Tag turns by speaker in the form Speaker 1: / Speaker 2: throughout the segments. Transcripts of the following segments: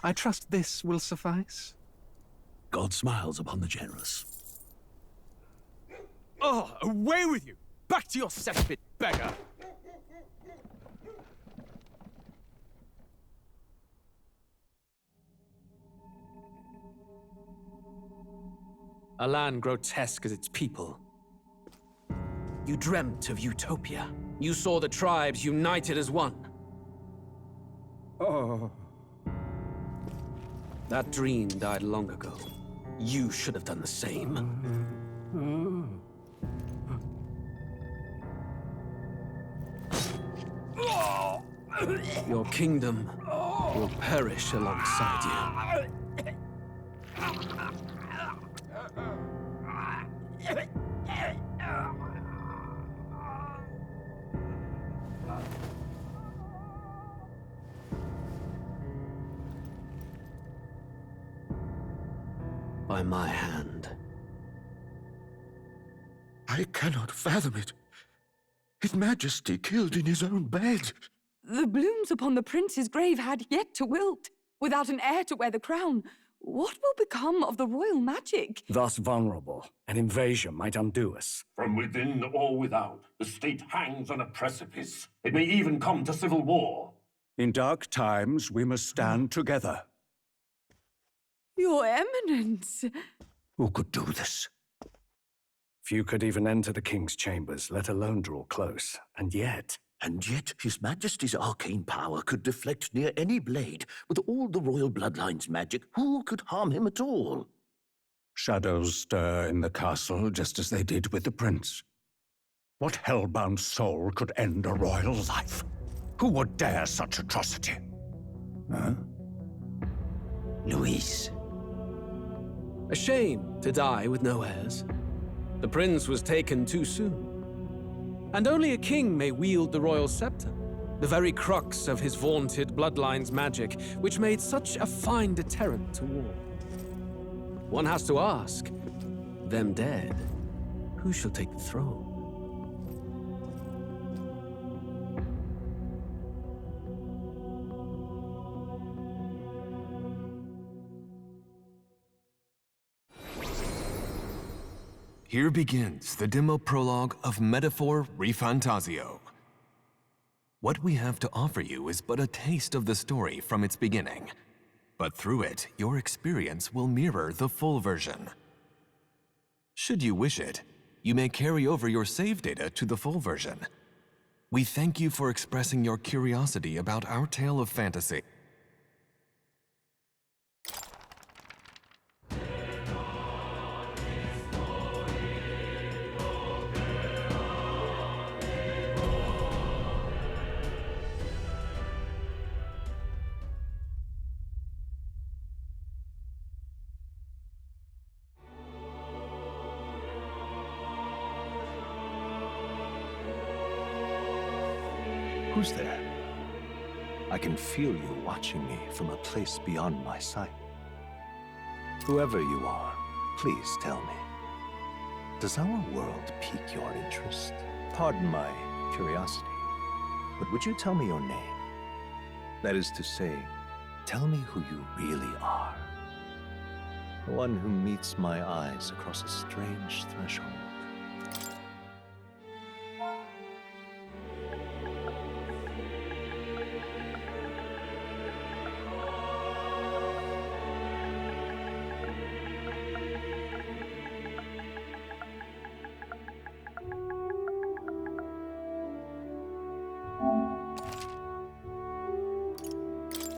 Speaker 1: I trust this will suffice.
Speaker 2: God smiles upon the generous.
Speaker 3: Oh, away with you! Back to your cesspit, beggar! A land grotesque as its people. You dreamt of utopia. You saw the tribes united as one.
Speaker 4: Oh.
Speaker 3: That dream died long ago. You should have done the same. Your kingdom will perish alongside you. By my hand.
Speaker 2: I cannot fathom it. His Majesty killed in his own bed.
Speaker 5: The blooms upon the prince's grave had yet to wilt. Without an heir to wear the crown, what will become of the royal magic?
Speaker 4: Thus vulnerable, an invasion might undo us.
Speaker 6: From within or without, the state hangs on a precipice. It may even come to civil war.
Speaker 4: In dark times, we must stand together.
Speaker 5: Your Eminence!
Speaker 2: Who could do this?
Speaker 4: Few could even enter the king's chambers, let alone draw close. And yet,
Speaker 2: His Majesty's arcane power could deflect near any blade. With all the royal bloodline's magic, who could harm him at all?
Speaker 4: shadows stir in the castle just as they did with the prince. What hellbound soul could end a royal life? Who would dare such atrocity? Huh?
Speaker 2: Louise.
Speaker 3: A shame to die with no heirs. The prince was taken too soon. And only a king may wield the royal scepter, the very crux of his vaunted bloodline's magic, which made such a fine deterrent to war. One has to ask, them dead, who shall take the throne?
Speaker 7: Here begins the demo prologue of Metaphor ReFantazio. What we have to offer you is but a taste of the story from its beginning, but through it, your experience will mirror the full version. Should you wish it, you may carry over your save data to the full version. We thank you for expressing your curiosity about our tale of fantasy.
Speaker 8: Who's there? I can feel you watching me from a place beyond my sight. Whoever you are, please tell me. Does our world pique your interest? Pardon my curiosity, but would you tell me your name? That is to say, tell me who you really are. The one who meets my eyes across a strange threshold.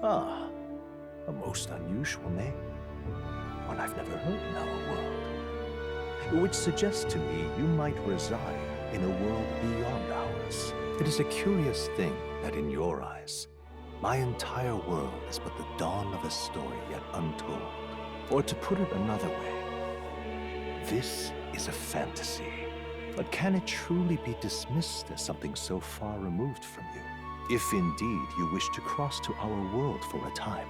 Speaker 8: Ah, a most unusual name. One I've never heard in our world. Which suggests to me you might reside in a world beyond ours. It is a curious thing that in your eyes, my entire world is but the dawn of a story yet untold. Or to put it another way, this is a fantasy. But can it truly be dismissed as something so far removed from you? If indeed you wish to cross to our world for a time,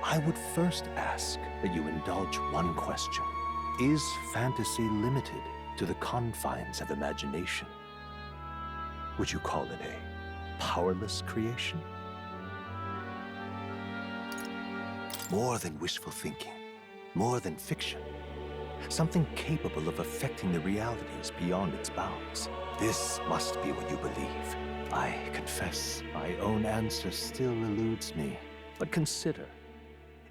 Speaker 8: I would first ask that you indulge one question. Is fantasy limited to the confines of imagination? Would you call it a powerless creation? more than wishful thinking, more than fiction. Something capable of affecting the realities beyond its bounds. This must be what you believe. I confess, my own answer still eludes me. But consider,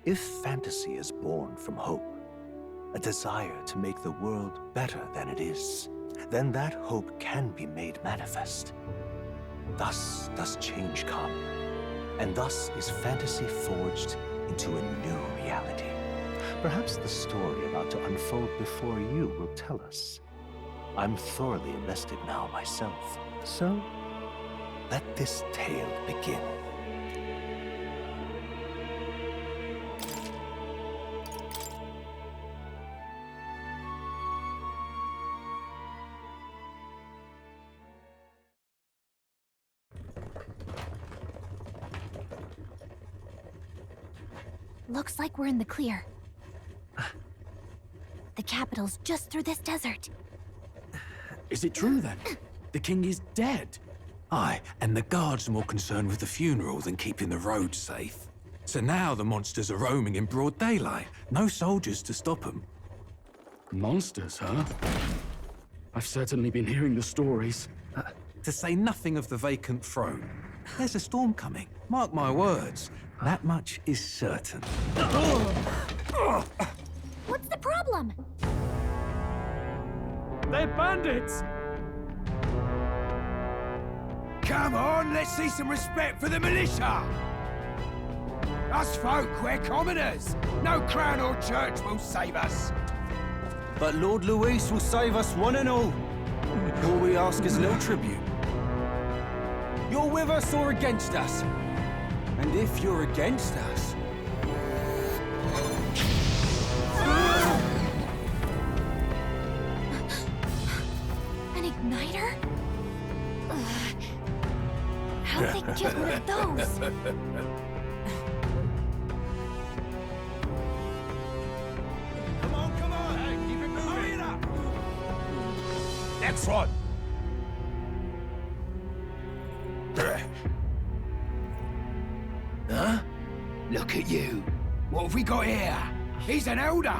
Speaker 8: if fantasy is born from hope, a desire to make the world better than it is, then that hope can be made manifest. Thus does change come, and thus is fantasy forged into a new reality. Perhaps the story about to unfold before you will tell us. I'm thoroughly invested now myself, so let this tale begin.
Speaker 9: Looks like we're in the clear. The capital's just through this desert.
Speaker 10: Is it true then? The king is dead?
Speaker 1: Aye, and the guards are more concerned with the funeral than keeping the roads safe. So now the monsters are roaming in broad daylight. No soldiers to stop them.
Speaker 10: Monsters, huh? I've certainly been hearing the stories.
Speaker 1: To say nothing of the vacant throne. There's a storm coming. Mark my words. That much is certain.
Speaker 9: What's the problem?
Speaker 10: They're bandits!
Speaker 11: Come on, let's see some respect for the militia! Us folk, we're commoners. No crown or church will save us.
Speaker 3: But Lord Luis will save us one and all. All we ask is a little tribute. You're with us or against us? And if you're against us...
Speaker 9: An igniter? How'd they get one of those?
Speaker 11: Come on, hey, keep it moving. Hurry it up. Next one. Huh? Look at you. What have we got here? He's an elder.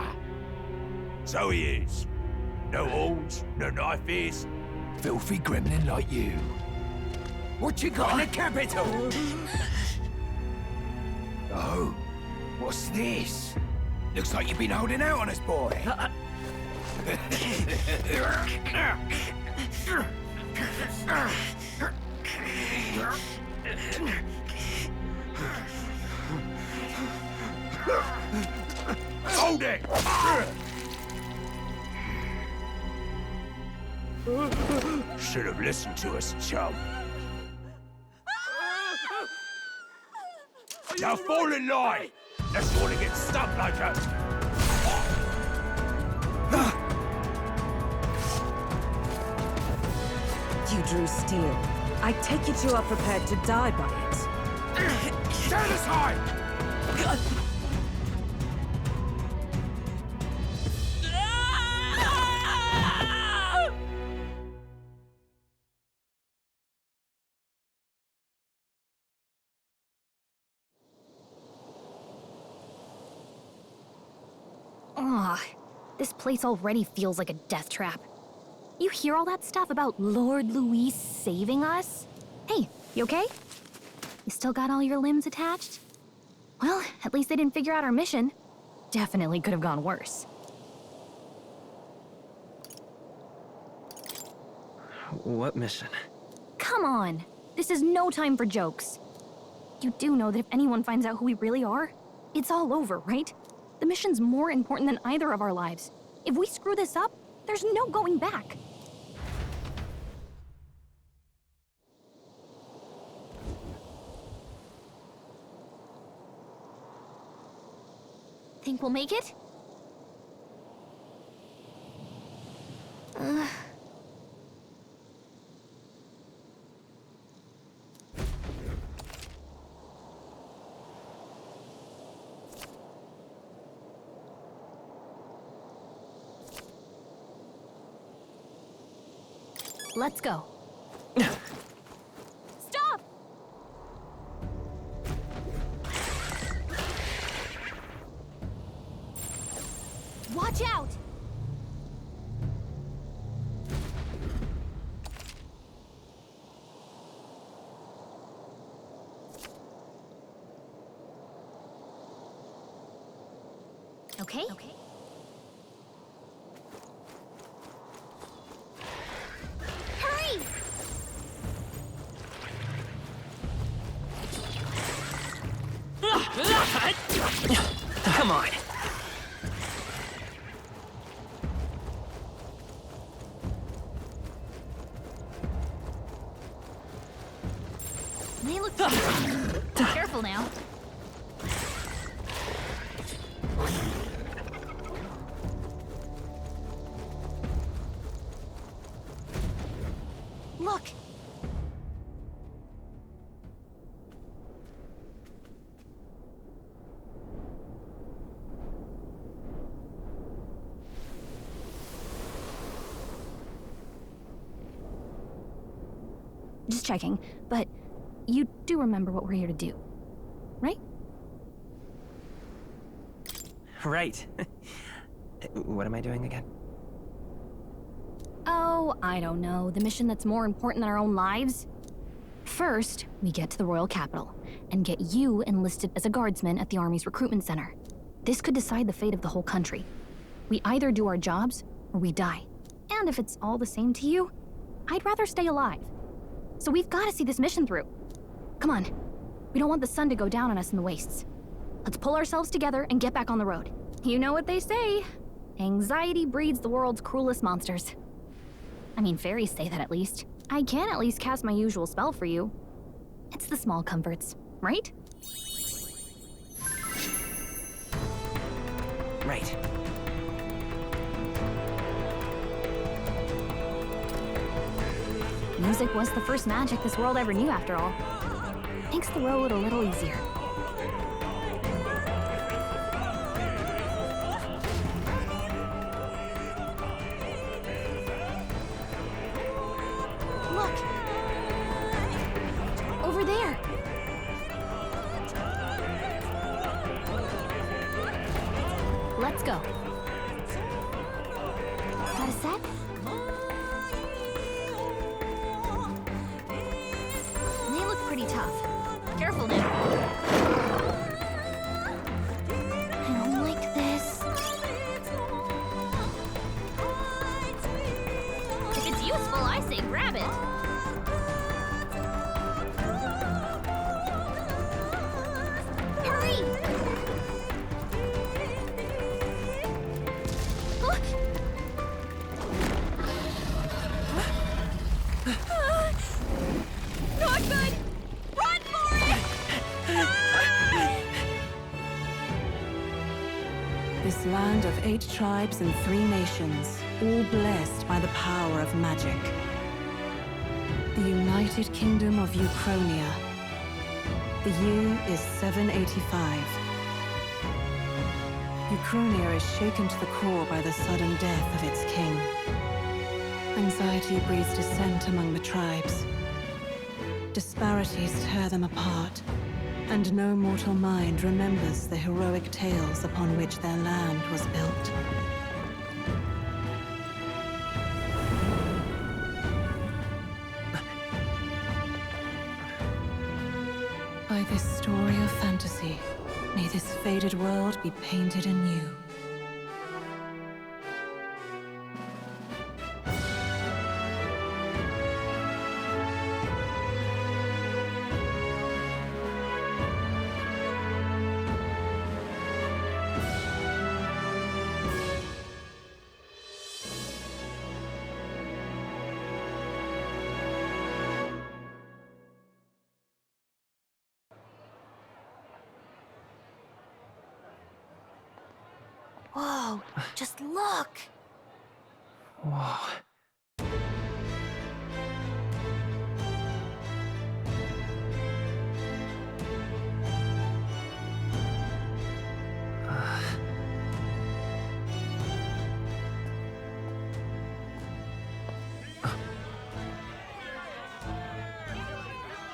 Speaker 11: So he is. No horns, no knife is. Filthy gremlin like you. What you got in the capital? Oh, what's this? Looks like you've been holding out on us, boy. Hold it! Should have listened to us, chum. Now fall in line! Let's want to get stuck like us!
Speaker 12: You drew steel. I take it you are prepared to die by it.
Speaker 11: Stand aside!
Speaker 9: This place already feels like a death trap. You hear all that stuff about Lord Luis saving us? Hey, you okay? You still got all your limbs attached? Well, at least they didn't figure out our mission. Definitely could have gone worse.
Speaker 3: What mission?
Speaker 9: Come on! This is no time for jokes. You do know that if anyone finds out who we really are, it's all over, right? The mission's more important than either of our lives. If we screw this up, there's no going back. Think we'll make it? Let's go. Stop! Watch out! Okay. Hurry!
Speaker 13: Come on.
Speaker 9: They look careful now. Look! Just checking, but you do remember what we're here to do, right?
Speaker 13: Right. What am I doing again?
Speaker 9: Oh, I don't know. The mission that's more important than our own lives? First, we get to the royal capital and get you enlisted as a guardsman at the army's recruitment center. This could decide the fate of the whole country. We either do our jobs or we die. And if it's all the same to you, I'd rather stay alive. So we've got to see this mission through. Come on. We don't want the sun to go down on us in the wastes. Let's pull ourselves together and get back on the road. You know what they say. Anxiety breeds the world's cruelest monsters. I mean, fairies say that at least. I can at least cast my usual spell for you. It's the small comforts, right?
Speaker 13: Right.
Speaker 9: Music was the first magic this world ever knew, after all. Makes the road a little easier. Look! Over there! Let's go. Got a set? They look pretty tough. Careful now. I don't like this. If it's useful, I say grab it. Hurry! Not good! Run for it!
Speaker 12: This land of 8 tribes and 3 nations, all blessed by the power of magic. The United Kingdom of Euchronia. The year is 785. Euchronia is shaken to the core by the sudden death of its king. Anxiety breeds dissent among the tribes. Disparities tear them apart, and no mortal mind remembers the heroic tales upon which their land was built. By this story of fantasy, may this faded world be painted anew.
Speaker 9: Whoa, just look!
Speaker 13: Whoa.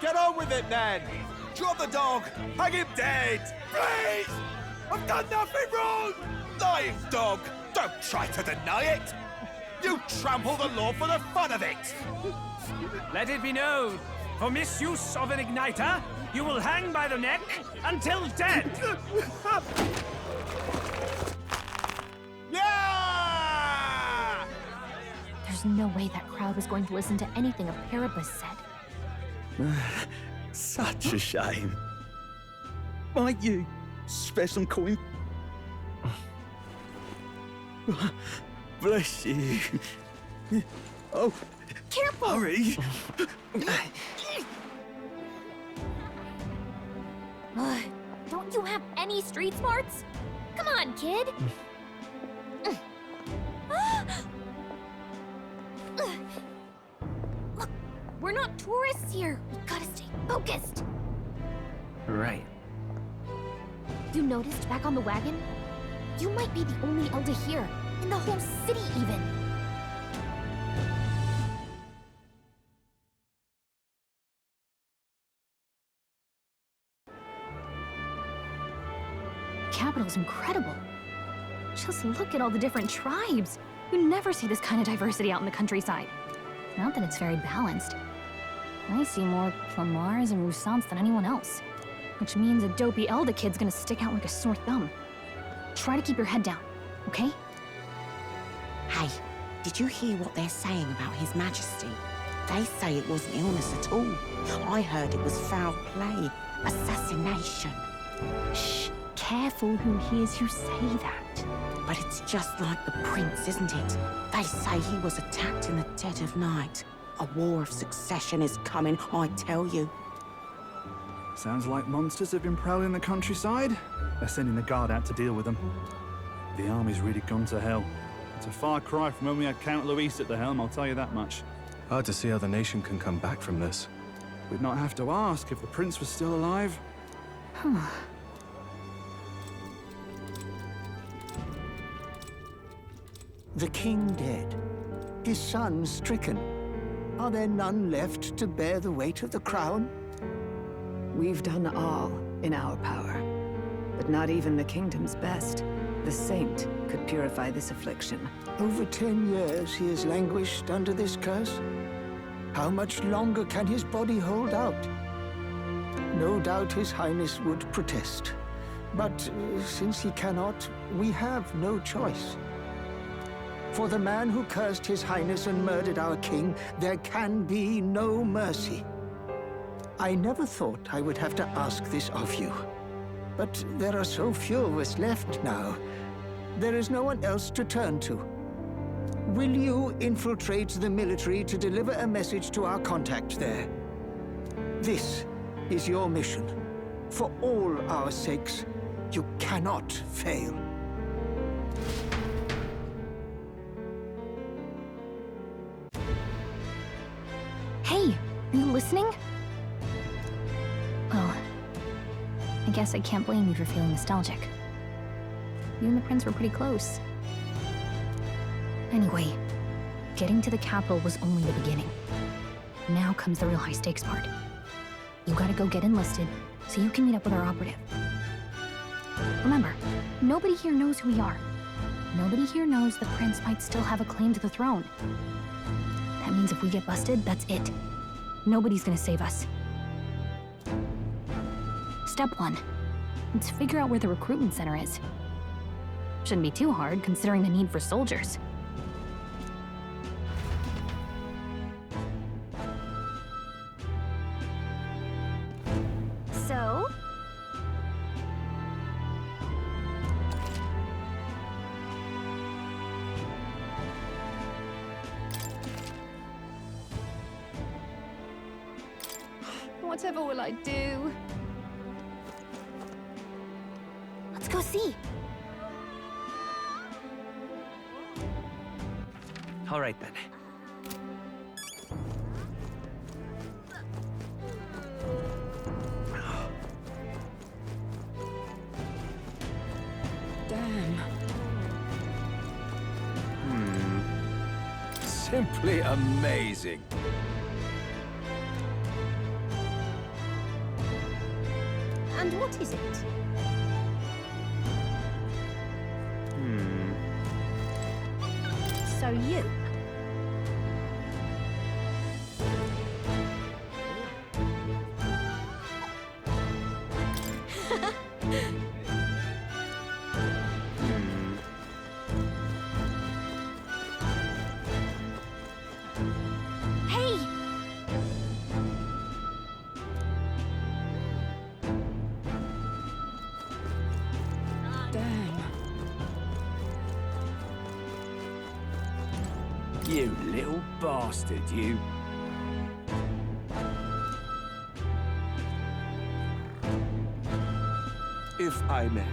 Speaker 14: Get on with it, then! Drop the dog! Hang him dead! Please! I've done nothing wrong! Lying dog! Don't try to deny it! You trample the law for the fun of it!
Speaker 15: Let it be known, for misuse of an igniter, you will hang by the neck until dead!
Speaker 14: Yeah!
Speaker 9: There's no way that crowd was going to listen to anything a Paribus said.
Speaker 16: Such a shame. Might you spare some coin? Bless you. Oh,
Speaker 9: careful!
Speaker 16: Hurry!
Speaker 9: Don't you have any street smarts? Come on, kid! Look, we're not tourists here. We gotta stay focused.
Speaker 13: Right.
Speaker 9: You noticed back on the wagon? You might be the only elder here, in the whole city even. The capital's incredible. Just look at all the different tribes. You never see this kind of diversity out in the countryside. Not that it's very balanced. I see more Plamars and Roussants than anyone else. Which means a dopey Elda kid's gonna stick out like a sore thumb. Try to keep your head down, okay?
Speaker 17: Hey, did you hear what they're saying about His Majesty? They say it wasn't illness at all. I heard it was foul play, assassination.
Speaker 9: Shh, careful who hears you say that.
Speaker 17: But it's just like the prince, isn't it? They say he was attacked in the dead of night. A war of succession is coming, I tell you.
Speaker 18: Sounds like monsters have been prowling the countryside. They're sending the guard out to deal with them. The army's really gone to hell. It's a far cry from when we had Count Luis at the helm, I'll tell you that much.
Speaker 7: Hard to see how the nation can come back from this.
Speaker 18: We'd not have to ask if the prince was still alive.
Speaker 2: The king dead, his son stricken. Are there none left to bear the weight of the crown?
Speaker 5: We've done all in our power, but not even the kingdom's best. The saint could purify this affliction.
Speaker 2: Over 10 years he has languished under this curse. How much longer can his body hold out? No doubt His Highness would protest. But since he cannot, we have no choice. For the man who cursed His Highness and murdered our king, there can be no mercy. I never thought I would have to ask this of you. But there are so few of us left now. There is no one else to turn to. Will you infiltrate the military to deliver a message to our contact there? This is your mission. For all our sakes, you cannot fail.
Speaker 9: Hey, are you listening? Well, I guess I can't blame you for feeling nostalgic. You and the prince were pretty close. Anyway, getting to the capital was only the beginning. Now comes the real high-stakes part. You gotta go get enlisted, so you can meet up with our operative. Remember, nobody here knows who we are. Nobody here knows the prince might still have a claim to the throne. That means if we get busted, that's it. Nobody's gonna save us. Step 1. Let's figure out where the recruitment center is. Shouldn't be too hard, considering the need for soldiers. So?
Speaker 5: Whatever will I do?
Speaker 9: Let's go see.
Speaker 13: All right, then.
Speaker 5: Damn.
Speaker 14: Simply amazing.
Speaker 9: And what is it? show you. Hey!
Speaker 12: Damn.
Speaker 15: You little bastard, you.
Speaker 16: If I may.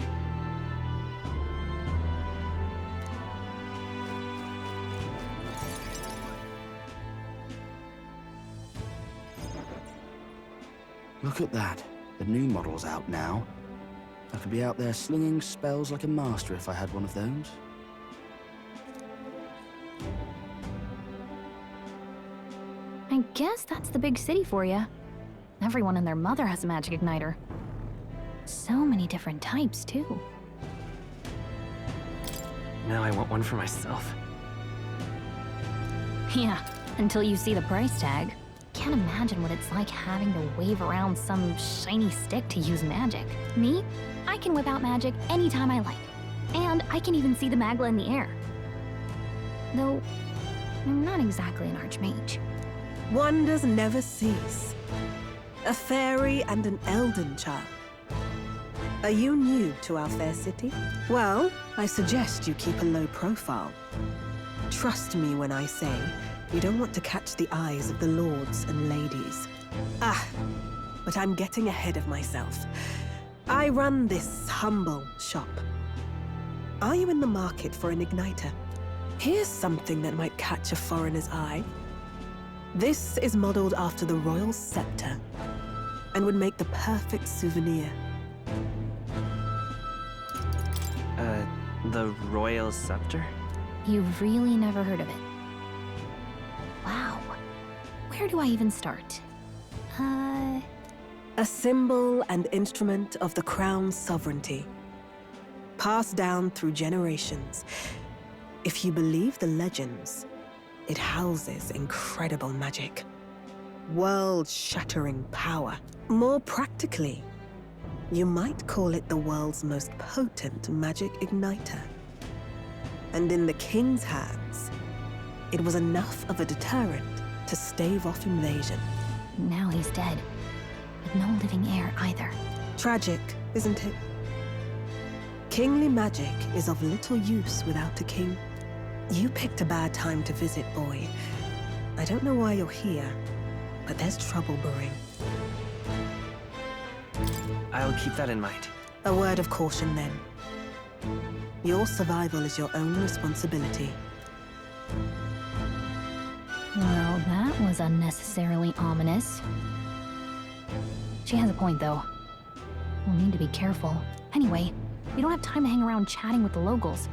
Speaker 19: Look at that. The new model's out now. I could be out there slinging spells like a master if I had one of those.
Speaker 9: I guess that's the big city for you. Everyone and their mother has a magic igniter. So many different types, too.
Speaker 13: Now I want one for myself.
Speaker 9: Yeah, until you see the price tag. Can't imagine what it's like having to wave around some shiny stick to use magic. Me? I can whip out magic anytime I like. And I can even see the magla in the air. Though, I'm not exactly an archmage.
Speaker 20: Wonders never cease. A fairy and an elden child. Are you new to our fair city? Well, I suggest you keep a low profile. Trust me when I say you don't want to catch the eyes of the lords and ladies. But I'm getting ahead of myself. I run this humble shop. Are you in the market for an igniter? Here's something that might catch a foreigner's eye. This is modeled after the royal scepter and would make the perfect souvenir.
Speaker 13: The royal scepter?
Speaker 9: You've really never heard of it. Wow. Where do I even start?
Speaker 20: A symbol and instrument of the crown's sovereignty. Passed down through generations. If you believe the legends, it houses incredible magic. World-shattering power. More practically, you might call it the world's most potent magic igniter. And in the king's hands, it was enough of a deterrent to stave off invasion.
Speaker 9: Now he's dead. With no living heir either.
Speaker 20: Tragic, isn't it? Kingly magic is of little use without a king. You picked a bad time to visit, boy. I don't know why you're here, but there's trouble brewing.
Speaker 13: I'll keep that in mind.
Speaker 20: A word of caution, then. Your survival is your own responsibility.
Speaker 9: Well, that was unnecessarily ominous. She has a point, though. We'll need to be careful. Anyway, we don't have time to hang around chatting with the locals.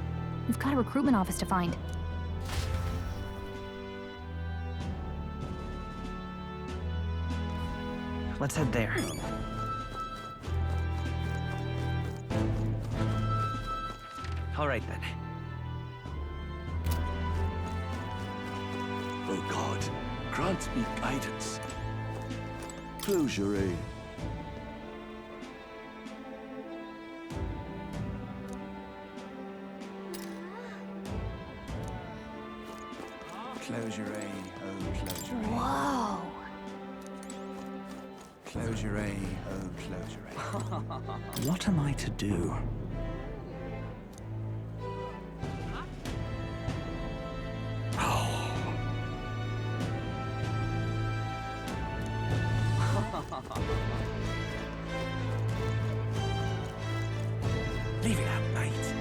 Speaker 9: We've got a recruitment office to find.
Speaker 13: Let's head there. All right, then.
Speaker 8: Oh God, grant me guidance. Close your eyes.
Speaker 11: Close your eye, oh close your eye.
Speaker 9: Whoa!
Speaker 11: Close your eye, oh close your eye. What am I to do?
Speaker 15: Leave it out, mate.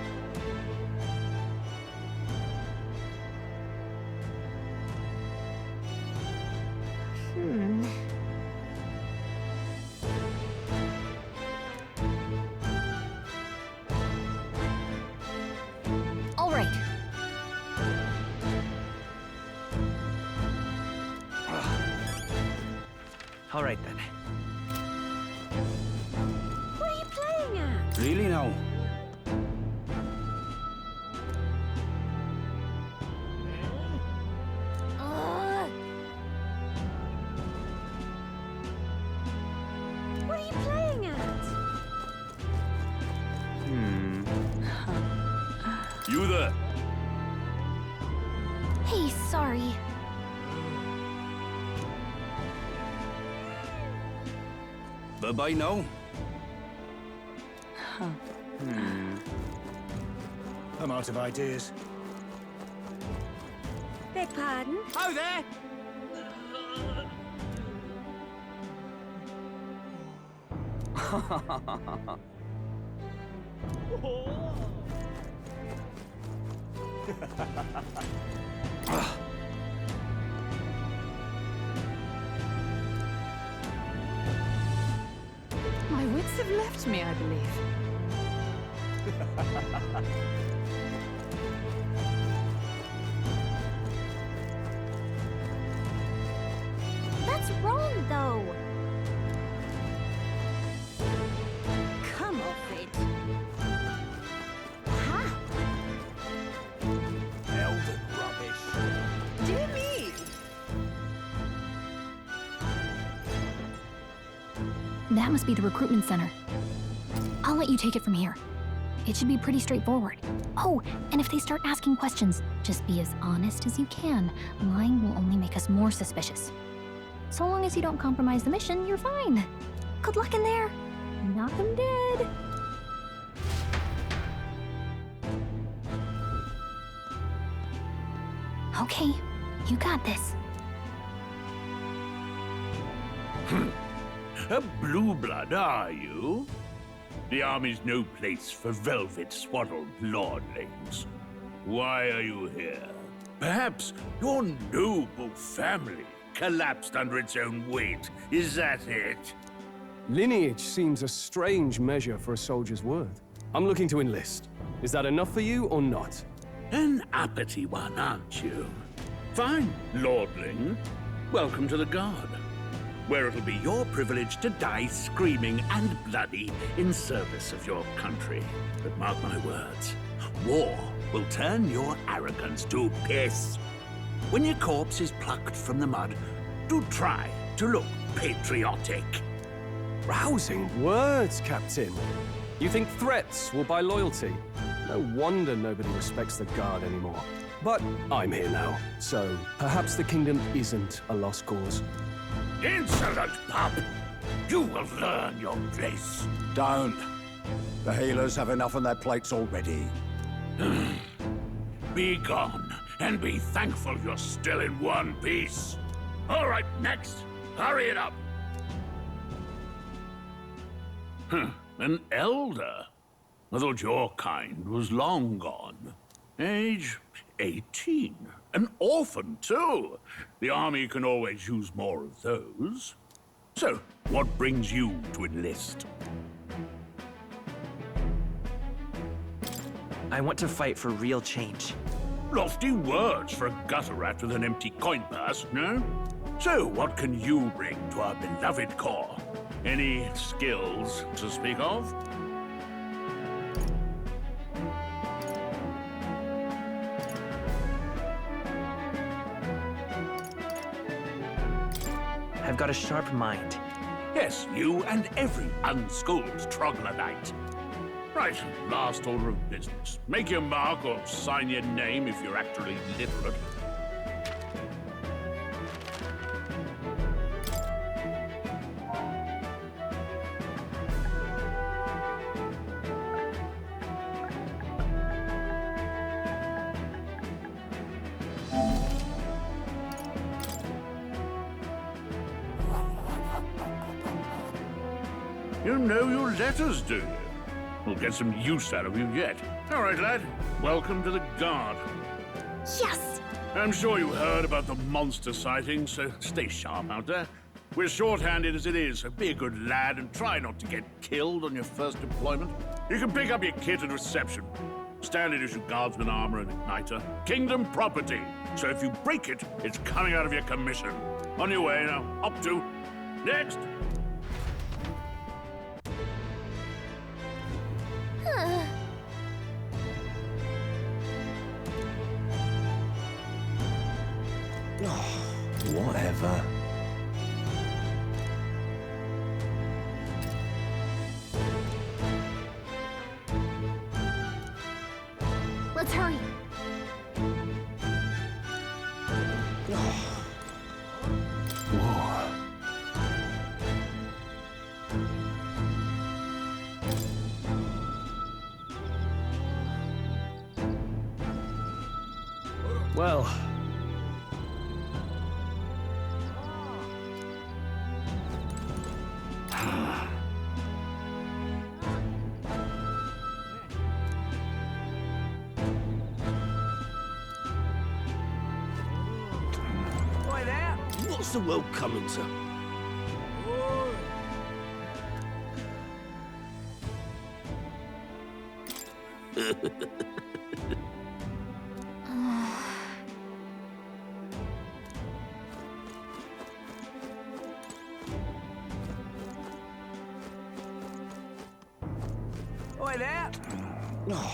Speaker 9: All right.
Speaker 13: All right, then.
Speaker 17: What are you playing at?
Speaker 19: Really now?
Speaker 15: You there?
Speaker 9: Hey, sorry.
Speaker 16: Bye-bye now.
Speaker 9: Huh.
Speaker 14: I'm out of ideas.
Speaker 20: Beg pardon?
Speaker 15: Oh, there!
Speaker 5: My wits have left me, I believe.
Speaker 9: That's wrong, though.
Speaker 20: Come off it.
Speaker 9: Ha!
Speaker 14: Elden rubbish.
Speaker 20: Dear me.
Speaker 9: That must be the recruitment center. I'll let you take it from here. It should be pretty straightforward. Oh, and if they start asking questions, just be as honest as you can. Lying will only make us more suspicious. So long as you don't compromise the mission, you're fine. Good luck in there. Knock 'em dead. Okay, you got this.
Speaker 6: A blue blood, are you? The army's no place for velvet-swaddled lordlings. Why are you here? Perhaps your noble family collapsed under its own weight. Is that it?
Speaker 3: Lineage seems a strange measure for a soldier's worth. I'm looking to enlist. Is that enough for you or not?
Speaker 6: An uppity one, aren't you? Fine, lordling. Welcome to the Guard, where it'll be your privilege to die screaming and bloody in service of your country. But mark my words, war will turn your arrogance to piss. When your corpse is plucked from the mud, do try to look patriotic.
Speaker 3: Rousing words, Captain. You think threats will buy loyalty? No wonder nobody respects the Guard anymore. But I'm here now, so perhaps the kingdom isn't a lost cause.
Speaker 6: Insolent pup! You will learn your place.
Speaker 4: Don't. The healers have enough on their plates already.
Speaker 6: Be gone, and be thankful you're still in one piece. All right, next. Hurry it up. An elder? I thought your kind was long gone. Age 18. An orphan, too. The army can always use more of those. So, what brings you to enlist?
Speaker 13: I want to fight for real change.
Speaker 6: Lofty words for a gutter rat with an empty coin purse, no? So, what can you bring to our beloved corps? Any skills to speak of?
Speaker 13: I've got a sharp mind.
Speaker 6: Yes, you and every unschooled troglodyte. Right, last order of business. Make your mark or sign your name if you're actually literate. You know your letters, do you? We'll get some use out of you yet. All right, lad. Welcome to the Guard.
Speaker 9: Yes!
Speaker 6: I'm sure you heard about the monster sightings, so stay sharp out there. We're short-handed as it is, so be a good lad and try not to get killed on your first deployment. You can pick up your kit at reception. Standard issue guardsman armor and igniter. Kingdom property. So if you break it, it's coming out of your commission. On your way now. Up to. Next.
Speaker 8: Whatever.
Speaker 9: Let's hurry.
Speaker 7: Whoa.
Speaker 3: Well.
Speaker 15: Oi there!
Speaker 19: What's the world coming to?
Speaker 15: Oi there!
Speaker 9: Ugh.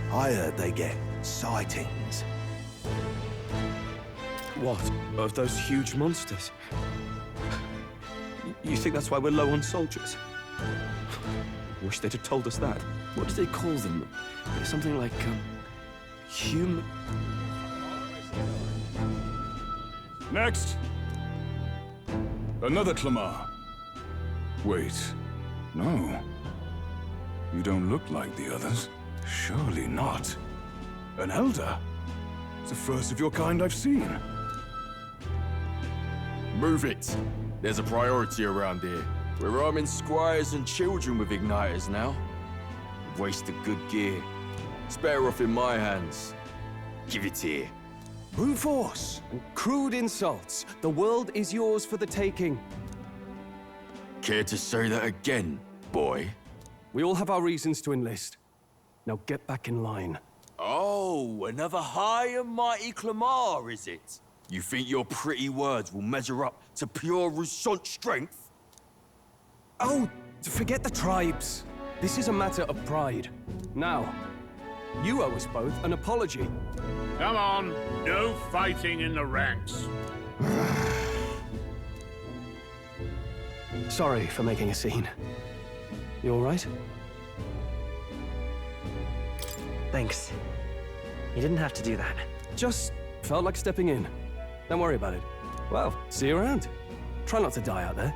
Speaker 8: I heard they get sightings.
Speaker 16: What? Of those huge monsters? You think that's why we're low on soldiers? Wish they'd have told us that. What do they call them? Something like, human...
Speaker 21: Next! Another Clamar. Wait, no. You don't look like the others. Surely not. An elder? It's the first of your kind I've seen.
Speaker 22: Move it. There's a priority around here. We're arming squires and children with igniters now. Waste of good gear. It's better off in my hands. Give it here.
Speaker 16: Brute force and crude insults. The world is yours for the taking.
Speaker 22: Care to say that again, boy?
Speaker 16: We all have our reasons to enlist. Now get back in line.
Speaker 22: Oh, another high and mighty Clamar, is it? You think your pretty words will measure up to pure Roussant strength?
Speaker 16: Oh, forget the tribes. This is a matter of pride. Now, you owe us both an apology.
Speaker 6: Come on, no fighting in the ranks.
Speaker 16: Sorry for making a scene. You all right?
Speaker 13: Thanks. You didn't have to do that.
Speaker 16: Just felt like stepping in. Don't worry about it. Well, see you around. Try not to die out there.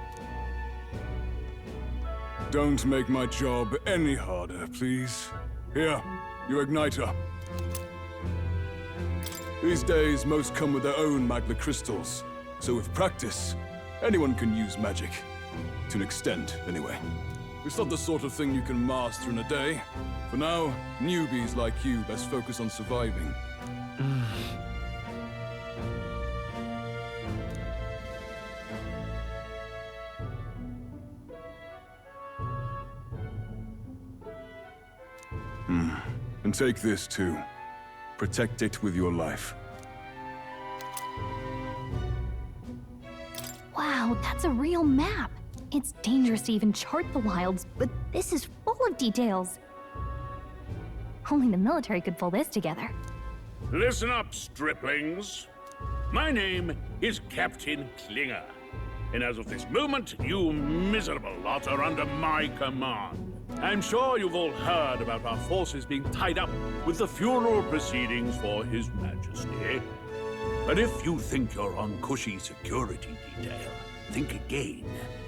Speaker 21: Don't make my job any harder, please. Here, your igniter. These days, most come with their own magna crystals. So with practice, anyone can use magic. To an extent, anyway. It's not the sort of thing you can master in a day. For now, newbies like you best focus on surviving. And take this too. Protect it with your life.
Speaker 9: Wow, that's a real map. It's dangerous to even chart the wilds, but this is full of details. Only the military could pull this together.
Speaker 6: Listen up, striplings. My name is Captain Klinger, and as of this moment, you miserable lot are under my command. I'm sure you've all heard about our forces being tied up with the funeral proceedings for His Majesty. But if you think you're on cushy security detail, think again.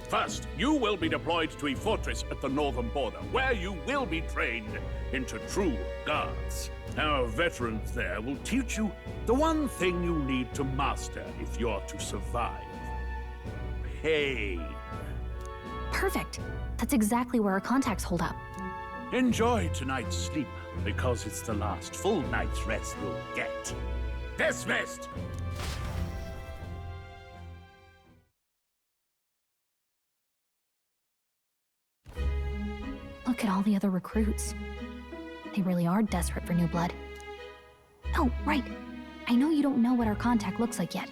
Speaker 6: First, you will be deployed to a fortress at the northern border, where you will be trained into true guards. Our veterans there will teach you the one thing you need to master if you're to survive. Pain.
Speaker 9: Perfect. That's exactly where our contacts hold up.
Speaker 6: Enjoy tonight's sleep, because it's the last full night's rest you'll get. Dismissed!
Speaker 9: Look at all the other recruits. They really are desperate for new blood. Oh, right. I know you don't know what our contact looks like yet.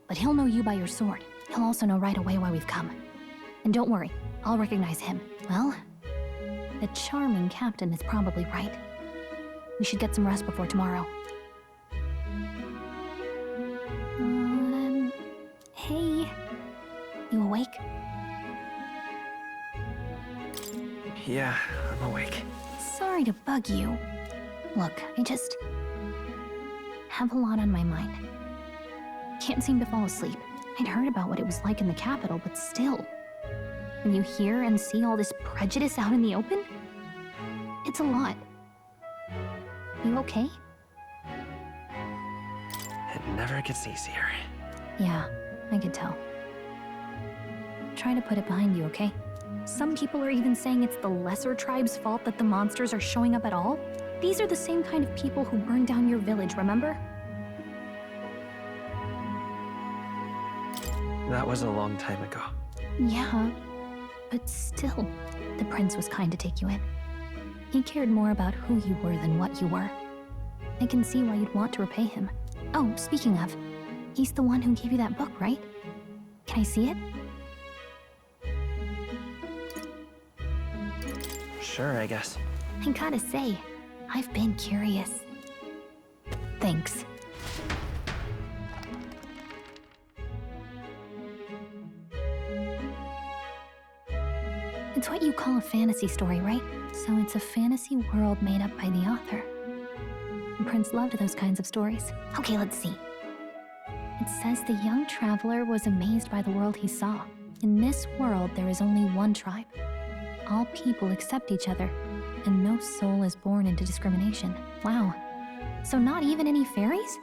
Speaker 9: but he'll know you by your sword. He'll also know right away why we've come. And don't worry, I'll recognize him. Well, the charming captain is probably right. We should get some rest before tomorrow. Hey. You awake?
Speaker 13: Yeah, I'm awake.
Speaker 9: Sorry to bug you. Look, I just have a lot on my mind. Can't seem to fall asleep. I'd heard about what it was like in the capital, but still. When you hear and see all this prejudice out in the open, it's a lot. You okay?
Speaker 13: It never gets easier.
Speaker 9: Yeah, I could tell. Try to put it behind you, okay? Some people are even saying it's the lesser tribe's fault that the monsters are showing up at all. These are the same kind of people who burned down your village, remember?
Speaker 13: That was a long time ago.
Speaker 9: Yeah, but still, the prince was kind to take you in. He cared more about who you were than what you were. I can see why you'd want to repay him. Oh, speaking of, he's the one who gave you that book, right? Can I see it?
Speaker 13: Sure, I guess.
Speaker 9: I gotta say, I've been curious. Thanks. It's what you call a fantasy story, right? So it's a fantasy world made up by the author. The prince loved those kinds of stories. Okay, let's see. It says the young traveler was amazed by the world he saw. In this world, there is only one tribe. All people accept each other, and no soul is born into discrimination. Wow. So not even any fairies?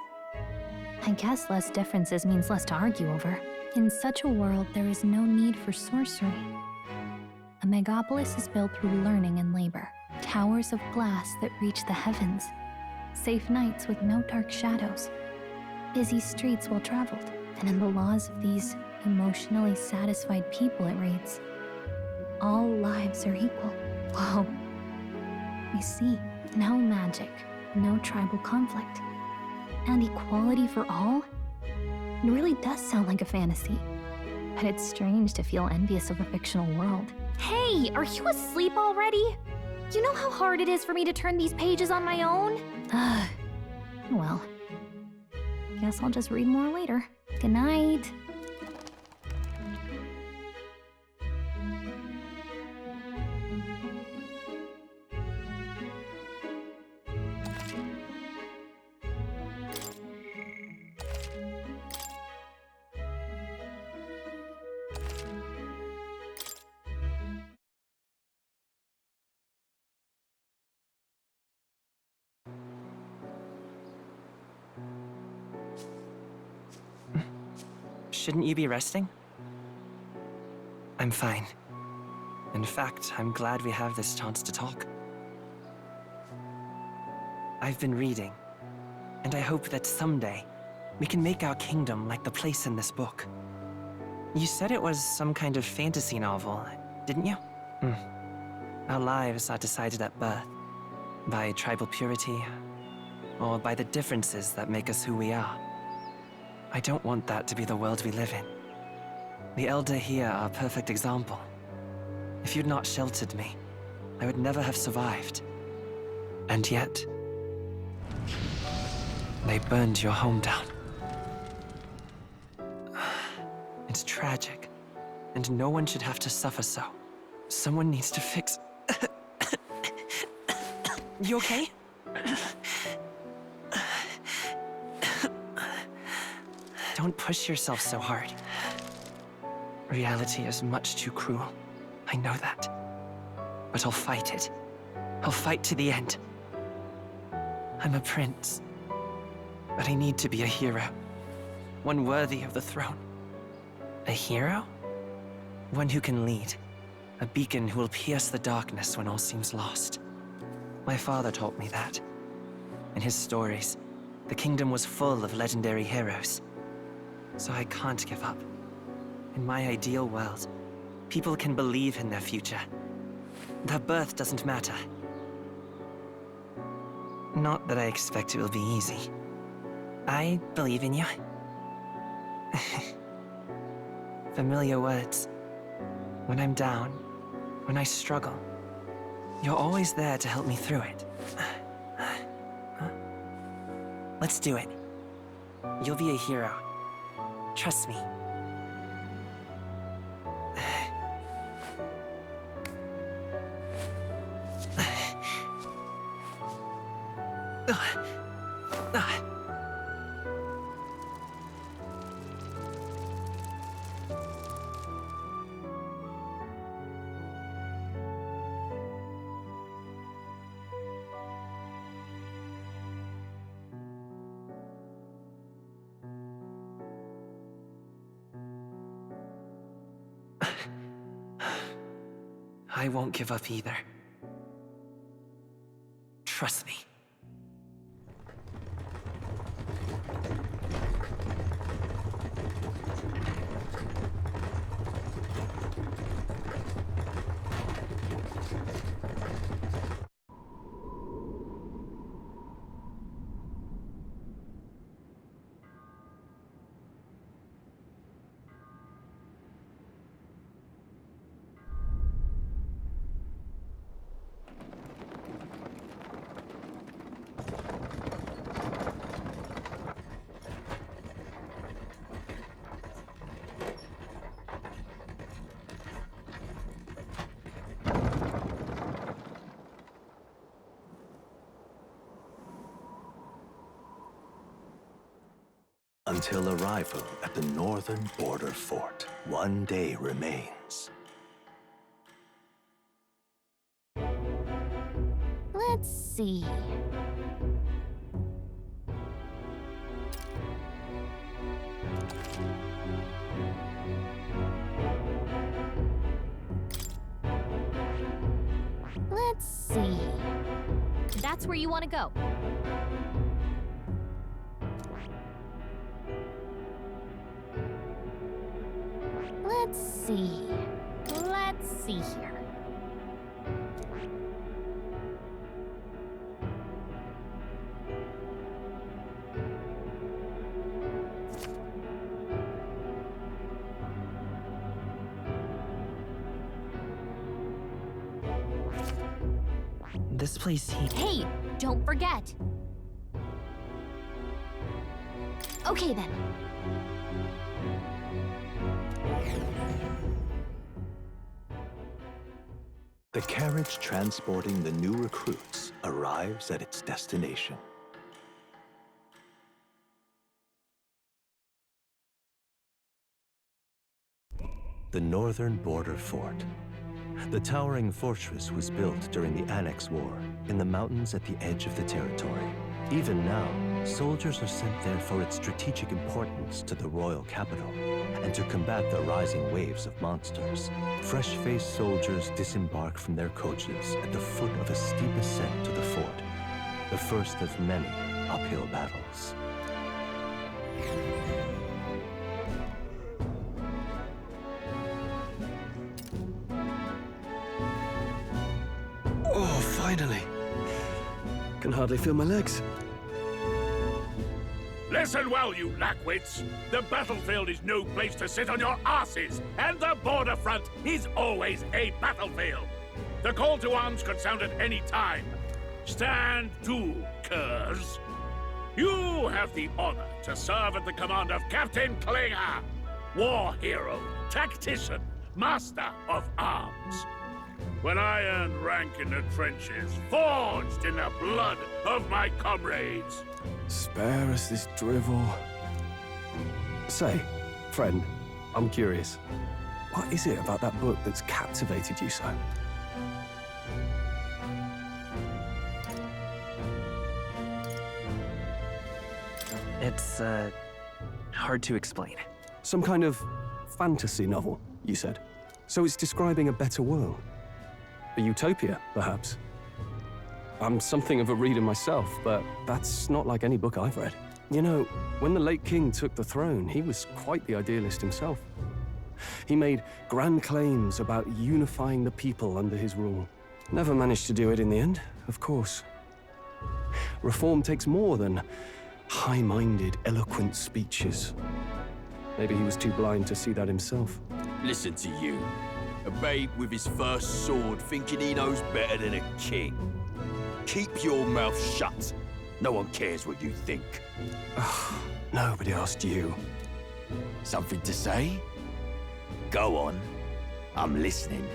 Speaker 9: I guess less differences means less to argue over. In such a world, there is no need for sorcery. A megapolis is built through learning and labor. Towers of glass that reach the heavens. Safe nights with no dark shadows. Busy streets well traveled. And in the laws of these emotionally satisfied people, it reads, all lives are equal. Whoa. I see. No magic, no tribal conflict. And equality for all? It really does sound like a fantasy. But it's strange to feel envious of a fictional world. Hey, are you asleep already? You know how hard it is for me to turn these pages on my own? Well, guess I'll just read more later. Good night.
Speaker 13: Shouldn't you be resting? I'm fine. In fact, I'm glad we have this chance to talk. I've been reading, and I hope that someday we can make our kingdom like the place in this book. You said it was some kind of fantasy novel, didn't you? Our lives are decided at birth, by tribal purity, or by the differences that make us who we are. I don't want that to be the world we live in. The Elder here are a perfect example. If you'd not sheltered me, I would never have survived. And yet, they burned your home down. It's tragic, and no one should have to suffer so. Someone needs to fix... You okay? Don't push yourself so hard. Reality is much too cruel. I know that. But I'll fight it. I'll fight to the end. I'm a prince. But I need to be a hero. One worthy of the throne. A hero? One who can lead. A beacon who will pierce the darkness when all seems lost. My father taught me that. In his stories, the kingdom was full of legendary heroes. So I can't give up. In my ideal world, people can believe in their future. Their birth doesn't matter. Not that I expect it will be easy. I believe in you. Familiar words. When I'm down, when I struggle, you're always there to help me through it. Let's do it. You'll be a hero. Trust me. I won't give up either. Trust me.
Speaker 8: Until arrival at the northern border fort, one day remains.
Speaker 9: Let's see. Let's see. That's where you want to go. Let's see. Let's see here.
Speaker 13: This place here.
Speaker 9: Hey, don't forget. Okay then.
Speaker 8: The carriage transporting the new recruits arrives at its destination. The northern border fort. The towering fortress was built during the Annex War in the mountains at the edge of the territory. Even now, soldiers are sent there for its strategic importance to the royal capital and to combat the rising waves of monsters. Fresh-faced soldiers disembark from their coaches at the foot of a steep ascent to the fort, the first of many uphill battles.
Speaker 16: Oh, finally. Can hardly feel my legs.
Speaker 6: Listen well, you lackwits. The battlefield is no place to sit on your asses, and the border front is always a battlefield. The call to arms could sound at any time. Stand to, curs. You have the honor to serve at the command of Captain Klinger, war hero, tactician, master of arms. When I earned rank in the trenches, forged in the blood of my comrades.
Speaker 16: Spare us this drivel. Say, friend, I'm curious. What is it about that book that's captivated you so?
Speaker 13: It's, hard to explain.
Speaker 16: Some kind of fantasy novel, you said. So it's describing a better world. A utopia, perhaps. I'm something of a reader myself, but that's not like any book I've read. You know, when the late king took the throne, he was quite the idealist himself. He made grand claims about unifying the people under his rule. Never managed to do it in the end, of course. Reform takes more than high-minded, eloquent speeches. Maybe he was too blind to see that himself.
Speaker 22: Listen to you. A babe with his first sword thinking he knows better than a king. Keep your mouth shut. No one cares what you think.
Speaker 16: Nobody asked you.
Speaker 22: Something to say? Go on. I'm listening.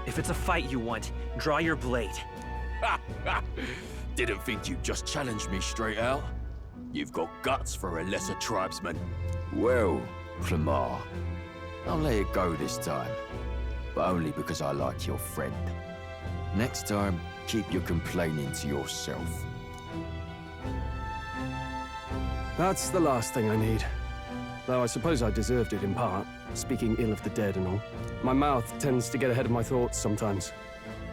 Speaker 13: If it's a fight you want, draw your blade.
Speaker 22: Didn't think you'd just challenge me straight out. You've got guts for a lesser tribesman. Well, Clemar, I'll let it go this time. But only because I like your friend. Next time, keep your complaining to yourself.
Speaker 16: That's the last thing I need. Though I suppose I deserved it in part, speaking ill of the dead and all. My mouth tends to get ahead of my thoughts sometimes.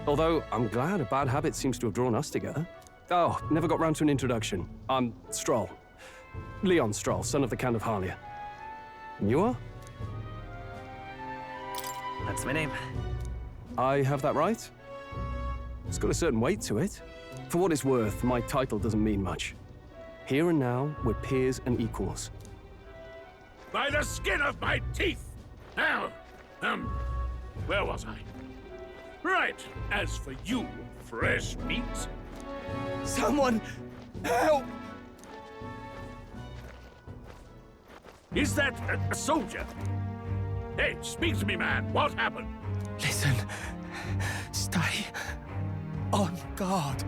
Speaker 16: Although, I'm glad a bad habit seems to have drawn us together. Oh, never got round to an introduction. I'm Stroll. Leon Stroll, son of the Count of Harlia. And you are?
Speaker 13: That's my name.
Speaker 16: I have that right? It's got a certain weight to it. For what it's worth, my title doesn't mean much. Here and now, we're peers and equals.
Speaker 6: By the skin of my teeth! Now, where was I? Right, as for you, fresh meat...
Speaker 11: Someone, help!
Speaker 6: Is that a soldier? Hey, speak to me, man. What happened?
Speaker 11: Listen, stay on guard.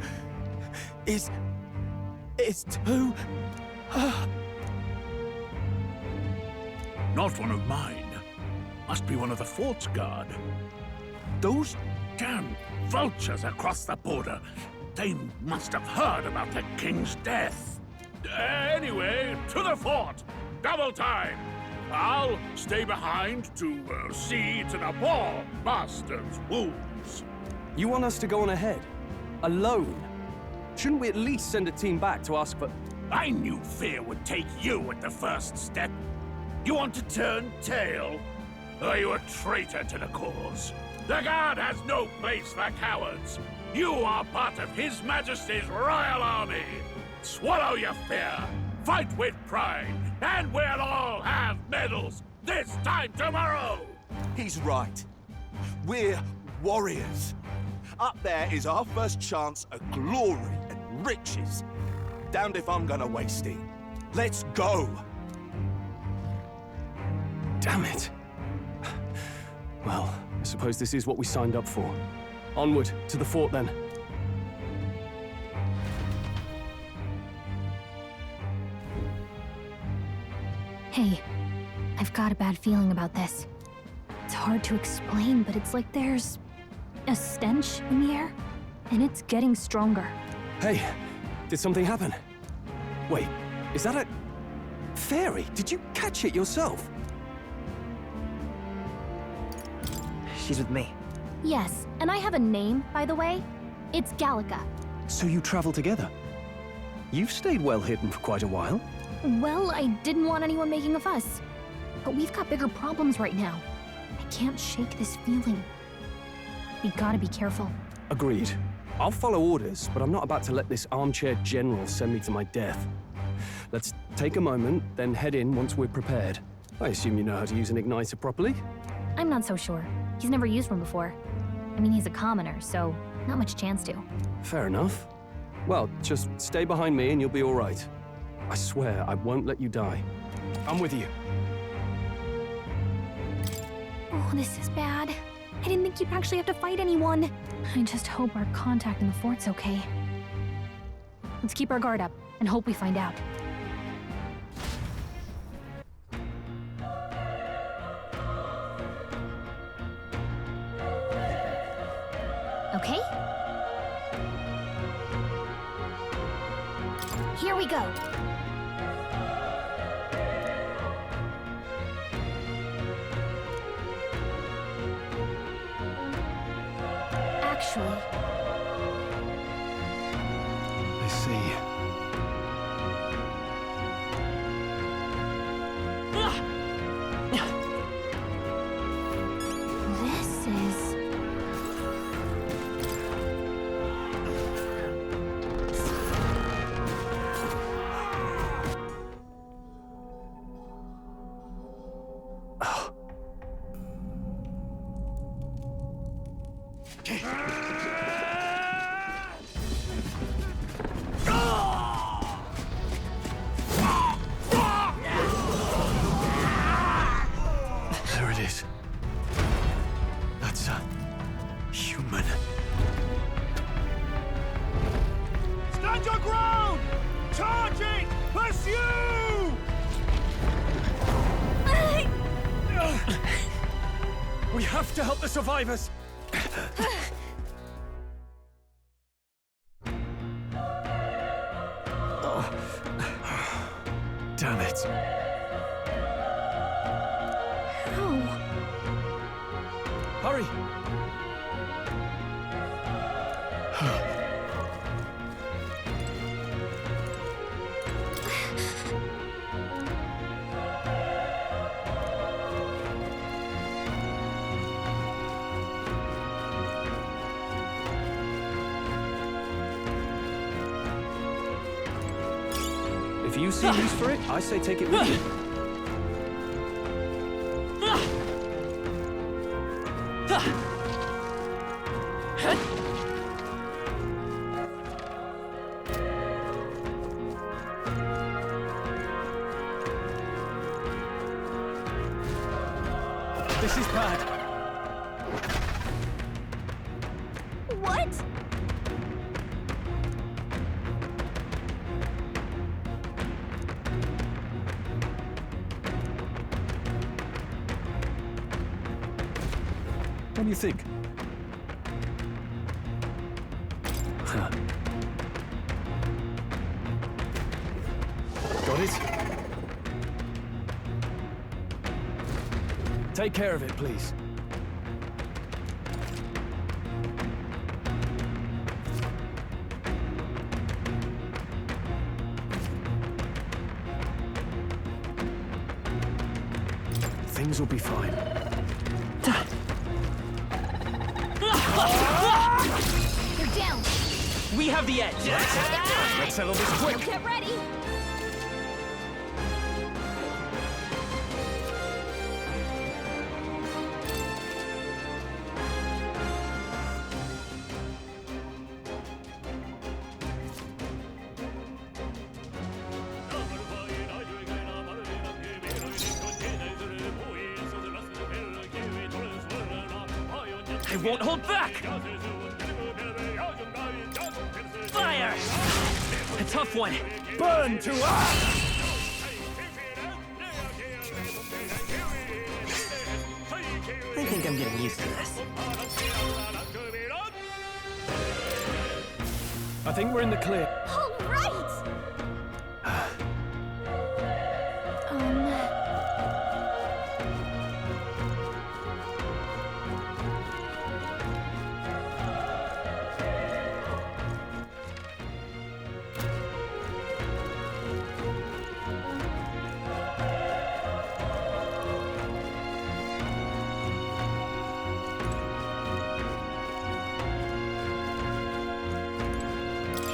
Speaker 11: It's too...
Speaker 6: Not one of mine. Must be one of the fort's guard. Those damn vultures across the border. They must have heard about the king's death. Anyway, to the fort. Double time. I'll stay behind to see to the poor bastard's wounds.
Speaker 16: You want us to go on ahead? Alone? Shouldn't we at least send a team back to ask for...
Speaker 6: I knew fear would take you at the first step. You want to turn tail? Are you a traitor to the cause? The Guard has no place for cowards. You are part of His Majesty's Royal Army. Swallow your fear, fight with pride, and we'll all have medals this time tomorrow!
Speaker 11: He's right. We're warriors. Up there is our first chance at glory and riches. Damned if I'm gonna waste it. Let's go!
Speaker 16: Damn it. Well, I suppose this is what we signed up for. Onward, to the fort then.
Speaker 9: Hey, I've got a bad feeling about this. It's hard to explain, but it's like there's a stench in the air, and it's getting stronger.
Speaker 16: Hey, did something happen? Wait, is that a... fairy? Did you catch it yourself?
Speaker 13: She's with me.
Speaker 9: Yes, and I have a name, by the way. It's Gallica.
Speaker 16: So you travel together? You've stayed well hidden for quite a while.
Speaker 9: Well, I didn't want anyone making a fuss. But we've got bigger problems right now. I can't shake this feeling. We gotta be careful.
Speaker 16: Agreed. I'll follow orders, but I'm not about to let this armchair general send me to my death. Let's take a moment, then head in once we're prepared. I assume you know how to use an igniter properly?
Speaker 9: I'm not so sure. He's never used one before. I mean, he's a commoner, so not much chance to.
Speaker 16: Fair enough. Well, just stay behind me and you'll be all right. I swear I won't let you die. I'm with you.
Speaker 9: Oh, this is bad. I didn't think you'd actually have to fight anyone. I just hope our contact in the fort's okay. Let's keep our guard up and hope we find out. Okay? Here we go. Actually...
Speaker 16: I see.
Speaker 9: This is...
Speaker 14: Stand your ground! Charging! Pursue!
Speaker 15: We have to help the survivors!
Speaker 16: Damn it.
Speaker 15: Hurry!
Speaker 16: If you see use for it, I say take it with you.
Speaker 15: This is bad.
Speaker 9: What?
Speaker 16: What do you think? Got it?
Speaker 15: Take care of it, please.
Speaker 16: Things will be fine.
Speaker 9: They're down.
Speaker 13: We have the edge.
Speaker 15: Let's settle this quick.
Speaker 9: Get ready.
Speaker 13: I won't hold back! Fire! A tough one.
Speaker 15: Burn to ash!
Speaker 13: I think I'm getting used to this.
Speaker 16: I think we're in the clear.
Speaker 9: All right.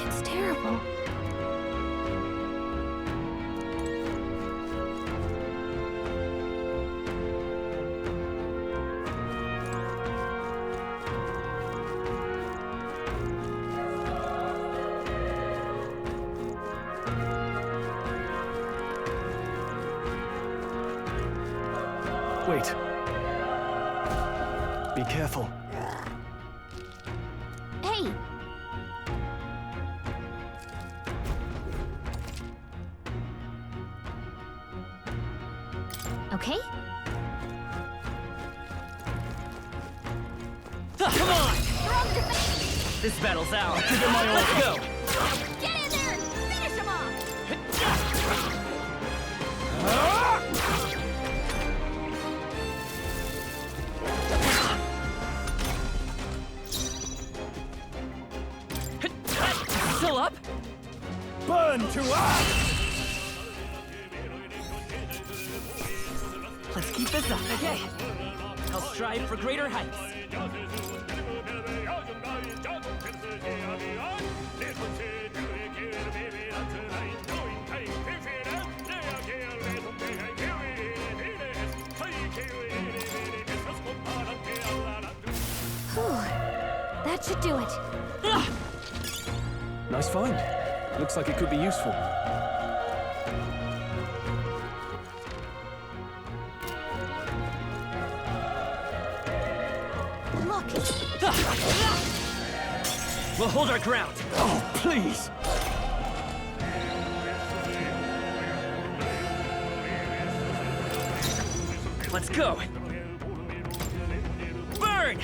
Speaker 9: It's terrible.
Speaker 16: Wait. Be careful.
Speaker 9: Hey. Okay?
Speaker 13: Come on!
Speaker 9: Throw the defense.
Speaker 13: This battle's ours.
Speaker 15: Give it my all.
Speaker 13: Let's go!
Speaker 9: Get in there and finish him off.
Speaker 13: Still up?
Speaker 15: Burn to ash!
Speaker 13: Let's keep this up. Okay. I'll strive for greater heights.
Speaker 9: Whew. That should do it.
Speaker 16: Nice find. Looks like it could be useful.
Speaker 9: Look.
Speaker 13: We'll hold our ground.
Speaker 16: Oh, please!
Speaker 13: Let's go! Burn!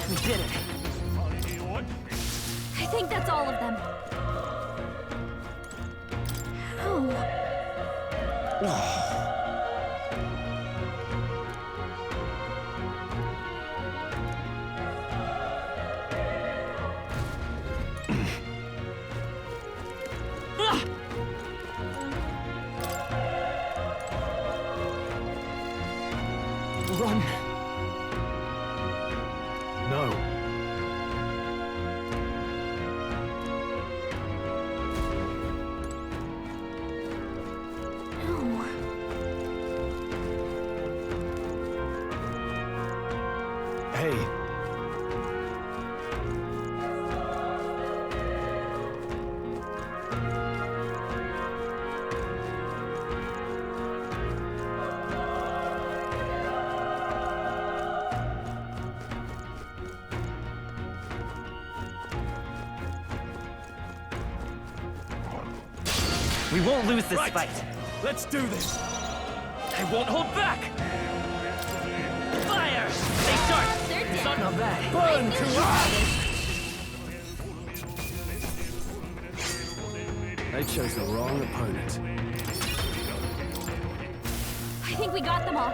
Speaker 13: We did it.
Speaker 9: I think that's all of them.
Speaker 16: Run! No. Hey.
Speaker 13: We won't lose this fight.
Speaker 15: Let's do this.
Speaker 13: I won't hold back. Fire! Stay sharp. It's not bad.
Speaker 15: Burn to us!
Speaker 16: They chose the wrong opponent.
Speaker 9: I think we got them all.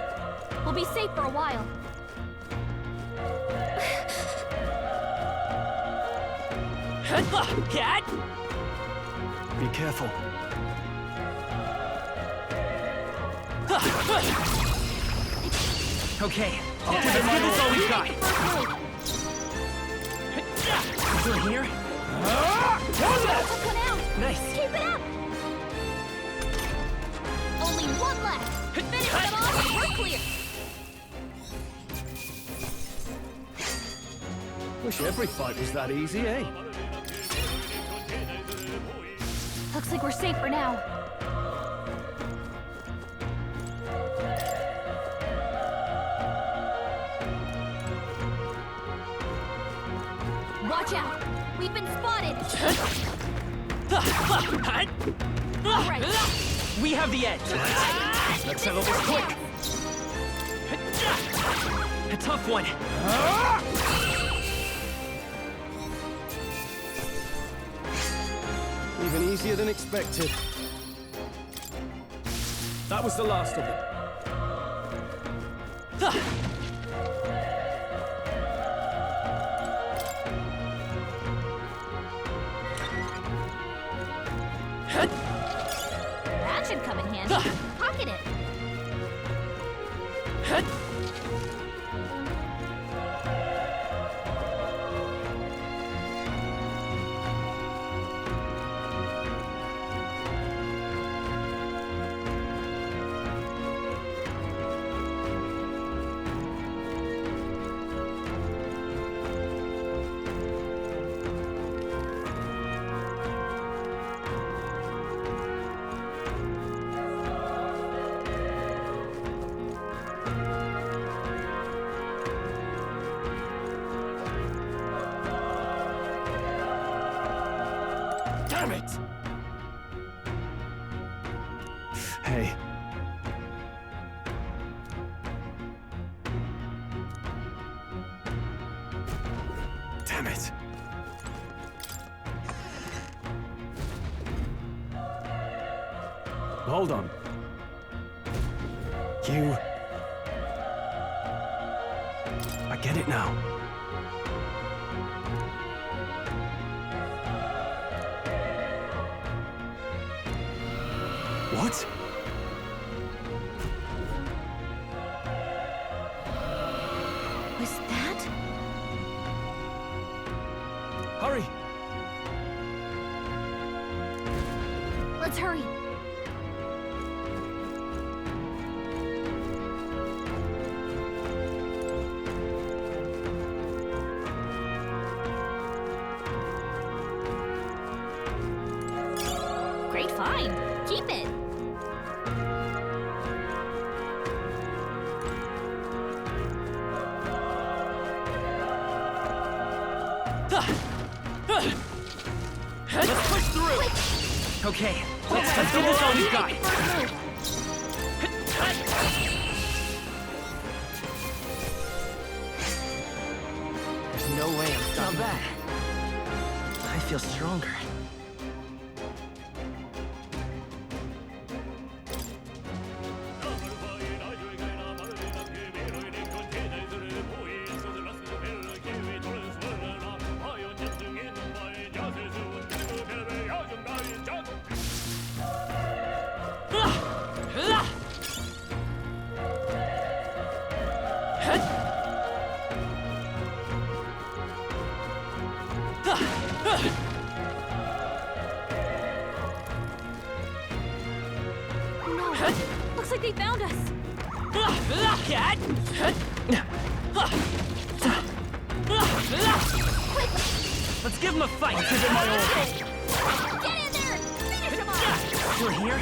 Speaker 9: We'll be safe for a while.
Speaker 13: Cat!
Speaker 16: Be careful.
Speaker 13: Okay, let's give this all we've got. Through here?
Speaker 9: One out.
Speaker 13: Nice.
Speaker 9: Keep it up. Only one left. Finish them off and we're clear.
Speaker 16: Wish every fight was that easy, eh?
Speaker 9: Looks like we're safe for now. Watch out! We've been spotted! All right.
Speaker 13: We have the edge. Let's settle this quick. A tough one.
Speaker 16: Even easier than expected. That was the last of them.
Speaker 9: That should come in handy. Pocket it.
Speaker 16: Damn it! Hey. Damn it. Hold on. You... I get it now. What?
Speaker 9: Was that?
Speaker 16: Hurry!
Speaker 9: Let's hurry. Great find. Keep it.
Speaker 13: Let's push through!
Speaker 9: Quick.
Speaker 13: Okay, let's give this all we've got. There's no way I'm stopping. Not bad. I feel stronger.
Speaker 9: Looks like they found us.
Speaker 13: Let's give him a fight. Give him my all.
Speaker 9: Get in there! Finish him off!
Speaker 13: Still here?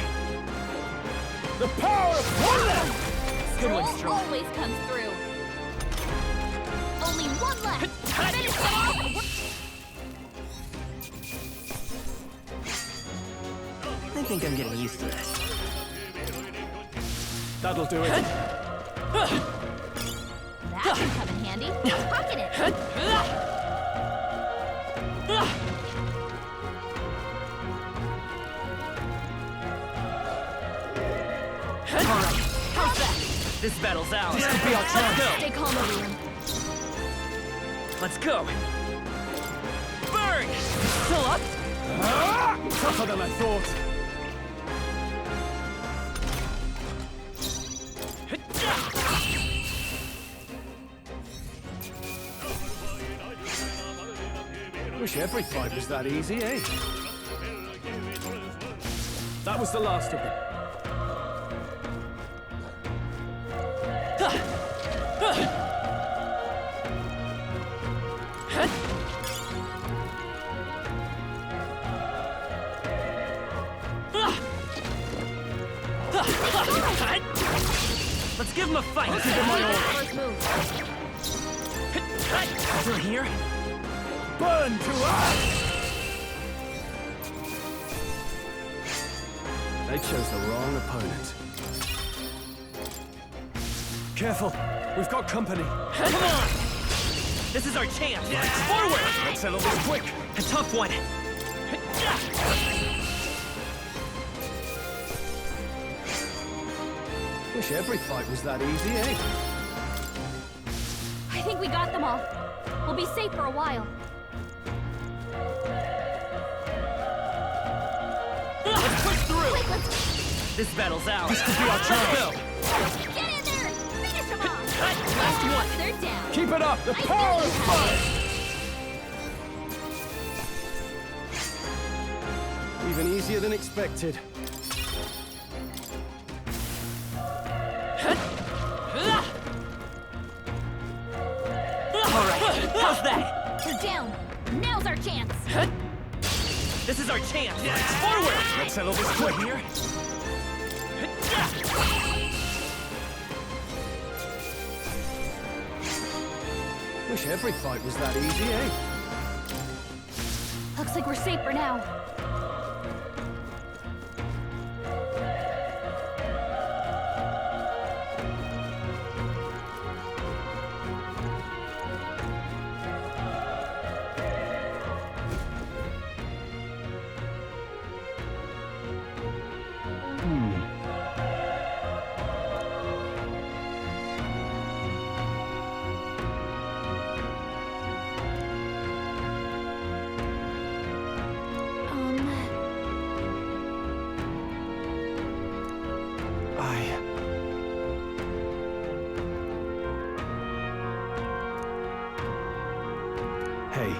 Speaker 14: The power of one!
Speaker 13: Good one,
Speaker 9: Stroll
Speaker 13: Stroll.
Speaker 9: always comes through. Only one left. Finish them off.
Speaker 13: I think I'm getting used to this.
Speaker 16: That'll do it.
Speaker 9: That can come in handy. Pocket it.
Speaker 13: Alright, how's that? This battle's ours. This could be our chance.
Speaker 9: Stay calm, everyone.
Speaker 13: Let's go. Burn! Still up?
Speaker 16: Tougher than I thought. Wish every fight was that easy, eh? That was the last of them.
Speaker 13: Let's give him a fight. Give him my all. Still here?
Speaker 14: Burn to ash!
Speaker 16: They chose the wrong opponent. Careful, we've got company.
Speaker 13: Come on! This is our chance. Forward!
Speaker 16: Let's settle this quick.
Speaker 13: A tough one.
Speaker 16: Wish every fight was that easy, eh?
Speaker 9: I think we got them all. We'll be safe for a while.
Speaker 13: Let's push through!
Speaker 9: Quick, let's...
Speaker 13: This battle's ours.
Speaker 16: This could be our chance.
Speaker 9: Get in there! Finish them off!
Speaker 13: Last one.
Speaker 9: They're down.
Speaker 16: Keep it up!
Speaker 14: The power of fire!
Speaker 16: Even easier than expected.
Speaker 13: Alright, how's that?
Speaker 9: They're down. Now's our chance.
Speaker 13: This is our chance. Forward!
Speaker 16: Let's settle this quick.
Speaker 13: Here?
Speaker 16: Wish every fight was that easy, eh?
Speaker 9: Looks like we're safe for now.
Speaker 16: Hey.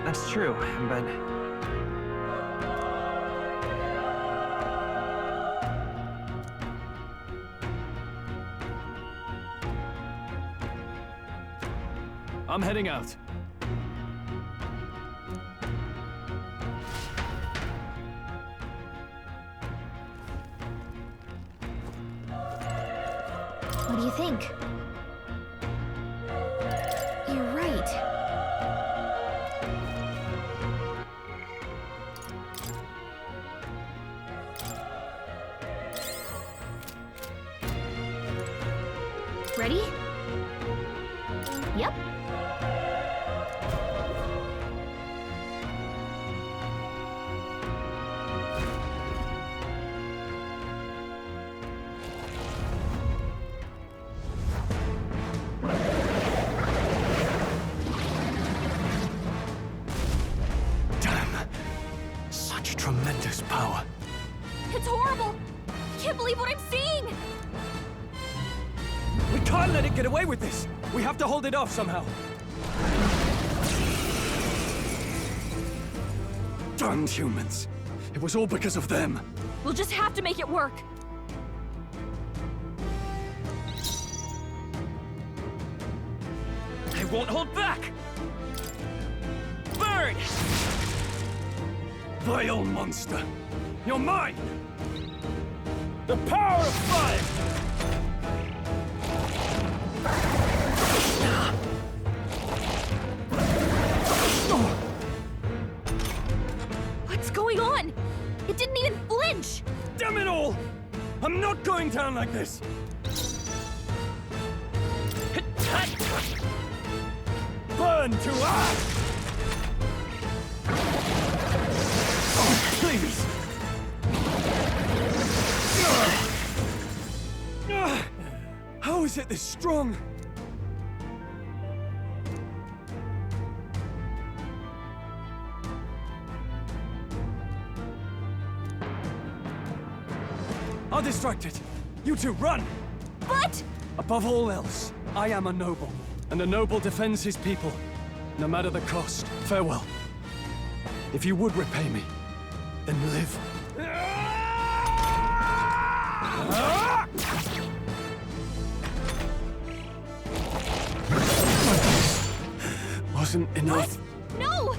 Speaker 13: That's true, but...
Speaker 16: I'm heading out.
Speaker 9: What do you think? You're right. Ready? Yep.
Speaker 16: Such tremendous power.
Speaker 9: It's horrible! I can't believe what I'm seeing!
Speaker 16: We can't let it get away with this! We have to hold it off somehow. Damned humans. It was all because of them.
Speaker 9: We'll just have to make it work.
Speaker 16: I won't hold back! Burn! Vile monster! You're mine! The power of fire!
Speaker 9: What's going on? It didn't even flinch!
Speaker 16: Damn it all! I'm not going down like this! Burn to ash! Oh, please! How is it this strong? I'll distract it. You two, run!
Speaker 9: But...
Speaker 16: Above all else, I am a noble, and a noble defends his people, no matter the cost. Farewell. If you would repay me, then live. Wasn't enough.
Speaker 9: What? No!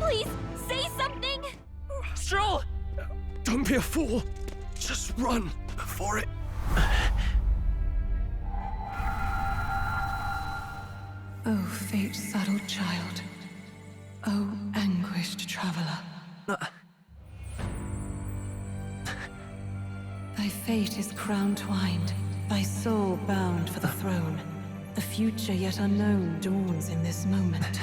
Speaker 9: Please, say something!
Speaker 16: Stroll! Don't be a fool. Just run for it.
Speaker 12: Oh, fate-saddled child. Oh, anguished traveler. Thy fate is crown-twined, thy soul bound for the throne. The future yet unknown dawns in this moment.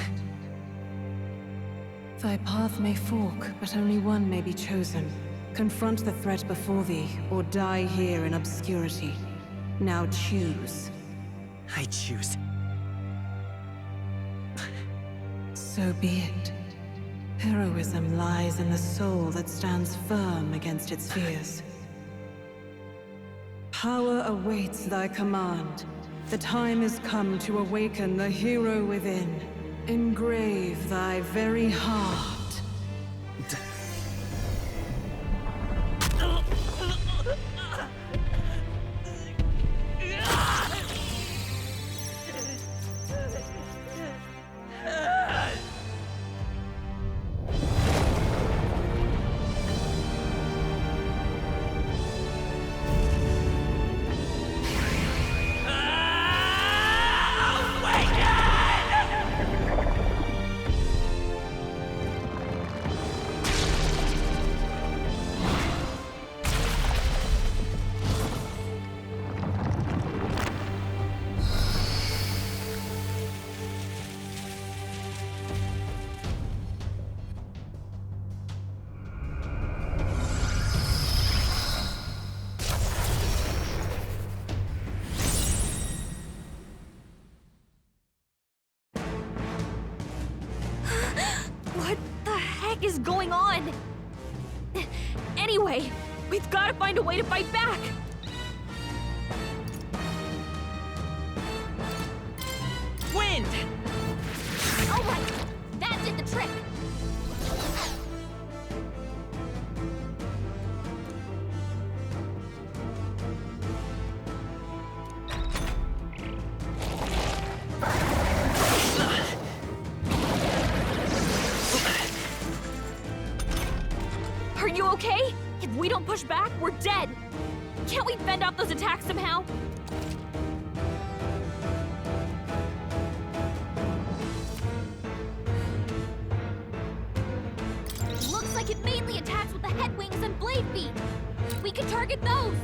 Speaker 12: Thy path may fork, but only one may be chosen. Confront the threat before thee, or die here in obscurity. Now choose.
Speaker 13: I choose.
Speaker 12: So be it. Heroism lies in the soul that stands firm against its fears. Power awaits thy command. The time is come to awaken the hero within. Engrave thy very heart.
Speaker 9: Is going on? Anyway, we've got to find a way to fight back.
Speaker 13: Wind!
Speaker 9: All right, that did the trick. Are you okay? If we don't push back, we're dead. Can't we fend off those attacks somehow? Looks like it mainly attacks with the head wings and blade feet. We can target those.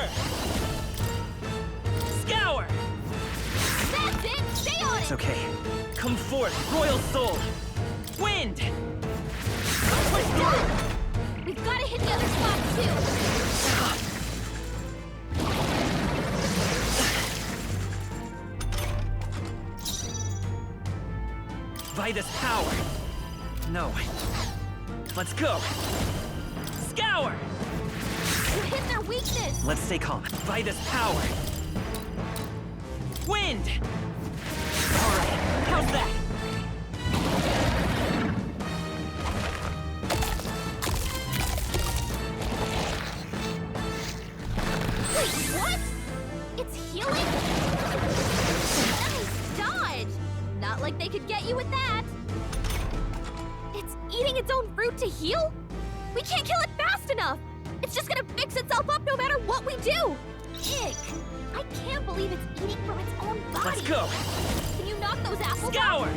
Speaker 13: Seeker! Scour!
Speaker 9: That's it! Stay on
Speaker 13: It's
Speaker 9: it!
Speaker 13: okay. Come forth, Royal Soul! Wind! Push through!
Speaker 9: We've got to hit the other spots too!
Speaker 13: Vitus power! No. Let's go! Scour!
Speaker 9: You hit their weakness!
Speaker 13: Let's stay calm. Vitus power! Wind! Alright, how's that?
Speaker 9: Wait, what? It's healing? Nice dodge! Not like they could get you with that! It's eating its own fruit to heal? We can't kill it fast enough! It's just gonna fix itself up no matter what we do! Ick! I can't believe it's eating from its own body!
Speaker 13: Let's go!
Speaker 9: Can you knock those apples
Speaker 13: Scour!
Speaker 9: out?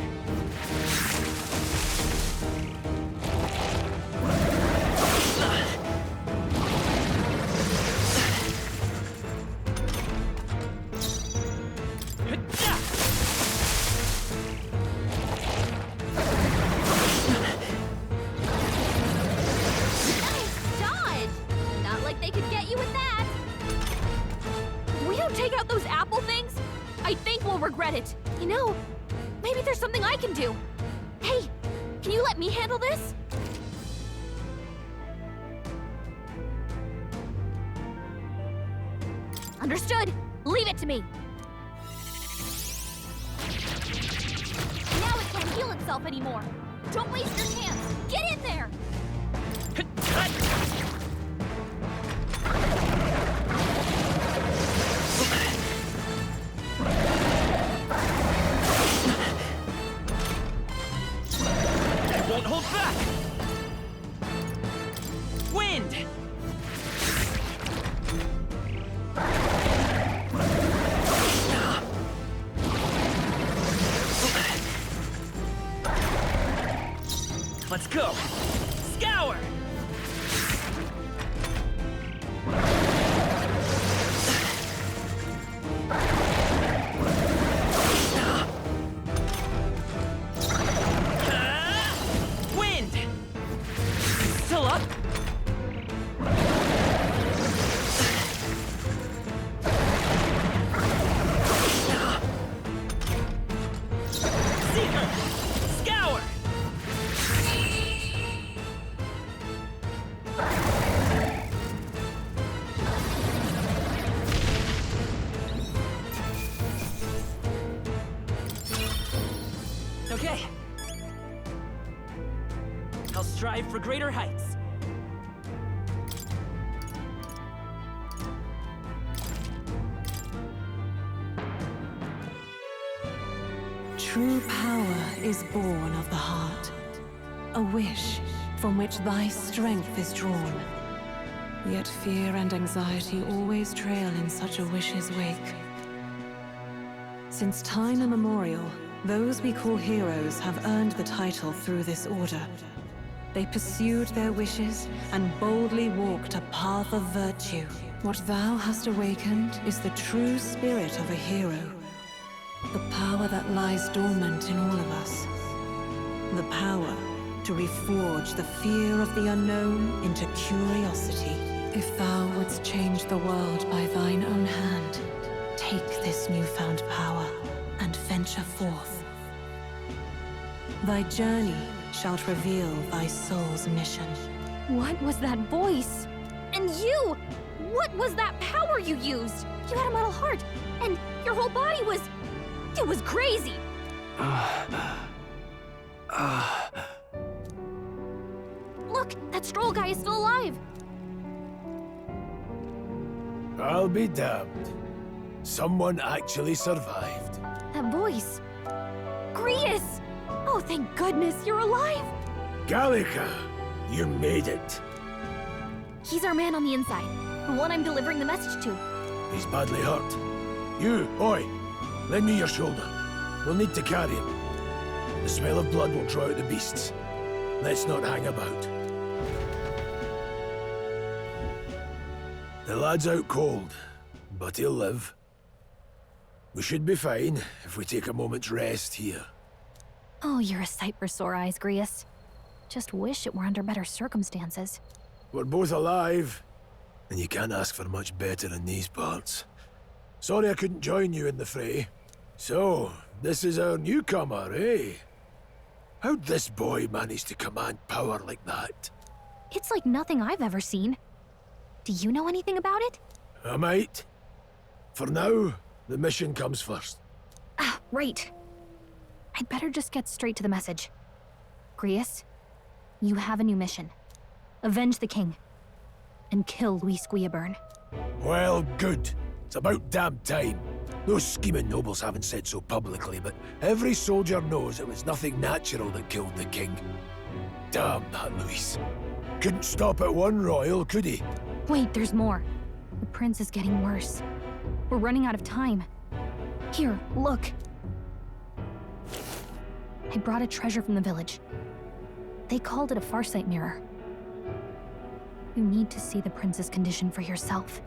Speaker 9: Nice dodge! Not like they could get you with that! We don't take out those apple things? I think we'll regret it. You know, maybe there's something I can do. Hey, can you let me handle this? Understood. Leave it to me. Now it can't heal itself anymore. Don't waste your chance. Get in there.
Speaker 13: I won't hold back! Wind! Let's go! Scour! Wind! Still up? Seeker! Scour! Okay. I'll strive for greater heights.
Speaker 12: True power is born of the heart, a wish from which thy strength is drawn. Yet fear and anxiety always trail in such a wish's wake. Since time immemorial, those we call heroes have earned the title through this order. They pursued their wishes and boldly walked a path of virtue. What thou hast awakened is the true spirit of a hero. The power that lies dormant in all of us. The power to reforge the fear of the unknown into curiosity. If thou wouldst change the world by thine own hand, take this newfound power and venture forth. Thy journey shalt reveal thy soul's mission.
Speaker 9: What was that voice? And you! What was that power you used? You had a metal heart, and your whole body was... It was crazy! Look, that Stroll guy is still alive!
Speaker 11: I'll be damned. Someone actually survived.
Speaker 9: That voice... Grius! Oh, thank goodness, you're alive!
Speaker 11: Gallica, you made it.
Speaker 9: He's our man on the inside, the one I'm delivering the message to.
Speaker 11: He's badly hurt. You, boy, lend me your shoulder. We'll need to carry him. The smell of blood will draw out the beasts. Let's not hang about. The lad's out cold, but he'll live. We should be fine if we take a moment's rest here.
Speaker 9: Oh, you're a sight for sore eyes, Grius. Just wish it were under better circumstances.
Speaker 11: We're both alive, and you can't ask for much better in these parts. Sorry I couldn't join you in the fray. So, this is our newcomer, eh? How'd this boy manage to command power like that?
Speaker 9: It's like nothing I've ever seen. Do you know anything about it?
Speaker 11: I might. For now, the mission comes first.
Speaker 9: Ah, right. I'd better just get straight to the message. Grius, you have a new mission. Avenge the king. And kill Luis Guillaburn.
Speaker 11: Well, good. It's about damn time. Those scheming nobles haven't said so publicly, but every soldier knows it was nothing natural that killed the king. Damn that Luis. Couldn't stop at one royal, could he?
Speaker 9: Wait, there's more. The prince is getting worse. We're running out of time. Here, look. I brought a treasure from the village. They called it a farsight mirror. You need to see the prince's condition for yourself.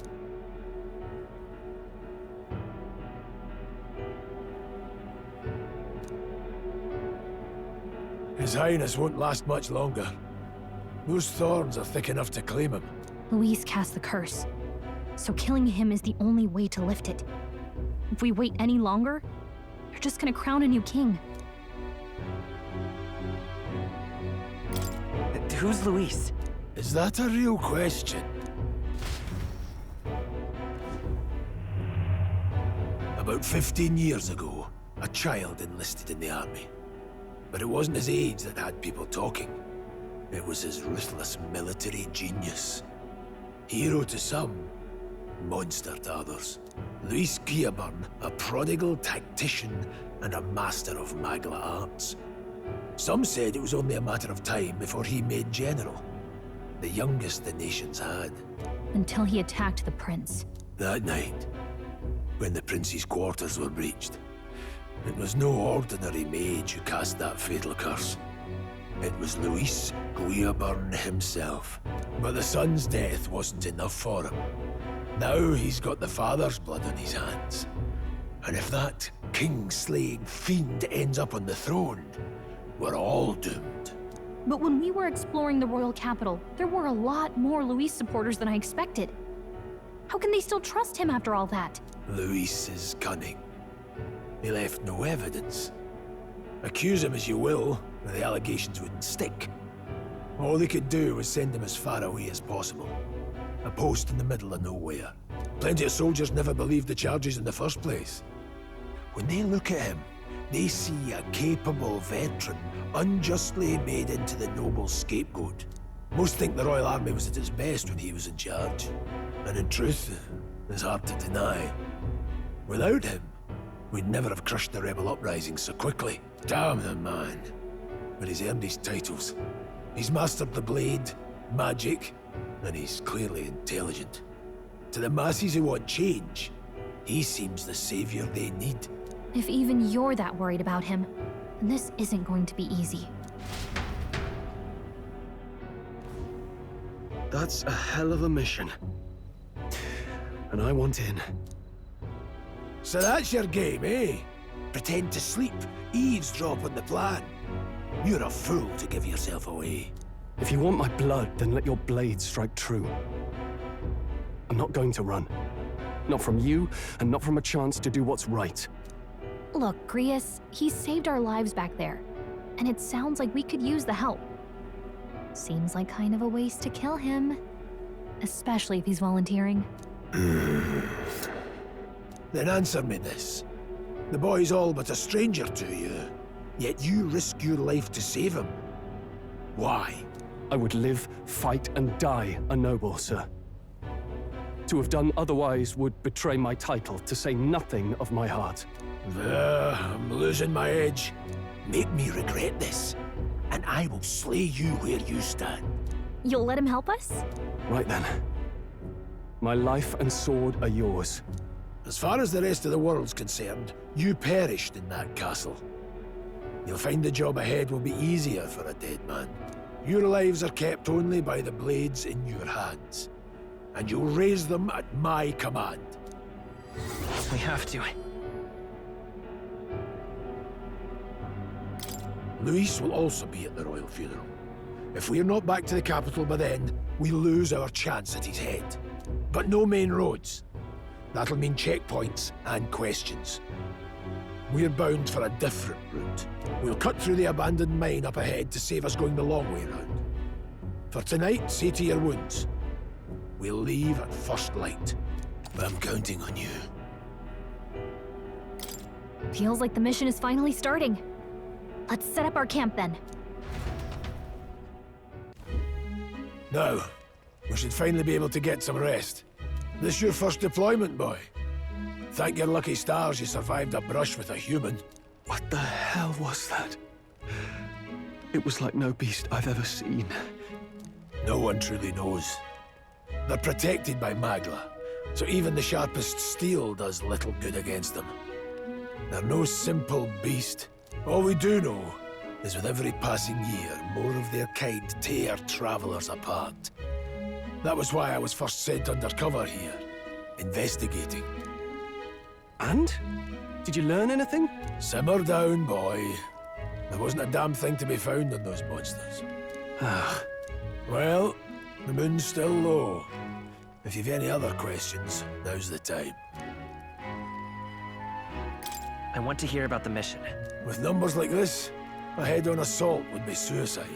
Speaker 11: His Highness won't last much longer. Those thorns are thick enough to claim him.
Speaker 9: Luis cast the curse, so killing him is the only way to lift it. If we wait any longer, you're just gonna crown a new king.
Speaker 13: Who's Luis?
Speaker 11: Is that a real question? About 15 years ago, a child enlisted in the army. But it wasn't his age that had people talking. It was his ruthless military genius. Hero to some, monster to others. Luis Guillaburn, a prodigal tactician and a master of Magla arts. Some said it was only a matter of time before he made general. The youngest the nations had.
Speaker 9: Until he attacked the prince.
Speaker 11: That night, when the prince's quarters were breached, it was no ordinary mage who cast that fatal curse. It was Luis Guillaburn himself. But the son's death wasn't enough for him. Now he's got the father's blood on his hands. And if that king-slaying fiend ends up on the throne, we're all doomed.
Speaker 9: But when we were exploring the royal capital, there were a lot more Luis supporters than I expected. How can they still trust him after all that?
Speaker 11: Luis is cunning. He left no evidence. Accuse him as you will, the allegations wouldn't stick. All they could do was send him as far away as possible. A post in the middle of nowhere. Plenty of soldiers never believed the charges in the first place. When they look at him, they see a capable veteran unjustly made into the noble's scapegoat. Most think the Royal Army was at its best when he was in charge. And in truth, it's hard to deny. Without him, we'd never have crushed the rebel uprising so quickly. Damn the man. But he's earned his titles. He's mastered the blade, magic, and he's clearly intelligent. To the masses who want change, he seems the savior they need.
Speaker 9: If even you're that worried about him, then this isn't going to be easy.
Speaker 16: That's a hell of a mission. And I want in.
Speaker 11: So that's your game, eh? Pretend to sleep, eavesdrop on the plan. You're a fool to give yourself away.
Speaker 16: If you want my blood, then let your blade strike true. I'm not going to run. Not from you, and not from a chance to do what's right.
Speaker 9: Look, Grius, he saved our lives back there, and it sounds like we could use the help. Seems like kind of a waste to kill him, especially if he's volunteering.
Speaker 11: Then answer me this. The boy's all but a stranger to you, yet you risk your life to save him. Why?
Speaker 16: I would live, fight, and die a noble, sir. To have done otherwise would betray my title, to say nothing of my heart.
Speaker 11: I'm losing my edge. Make me regret this, and I will slay you where you stand.
Speaker 9: You'll let him help us?
Speaker 16: Right then. My life and sword are yours.
Speaker 11: As far as the rest of the world's concerned, you perished in that castle. You'll find the job ahead will be easier for a dead man. Your lives are kept only by the blades in your hands. and you'll raise them at my command.
Speaker 13: We have to.
Speaker 11: Luis will also be at the royal funeral. If we're not back to the capital by then, we lose our chance at his head. But no main roads. That'll mean checkpoints and questions. We're bound for a different route. We'll cut through the abandoned mine up ahead to save us going the long way round. For tonight, see to your wounds. We'll leave at first light. I'm counting on you.
Speaker 9: Feels like the mission is finally starting. Let's set up our camp then.
Speaker 11: Now, we should finally be able to get some rest. This your first deployment, boy? Thank your lucky stars you survived a brush with a human.
Speaker 16: What the hell was that? It was like no beast I've ever seen.
Speaker 11: No one truly knows. They're protected by Magla, so even the sharpest steel does little good against them. They're no simple beast. All we do know is with every passing year, more of their kind tear travelers apart. That was why I was first sent undercover here, investigating.
Speaker 16: And? Did you learn anything?
Speaker 11: Simmer down, boy. There wasn't a damn thing to be found on those monsters.
Speaker 16: Ah.
Speaker 11: Well, the moon's still low. If you've any other questions, now's the time.
Speaker 13: I want to hear about the mission.
Speaker 11: With numbers like this, a head-on assault would be suicide.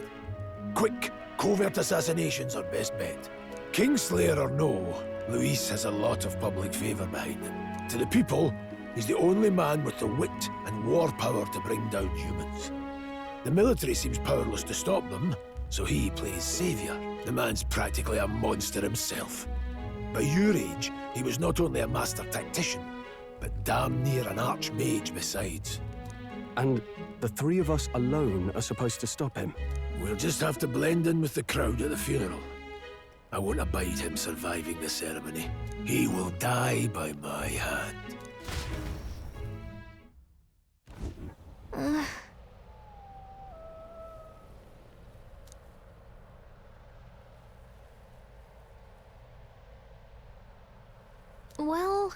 Speaker 11: Quick, covert assassinations are best bet. Kingslayer or no, Luis has a lot of public favor behind him. To the people, he's the only man with the wit and war power to bring down humans. The military seems powerless to stop them, so he plays savior. The man's practically a monster himself. By your age, he was not only a master tactician, but damn near an archmage besides.
Speaker 16: And the three of us alone are supposed to stop him?
Speaker 11: We'll just have to blend in with the crowd at the funeral. I won't abide him surviving the ceremony. He will die by my hand.
Speaker 9: Well...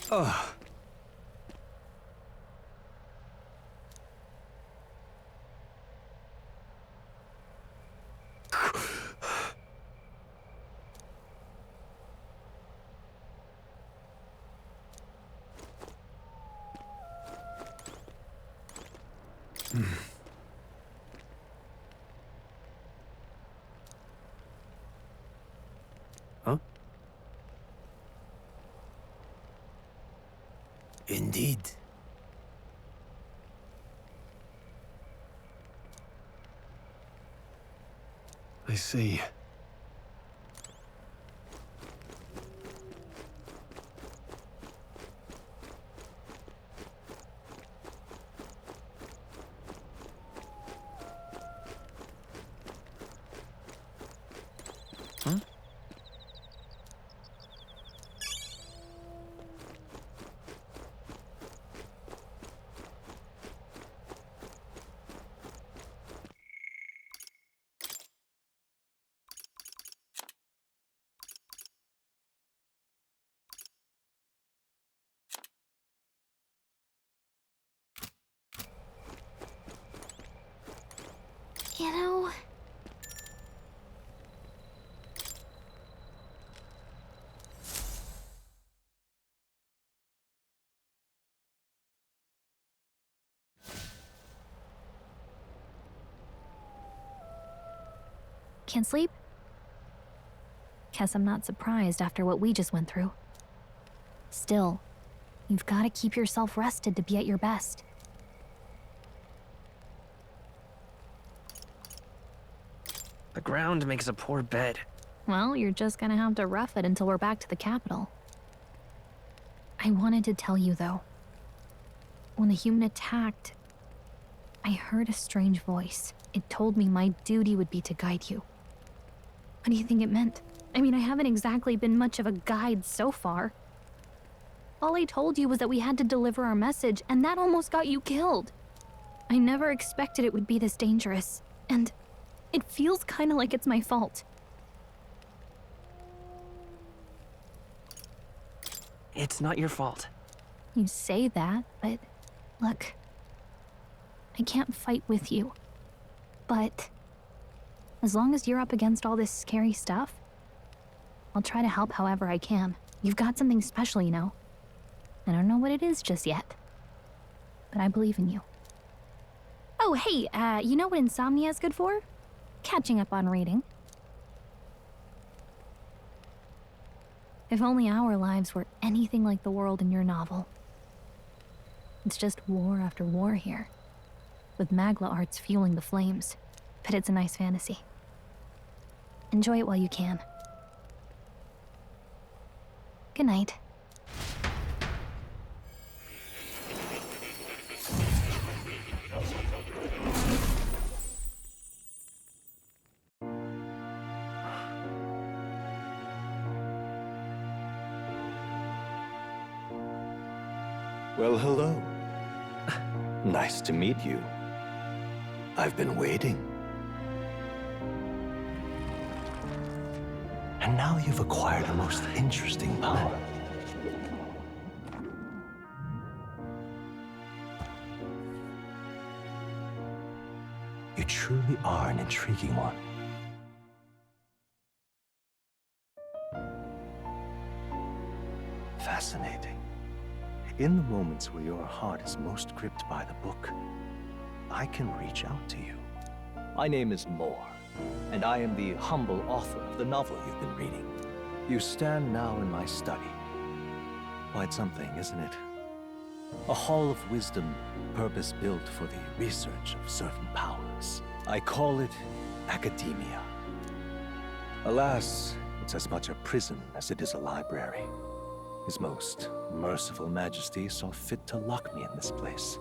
Speaker 16: Ugh. Huh?
Speaker 11: Indeed.
Speaker 16: I see.
Speaker 13: Huh?
Speaker 9: You know... Can't sleep? Guess I'm not surprised after what we just went through. Still, you've got to keep yourself rested to be at your best.
Speaker 13: The ground makes a poor bed.
Speaker 9: Well, you're just gonna have to rough it until we're back to the capital. I wanted to tell you, though. When the human attacked, I heard a strange voice. It told me my duty would be to guide you. What do you think it meant? I mean, I haven't exactly been much of a guide so far. All I told you was that we had to deliver our message, and that almost got you killed. I never expected it would be this dangerous, and it feels kinda like it's my fault.
Speaker 13: It's not your fault.
Speaker 9: You say that, but look, I can't fight with you. But as long as you're up against all this scary stuff, I'll try to help however I can. You've got something special, you know. I don't know what it is just yet, but I believe in you. Oh, hey, you know what insomnia is good for? Catching up on reading. If only our lives were anything like the world in your novel. It's just war after war here, with Magla arts fueling the flames, but it's a nice fantasy. Enjoy it while you can. Good night.
Speaker 8: Well, hello. Nice to meet you. I've been waiting. And now you've acquired a most interesting power. You truly are an intriguing one. Fascinating. In the moments where your heart is most gripped by the book, I can reach out to you. My name is Moore, and I am the humble author of the novel you've been reading. You stand now in my study. Quite something, isn't it? A hall of wisdom, purpose-built for the research of certain powers. I call it academia. Alas, it's as much a prison as it is a library. His most merciful majesty saw fit to lock me in this place.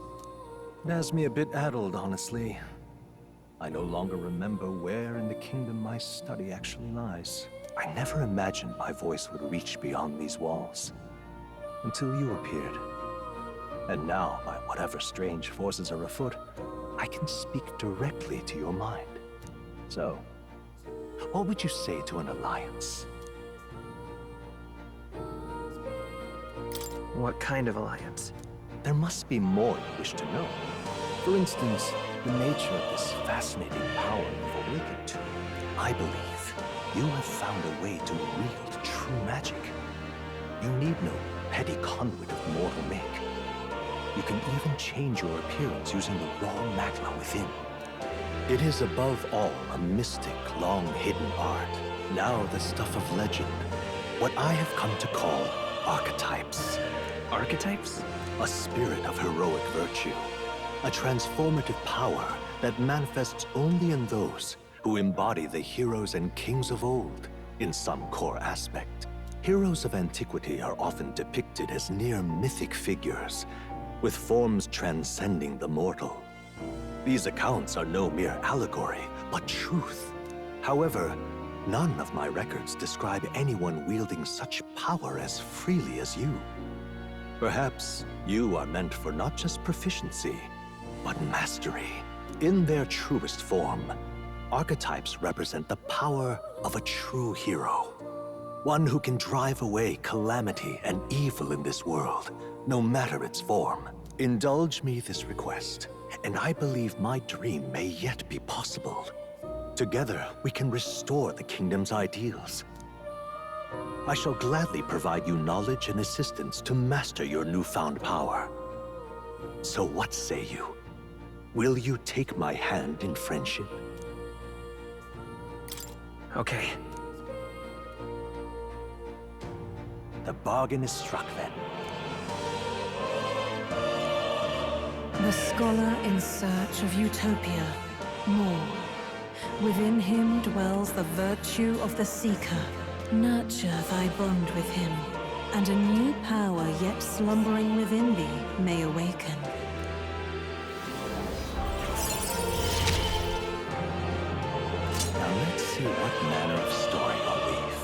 Speaker 8: It has me a bit addled, honestly. I no longer remember where in the kingdom my study actually lies. I never imagined my voice would reach beyond these walls, until you appeared. And now, by whatever strange forces are afoot, I can speak directly to your mind. So, what would you say to an alliance?
Speaker 13: What kind of alliance?
Speaker 8: There must be more you wish to know. For instance, the nature of this fascinating power you've awakened to. I believe you have found a way to wield true magic. You need no petty conduit of mortal make. You can even change your appearance using the raw magma within. It is above all a mystic, long-hidden art, now the stuff of legend. What I have come to call archetypes.
Speaker 13: Archetypes?
Speaker 8: A spirit of heroic virtue. A transformative power that manifests only in those who embody the heroes and kings of old in some core aspect. Heroes of antiquity are often depicted as near mythic figures, with forms transcending the mortal. These accounts are no mere allegory, but truth. However, none of my records describe anyone wielding such power as freely as you. Perhaps you are meant for not just proficiency, but mastery. In their truest form, archetypes represent the power of a true hero. One who can drive away calamity and evil in this world, no matter its form. Indulge me this request, and I believe my dream may yet be possible. Together, we can restore the kingdom's ideals. I shall gladly provide you knowledge and assistance to master your newfound power. So what say you? Will you take my hand in friendship?
Speaker 13: Okay.
Speaker 8: The bargain is struck then.
Speaker 12: The scholar in search of utopia, more. Within him dwells the virtue of the seeker. Nurture thy bond with him, and a new power yet slumbering within thee may awaken.
Speaker 8: Now let's see what manner of story I'll weave.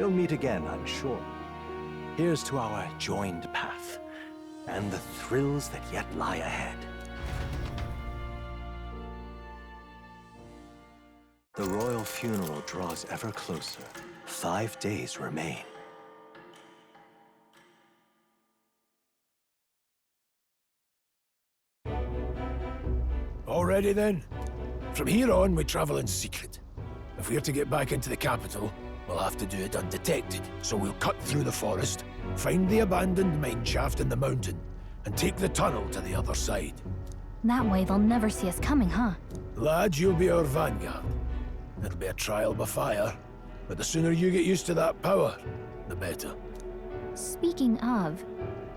Speaker 8: We'll meet again, I'm sure. Here's to our joined path, and the thrills that yet lie ahead. The royal funeral draws ever closer. 5 days remain.
Speaker 11: Already then? From here on, we travel in secret. If we're to get back into the capital, we'll have to do it undetected. So we'll cut through the forest, find the abandoned mine shaft in the mountain, and take the tunnel to the other side.
Speaker 9: That way they'll never see us coming, huh?
Speaker 11: Lad, you'll be our vanguard. It'll be a trial by fire, but the sooner you get used to that power, the better.
Speaker 9: Speaking of,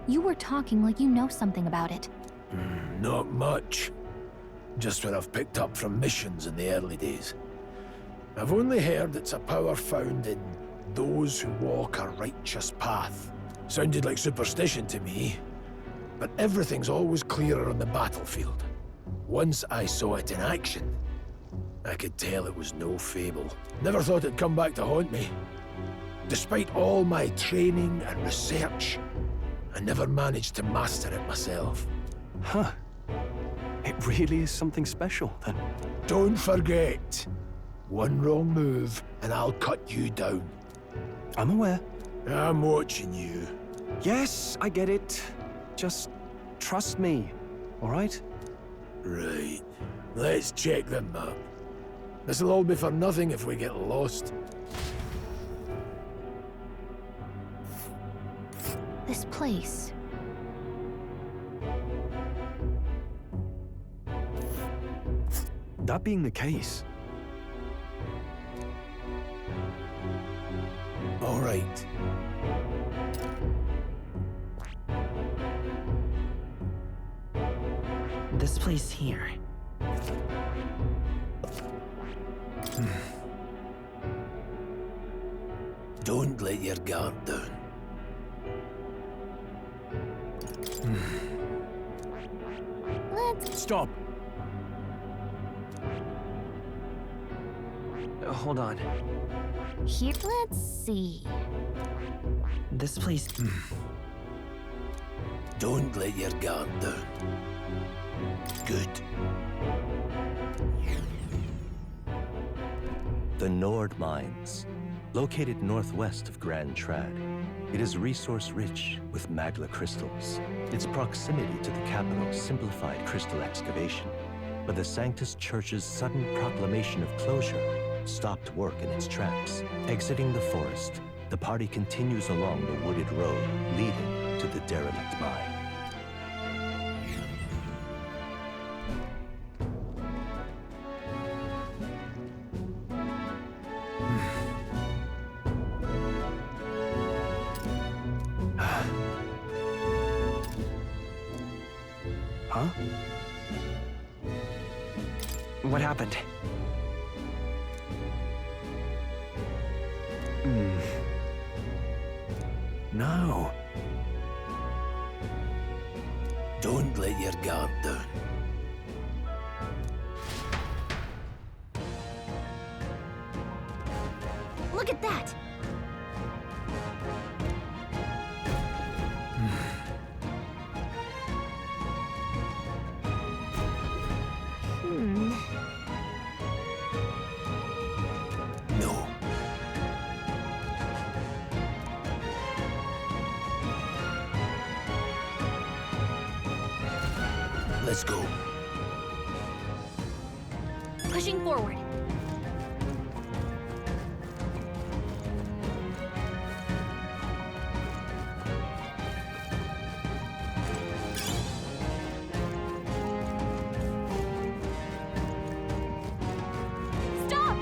Speaker 9: you were talking like you know something about it.
Speaker 11: Not much. Just what I've picked up from missions in the early days. I've only heard it's a power found in those who walk a righteous path. Sounded like superstition to me, but everything's always clearer on the battlefield. Once I saw it in action, I could tell it was no fable. Never thought it'd come back to haunt me. Despite all my training and research, I never managed to master it myself.
Speaker 16: Huh. It really is something special, then.
Speaker 11: Don't forget. One wrong move, and I'll cut you down.
Speaker 16: I'm aware.
Speaker 11: I'm watching you.
Speaker 16: Yes, I get it. Just trust me, all right?
Speaker 11: Right. Let's check the map. This'll all be for nothing if we get lost.
Speaker 9: This place.
Speaker 16: That being the case...
Speaker 11: All right.
Speaker 13: This place here.
Speaker 11: Don't let your guard down.
Speaker 9: Let's...
Speaker 16: Stop!
Speaker 13: Hold on.
Speaker 9: Here, let's see.
Speaker 13: This place...
Speaker 11: Don't let your guard down. Good.
Speaker 8: The Nord Mines, located northwest of Grand Trad. It is resource-rich with magla crystals. Its proximity to the capital simplified crystal excavation, but the Sanctus Church's sudden proclamation of closure stopped work in its tracks. Exiting the forest, the party continues along the wooded road leading to the derelict mine.
Speaker 16: Huh?
Speaker 13: What happened?
Speaker 11: No. Don't let your guard down.
Speaker 9: Look at that!
Speaker 11: No. Let's go.
Speaker 9: Pushing forward. Stop!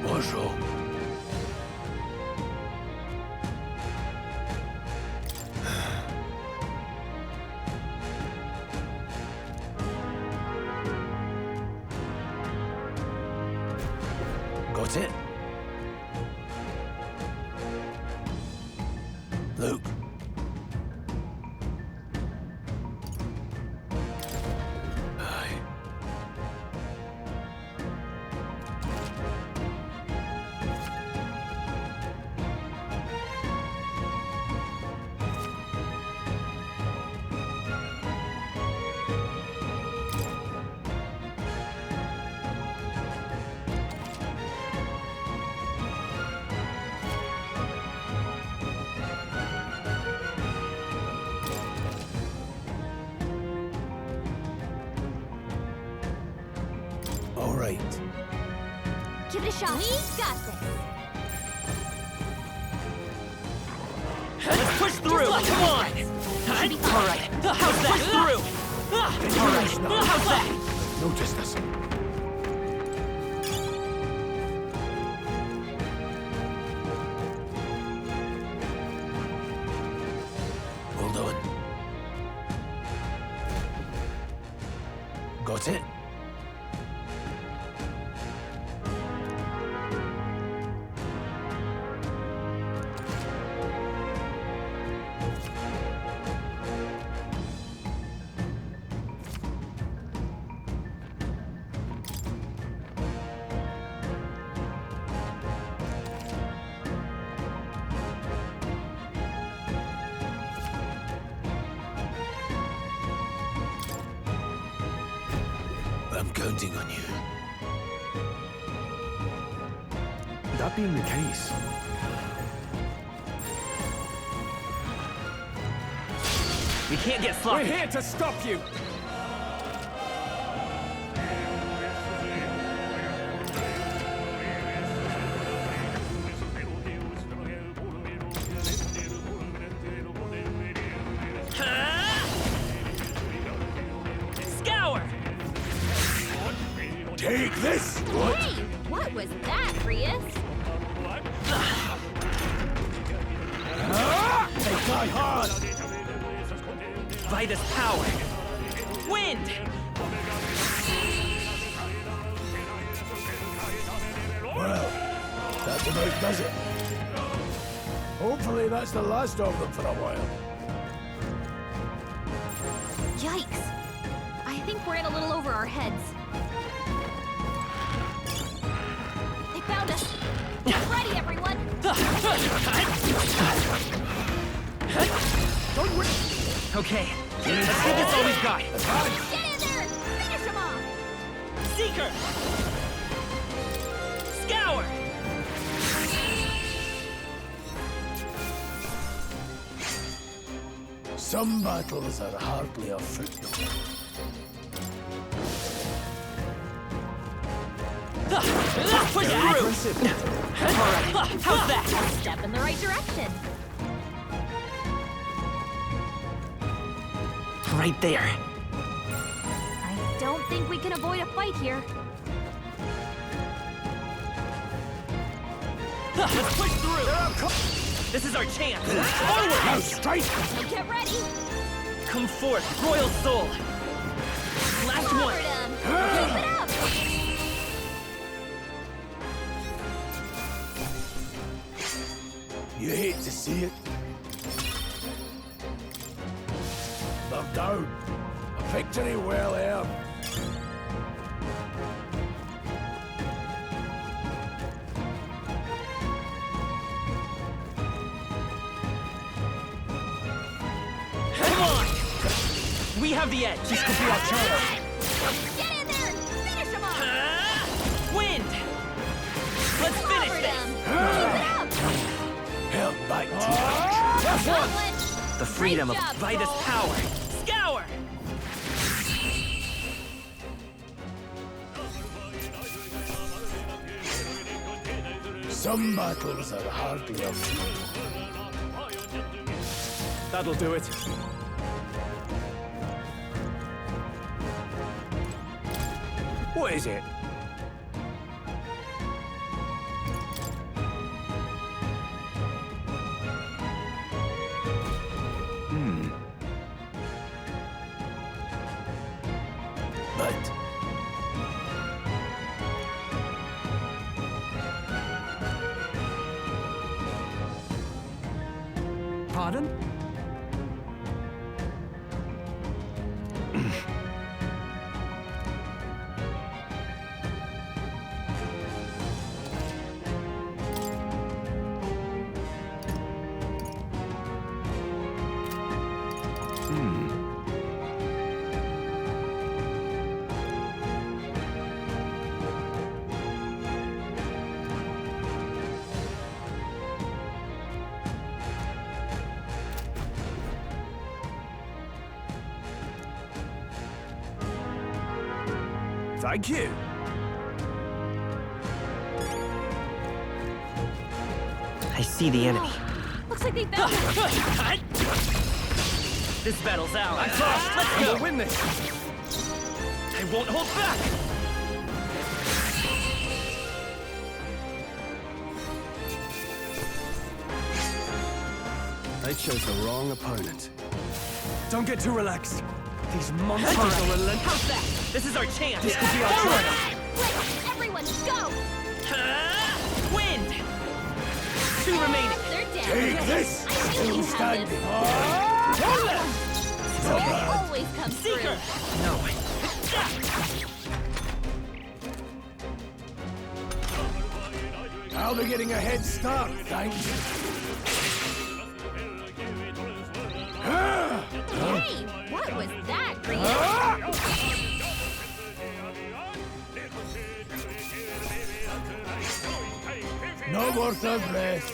Speaker 11: What's wrong? Got it? Look. right.
Speaker 9: Give it a shot. We got this.
Speaker 13: Let's push through! Come on! Alright, how's that? Push through! Alright, how's that?
Speaker 11: Notice this. Hold on. Got it? I'm counting on you.
Speaker 16: That being the case,
Speaker 13: we can't get sloppy.
Speaker 15: We're here to stop you!
Speaker 13: Scour!
Speaker 11: Take this! What?
Speaker 9: Hey, what was that, Prius?
Speaker 11: They fly hard!
Speaker 13: Vitus power! Wind!
Speaker 11: Well, that about does it. Hopefully that's the last of them for a while.
Speaker 9: Yikes. I think we're in a little over our heads. They found us. Get ready, everyone.
Speaker 13: Don't wait. Okay, let's see if that's all we've got.
Speaker 9: Get in there! Finish him off!
Speaker 13: Seeker! Scour!
Speaker 11: Some battles are hardly afoot.
Speaker 13: Push through! Alright, how's that?
Speaker 9: Step in the right direction.
Speaker 13: Right there.
Speaker 9: I don't think we can avoid a fight here.
Speaker 13: Let's push through! This is our chance! Onward!
Speaker 11: Now strike!
Speaker 9: Get ready!
Speaker 13: Come forth, Royal Soul! Last one!
Speaker 9: Keep it up!
Speaker 11: You hate to see it. They're down. A victory well earned.
Speaker 13: Come on! We have the edge!
Speaker 11: This could be our chance.
Speaker 9: Get in there! Finish him off!
Speaker 13: Wind! Let's finish this!
Speaker 9: Keep it up!
Speaker 11: Held back too
Speaker 9: much.
Speaker 13: The freedom
Speaker 9: Great
Speaker 13: of
Speaker 9: job,
Speaker 13: Vitus
Speaker 9: Cole.
Speaker 13: power! Scour!
Speaker 11: Some battles are hardly afoot.
Speaker 15: That'll do it. What is it?
Speaker 11: But
Speaker 15: Pardon? Thank you.
Speaker 13: see the enemy.
Speaker 9: Looks like they found it.
Speaker 13: This battle's ours. Let's go.
Speaker 15: We'll win this.
Speaker 13: I won't hold back.
Speaker 16: They chose the wrong opponent.
Speaker 15: Don't get too relaxed. These monsters are relentless.
Speaker 13: How's that? This is our chance.
Speaker 15: This could be our chance.
Speaker 9: Quick, everyone, go!
Speaker 13: Wind! 2 remaining.
Speaker 9: They're down.
Speaker 11: Take this!
Speaker 9: I knew you had this. It always comes
Speaker 13: Seeker!
Speaker 9: through.
Speaker 13: No.
Speaker 11: I'll be getting a head start, thanks.
Speaker 9: Hey, what was that, Green?
Speaker 11: No more unrest.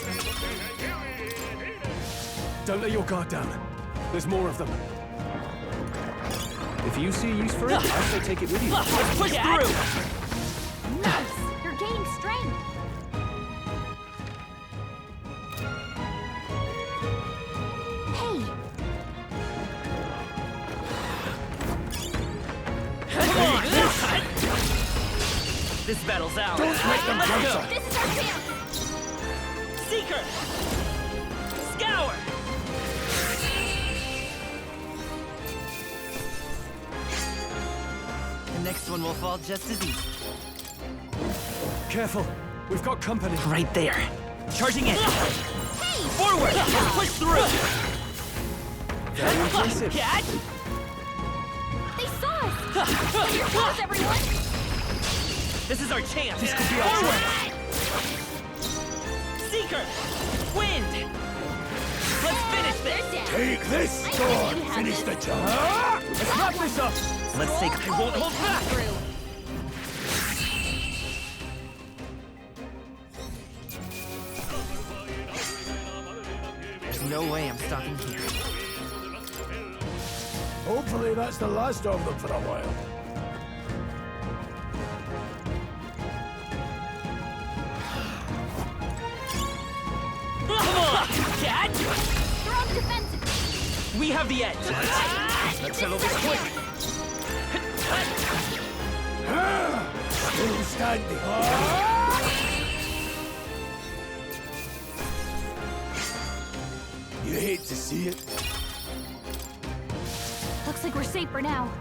Speaker 16: Don't let your guard down. There's more of them. If you see a use for it, I say take it with you.
Speaker 13: Let's push through!
Speaker 9: Nice! You're gaining strength. Hey,
Speaker 13: This battle's ours.
Speaker 11: Don't make them
Speaker 13: Let's
Speaker 11: closer.
Speaker 13: go.
Speaker 9: this is our chance.
Speaker 13: Seeker! Scour! The next one will fall just as easy.
Speaker 15: Careful. We've got company.
Speaker 13: Right there. Charging in.
Speaker 9: Hey!
Speaker 13: Forward! Let's push through!
Speaker 16: Very impressive.
Speaker 13: Cat!
Speaker 9: They saw us! Send your claws, everyone!
Speaker 13: This is our chance.
Speaker 15: This could be our
Speaker 13: Forward! Seeker! Wind! Let's finish
Speaker 9: They're
Speaker 13: this!
Speaker 9: down.
Speaker 11: Take this!
Speaker 9: I
Speaker 11: Go
Speaker 9: knew
Speaker 11: on,
Speaker 9: you had
Speaker 11: finish
Speaker 9: this.
Speaker 11: the job.
Speaker 15: Let's wrap this up.
Speaker 13: Let's take. I won't hold back!
Speaker 9: Through.
Speaker 13: There's no way I'm stopping here.
Speaker 11: Hopefully that's the last of them for a while.
Speaker 13: Come on, Cat!
Speaker 9: They're on the defensive.
Speaker 13: We have the edge.
Speaker 15: Let's settle this quick.
Speaker 11: Still standing. You hate to see it.
Speaker 9: Looks like we're safe for now.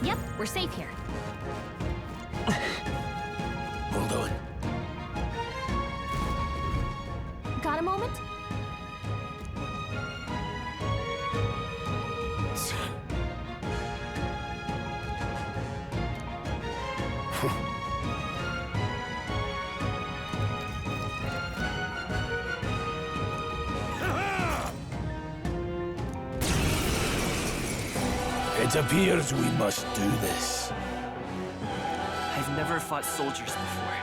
Speaker 9: Yep, we're safe here.
Speaker 11: Hold on.
Speaker 9: Got a moment?
Speaker 11: It appears we must do this.
Speaker 13: I've never fought soldiers before,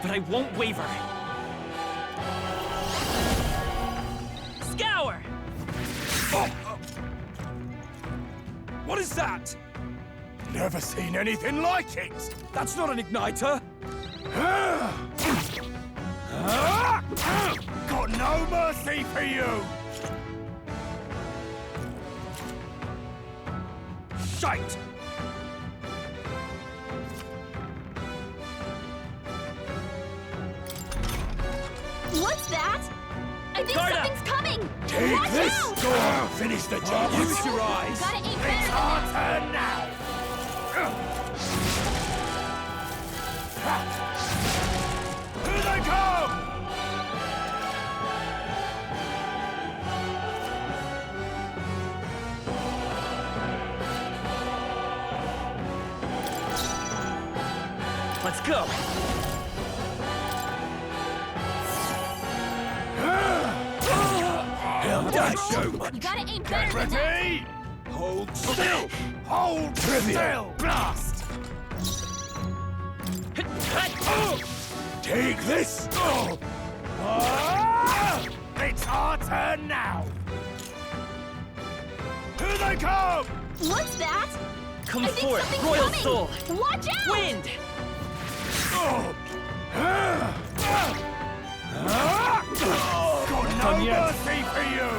Speaker 13: but I won't waver. Scour!
Speaker 15: What is that?
Speaker 11: Never seen anything like it.
Speaker 15: That's not an igniter.
Speaker 11: Got no mercy for you.
Speaker 15: Shite!
Speaker 9: What's that? I think
Speaker 13: Guard up.
Speaker 9: something's coming!
Speaker 11: Take
Speaker 9: Watch
Speaker 11: this.
Speaker 9: out!
Speaker 11: Go on, finish the job.
Speaker 15: Use your eyes.
Speaker 9: Gotta aim
Speaker 11: It's
Speaker 9: better
Speaker 11: our
Speaker 9: than
Speaker 11: turn now. Here they come!
Speaker 13: Let's go!
Speaker 11: Hell, that show.
Speaker 9: that. You gotta aim better than that.
Speaker 11: Ready? Hold still. Hold still. Blast. Take this. It's our turn now. Here they come.
Speaker 9: What's that?
Speaker 13: Come
Speaker 9: I think
Speaker 13: forth,
Speaker 9: something's
Speaker 13: Royal
Speaker 9: coming.
Speaker 13: Soul!
Speaker 9: Watch out!
Speaker 13: Wind!
Speaker 11: Got no mercy for you!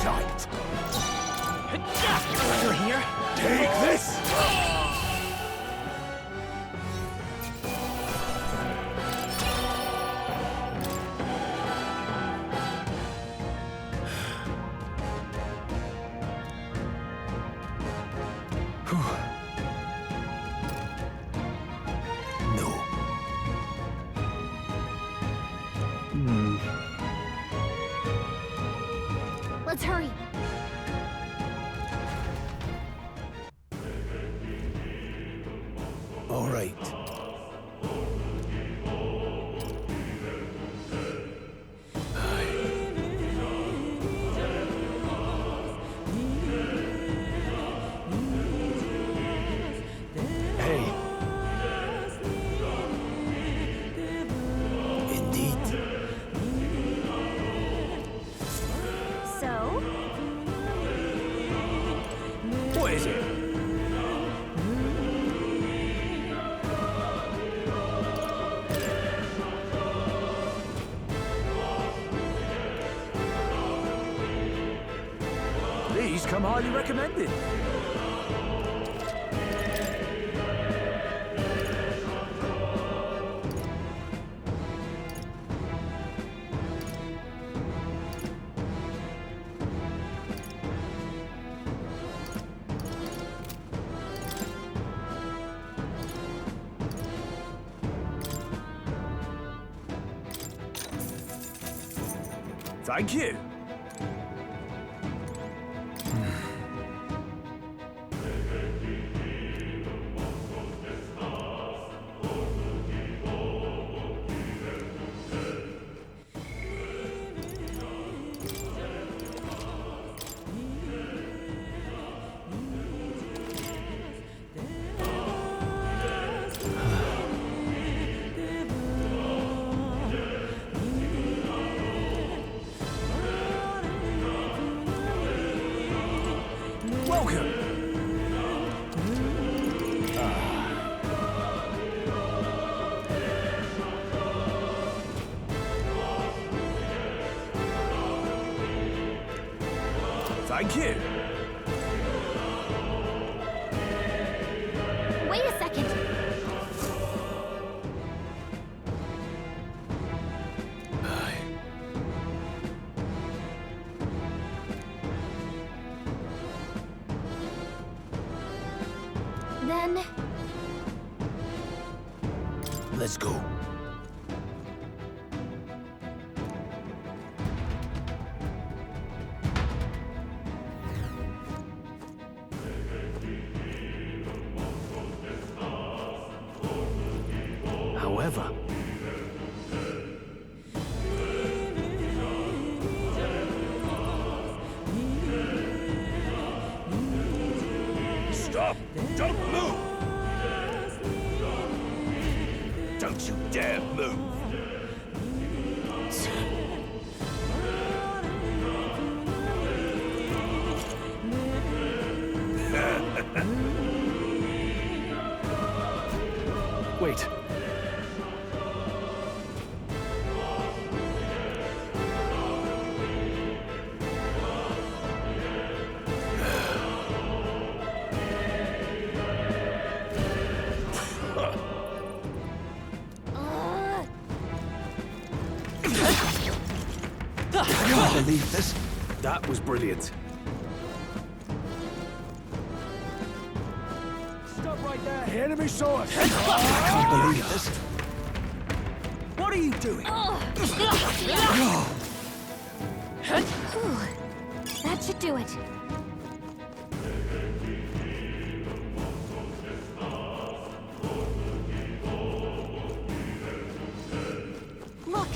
Speaker 11: Shite!
Speaker 15: You're here?
Speaker 11: Take this!
Speaker 9: Let's hurry.
Speaker 11: All right. Hey. Indeed.
Speaker 9: So?
Speaker 11: What is it? These come highly recommended. Thank you. Welcome. Thank you.
Speaker 9: Wait a second. Then...
Speaker 11: Let's go. However... Stop! Don't move! Don't you dare move!
Speaker 16: Wait.
Speaker 11: I can't believe this.
Speaker 16: That was brilliant.
Speaker 11: Stop right there. The enemy saw us. I can't believe this. What are you doing?
Speaker 9: That should do it. Look.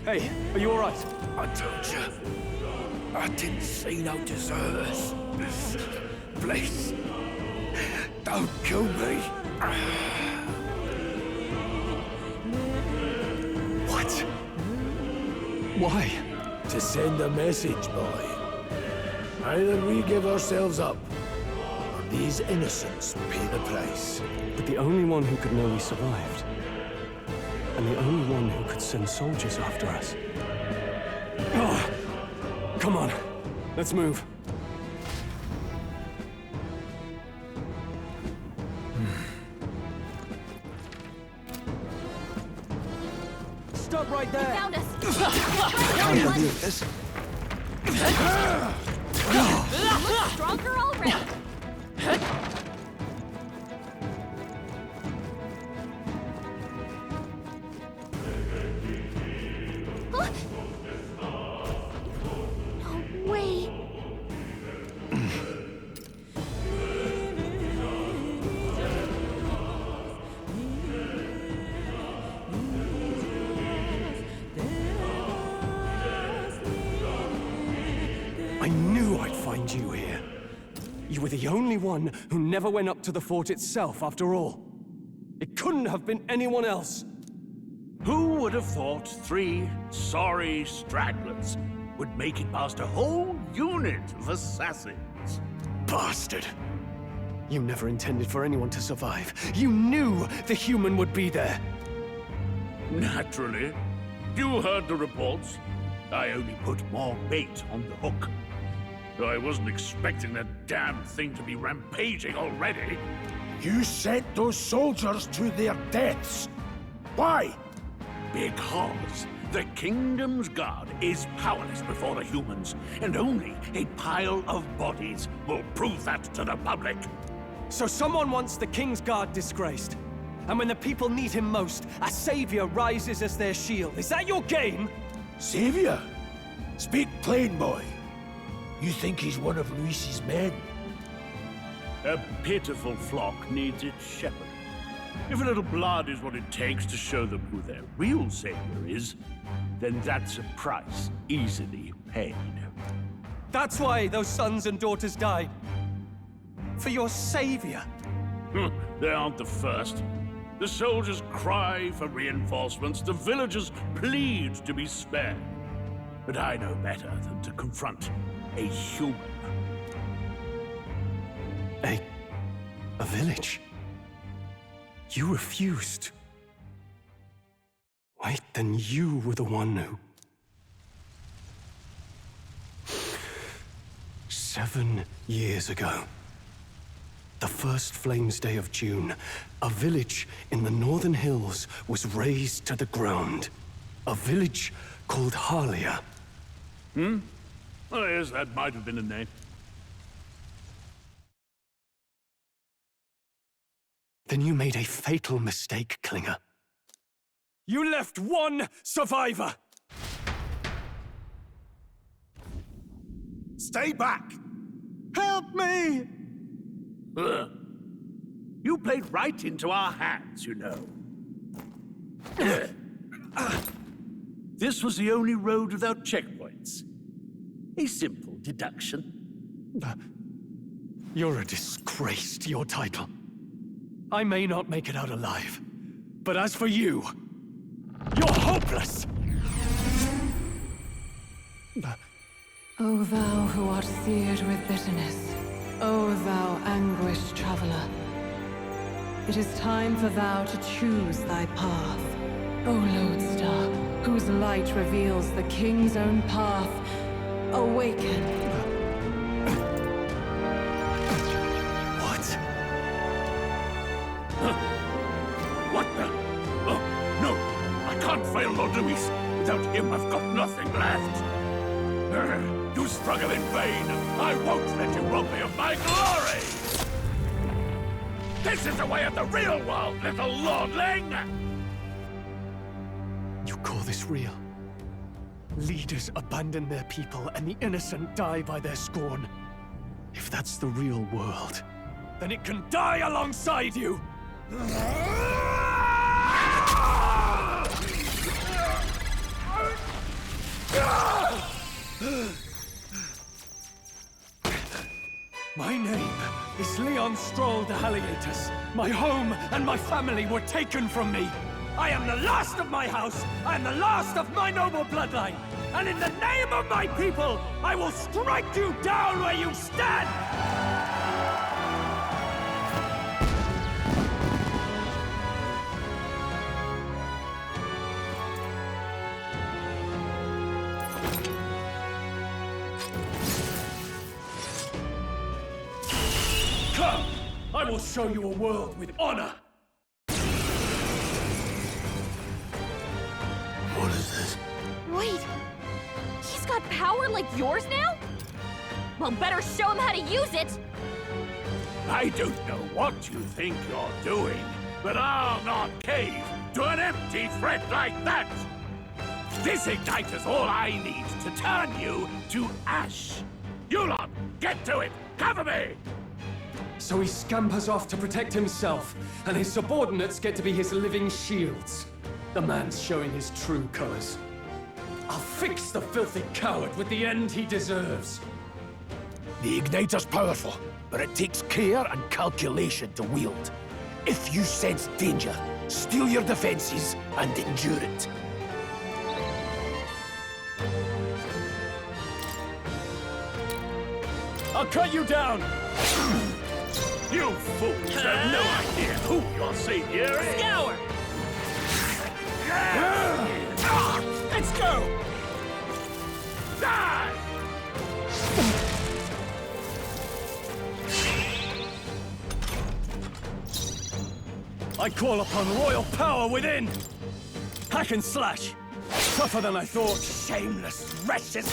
Speaker 16: Hey, are you all right?
Speaker 11: I told you. I didn't see no deserters. Please, don't kill me.
Speaker 16: What? Why?
Speaker 11: To send a message, boy. Either we give ourselves up, or these innocents pay the price.
Speaker 16: But the only one who could know we survived, and the only one who could send soldiers after us. Oh, come on, let's move.
Speaker 15: Stop right there!
Speaker 9: They found us!
Speaker 16: I can't believe this.
Speaker 9: Look stronger already! No way!
Speaker 16: I knew I'd find you here. You were the only one who never went up to the fort itself, after all. It couldn't have been anyone else.
Speaker 6: Who would have thought 3 sorry stragglers would make it past a whole unit of assassins?
Speaker 16: Bastard! You never intended for anyone to survive. You knew the human would be there.
Speaker 6: Naturally. You heard the reports. I only put more bait on the hook. I wasn't expecting that damn thing to be rampaging already.
Speaker 11: You sent those soldiers to their deaths. Why?
Speaker 6: Because the Kingdom's Guard is powerless before the humans, and only a pile of bodies will prove that to the public.
Speaker 16: So someone wants the King's Guard disgraced. And when the people need him most, a savior rises as their shield. Is that your game?
Speaker 11: Savior? Speak plain, boy. You think he's one of Luis's men?
Speaker 6: A pitiful flock needs its shepherd. If a little blood is what it takes to show them who their real savior is, then that's a price easily paid.
Speaker 16: That's why those sons and daughters died. For your savior.
Speaker 6: They aren't the first. The soldiers cry for reinforcements, the villagers plead to be spared. But I know better than to confront a human.
Speaker 16: A village? You refused. Wait, then you were the one who... 7 years ago, the first Flames Day of June, a village in the northern hills was razed to the ground. A village called Harlia.
Speaker 6: Oh, yes, that might have been a name.
Speaker 16: Then you made a fatal mistake, Klinger. You left one survivor!
Speaker 11: Stay back!
Speaker 16: Help me!
Speaker 6: You played right into our hands, you know. This was the only road without checkpoints. A simple deduction.
Speaker 16: You're a disgrace to your title. I may not make it out alive, but as for you, you're hopeless!
Speaker 12: O thou who art seared with bitterness, O thou anguished traveler, it is time for thou to choose thy path. O lodestar, whose light reveals the king's own path, awaken.
Speaker 16: What?
Speaker 6: What the? Oh, no! I can't fail Lord Luis. Without him, I've got nothing left. You struggle in vain. I won't let you rob me of my glory! This is the way of the real world, little lordling!
Speaker 16: You call this real? Leaders abandon their people and the innocent die by their scorn. If that's the real world, then it can die alongside you! My name is Leon Stroll de Halietus. My home and my family were taken from me. I am the last of my house. I am the last of my noble bloodline.
Speaker 15: and in the name of my people, I will strike you down where you stand! Come! I will show you a world with honor!
Speaker 11: What is this?
Speaker 9: Wait, he's got power like yours now? Well, better show him how to use it!
Speaker 6: I don't know what you think you're doing, but I'll not cave to an empty threat like that! This igniter's all I need to turn you to ash! You lot, get to it! Cover me!
Speaker 16: So he scampers off to protect himself, and his subordinates get to be his living shields. The man's showing his true colors. I'll fix the filthy coward with the end he deserves.
Speaker 11: The igniter's powerful, but it takes care and calculation to wield. If you sense danger, steel your defenses and endure it.
Speaker 15: I'll cut you down!
Speaker 6: You fools have no idea who your savior is!
Speaker 15: Scour! Let's go!
Speaker 6: Die!
Speaker 15: I call upon royal power within! Hack and slash! Tougher than I thought!
Speaker 11: Shameless wretches!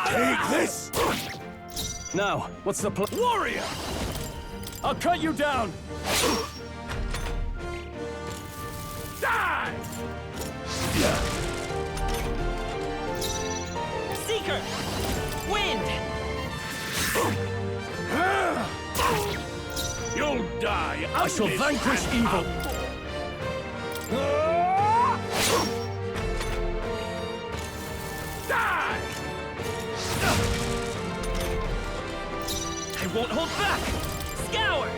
Speaker 11: Take this!
Speaker 15: Now, what's the plan? Warrior! I'll cut you down!
Speaker 6: Die!
Speaker 13: Seeker! Wind!
Speaker 6: You'll die!
Speaker 15: I shall vanquish evil!
Speaker 6: Die!
Speaker 13: I won't hold back! Scour!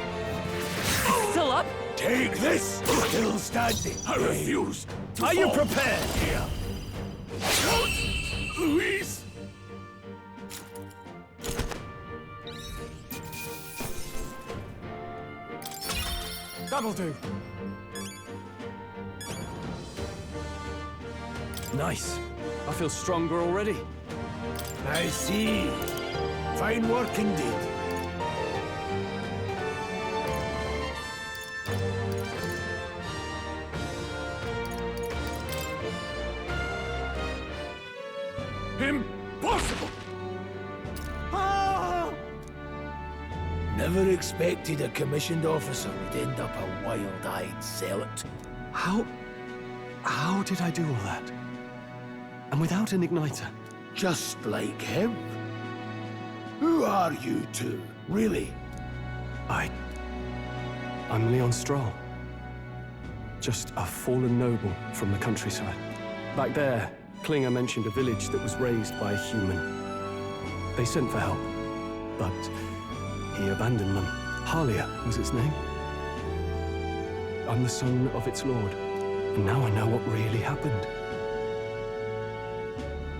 Speaker 13: Still up?
Speaker 11: Take this! Still standing.
Speaker 6: I refuse to
Speaker 15: Are you
Speaker 6: fall
Speaker 15: prepared?
Speaker 6: here. Louise!
Speaker 15: That'll do. Nice. I feel stronger already.
Speaker 11: I see. Fine work indeed.
Speaker 6: Impossible!
Speaker 11: Never expected a commissioned officer would end up a wild-eyed zealot.
Speaker 16: How did I do all that? And without an igniter?
Speaker 11: Just like him. Who are you two, really?
Speaker 16: I'm Leon Stroll. Just a fallen noble from the countryside. Back there, Klinger mentioned a village that was raised by a human. They sent for help, but he abandoned them. Halia was its name. I'm the son of its lord, and now I know what really happened.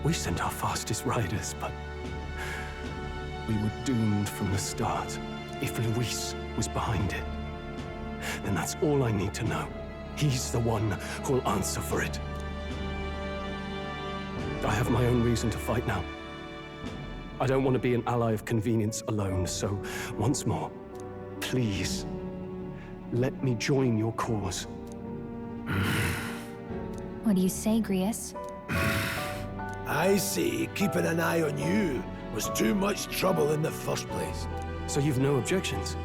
Speaker 16: We sent our fastest riders, but we were doomed from the start. If Luis was behind it, then that's all I need to know. He's the one who'll answer for it. I have my own reason to fight now. I don't want to be an ally of convenience alone, so once more, please, let me join your cause.
Speaker 9: What do you say, Grius?
Speaker 11: I say keeping an eye on you was too much trouble in the first place.
Speaker 16: So you've no objections?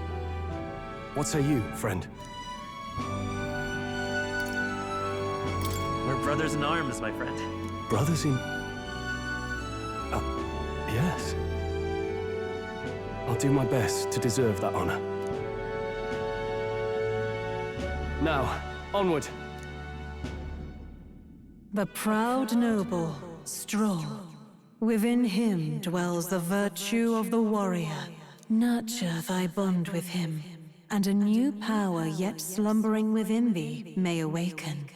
Speaker 16: What say you, friend?
Speaker 13: We're brothers in arms, my friend.
Speaker 16: Brothers in... yes. I'll do my best to deserve that honor. Now, onward.
Speaker 20: The proud noble, Stroll. Within him dwells the virtue of the warrior. Nurture thy bond with him, and a new power yet slumbering within thee may awaken.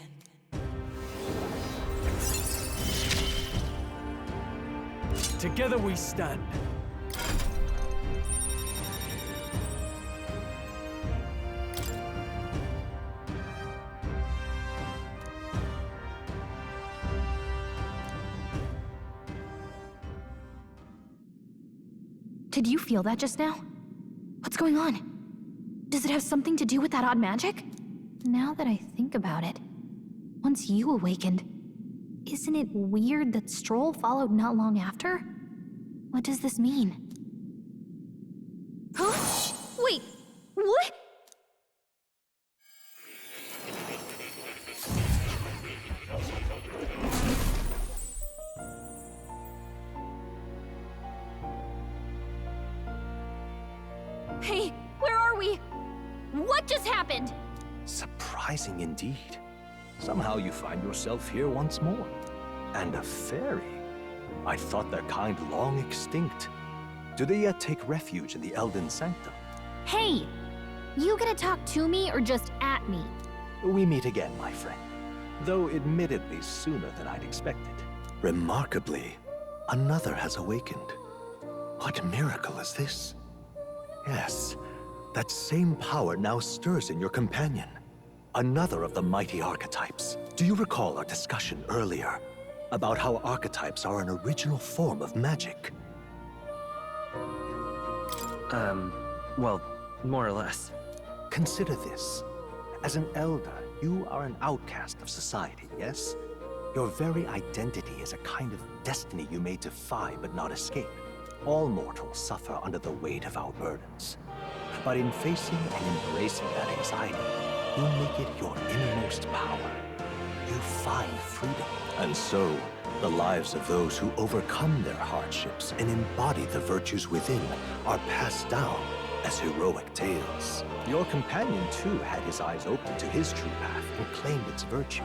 Speaker 15: Together we stand.
Speaker 9: Did you feel that just now? What's going on? Does it have something to do with that odd magic? Now that I think about it, once you awakened, isn't it weird that Stroll followed not long after? What does this mean? Huh? Wait, what? Hey, where are we? What just happened?
Speaker 8: Surprising indeed. Somehow you find yourself here once more. And a fairy. I thought their kind long extinct. Do they yet take refuge in the Elden Sanctum?
Speaker 9: Hey! You gonna talk to me or just at me?
Speaker 8: We meet again, my friend. Though admittedly sooner than I'd expected. Remarkably, another has awakened. What miracle is this? Yes, that same power now stirs in your companion. Another of the mighty archetypes. Do you recall our discussion earlier about how archetypes are an original form of magic?
Speaker 13: Well, more or less.
Speaker 8: Consider this. As an elder, you are an outcast of society, yes? Your very identity is a kind of destiny you may defy but not escape. All mortals suffer under the weight of our burdens. But in facing and embracing that anxiety, you make it your innermost power. You find freedom. And so, the lives of those who overcome their hardships and embody the virtues within are passed down as heroic tales. Your companion, too, had his eyes open to his true path and claimed its virtue.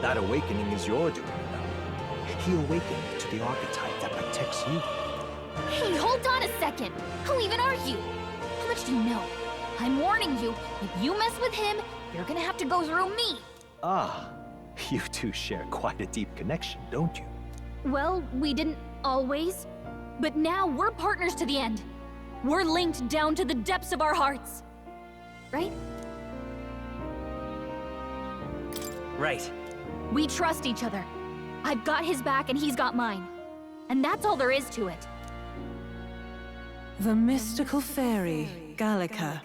Speaker 8: That awakening is your doing, you know. He awakened to the archetype that protects you.
Speaker 9: Hey, hold on a second! Who even are you? How much do you know? I'm warning you, if you mess with him, you're gonna have to go through me!
Speaker 8: Ah, you two share quite a deep connection, don't you?
Speaker 9: Well, we didn't always, but now we're partners to the end. We're linked down to the depths of our hearts. Right?
Speaker 13: Right.
Speaker 9: We trust each other. I've got his back and he's got mine. And that's all there is to it.
Speaker 12: The mystical fairy, Gallica.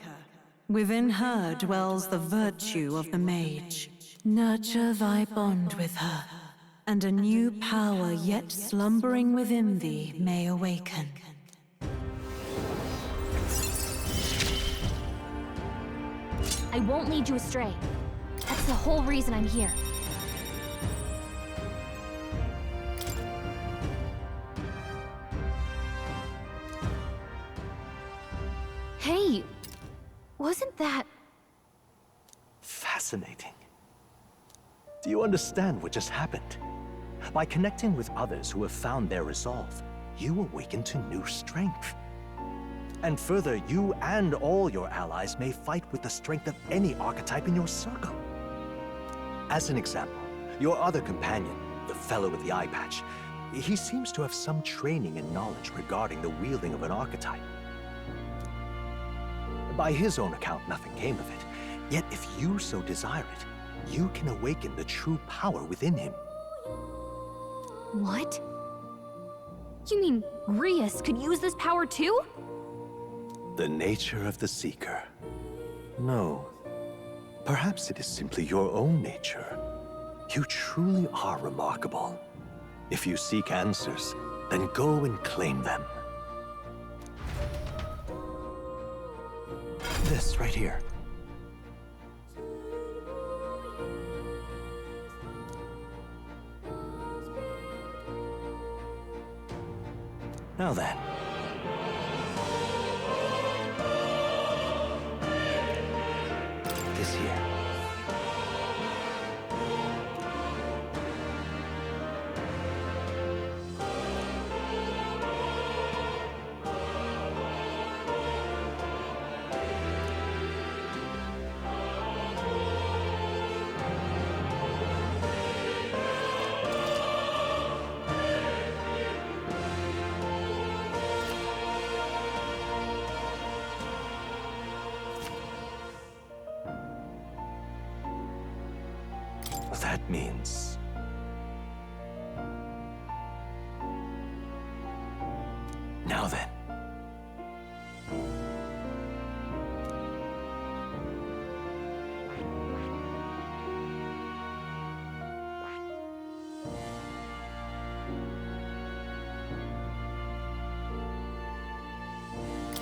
Speaker 12: Within her dwells the virtue of the mage. Nurture thy bond with her, and a new power yet slumbering within thee may awaken.
Speaker 9: I won't lead you astray. That's the whole reason I'm here. Hey, wasn't that...
Speaker 8: Fascinating. Do you understand what just happened? By connecting with others who have found their resolve, you awaken to new strength. And further, you and all your allies may fight with the strength of any archetype in your circle. As an example, your other companion, the fellow with the eye patch, he seems to have some training and knowledge regarding the wielding of an archetype. By his own account, nothing came of it. Yet if you so desire it, you can awaken the true power within him.
Speaker 9: What? You mean Rias could use this power too?
Speaker 8: The nature of the Seeker. No. Perhaps it is simply your own nature. You truly are remarkable. If you seek answers, then go and claim them. This right here. Now then. This here. that means... Now then.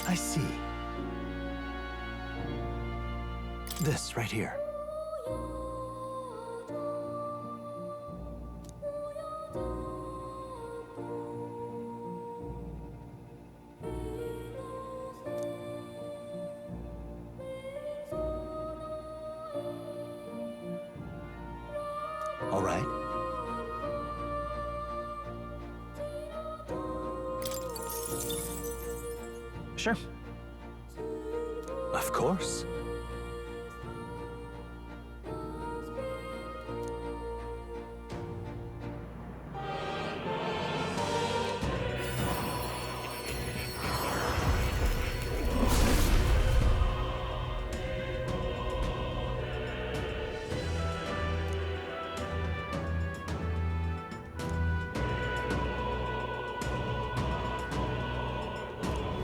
Speaker 8: I see. This right here. All right. Sure. Of course.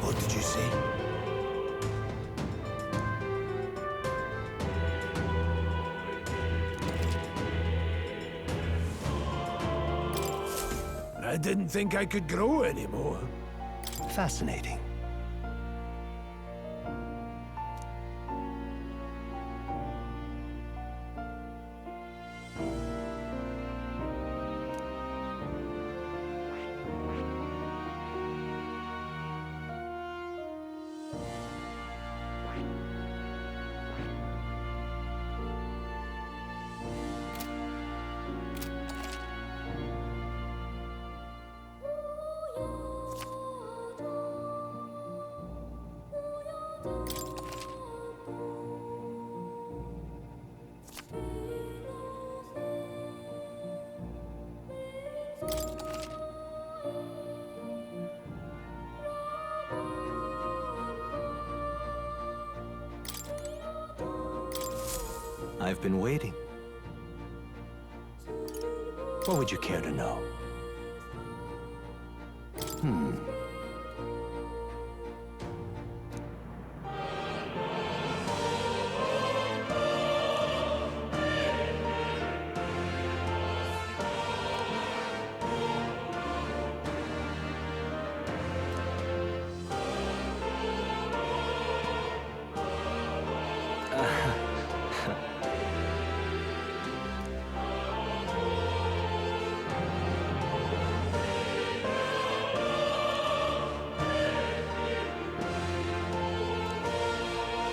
Speaker 8: What did you see?
Speaker 11: I didn't think I could grow anymore.
Speaker 8: Fascinating. I've been waiting. What would you care to know?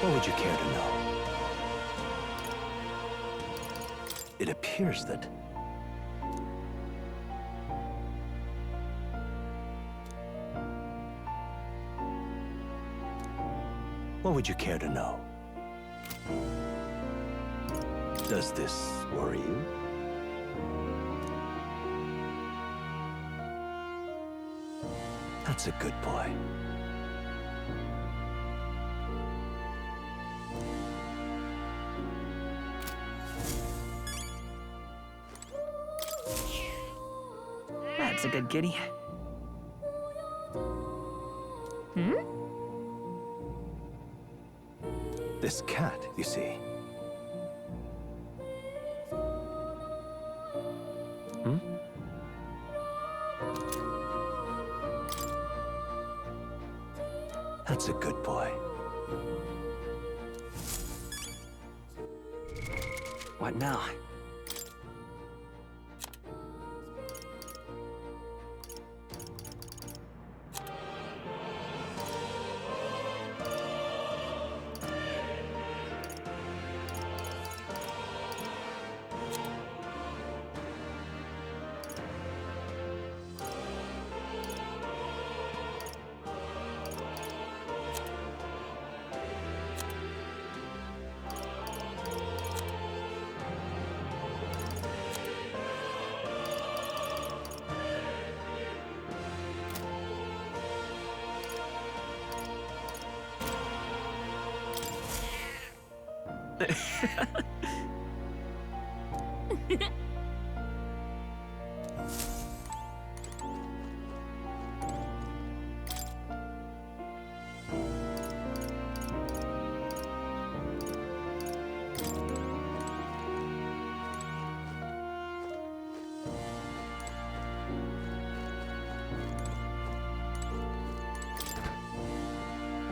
Speaker 8: What would you care to know? It appears that... What would you care to know? Does this worry you? That's a good boy.
Speaker 13: That's a good kitty.
Speaker 8: This cat, you see. That's a good boy.
Speaker 13: What now?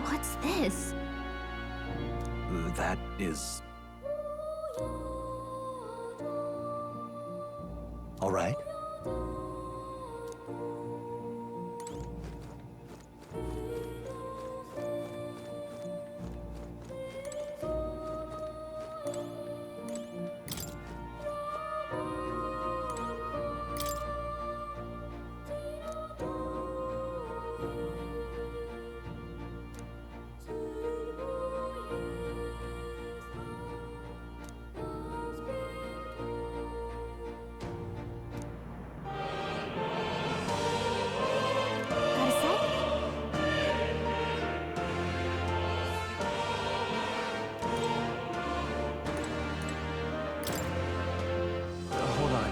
Speaker 9: What's this?
Speaker 8: That is... all right. Hold on.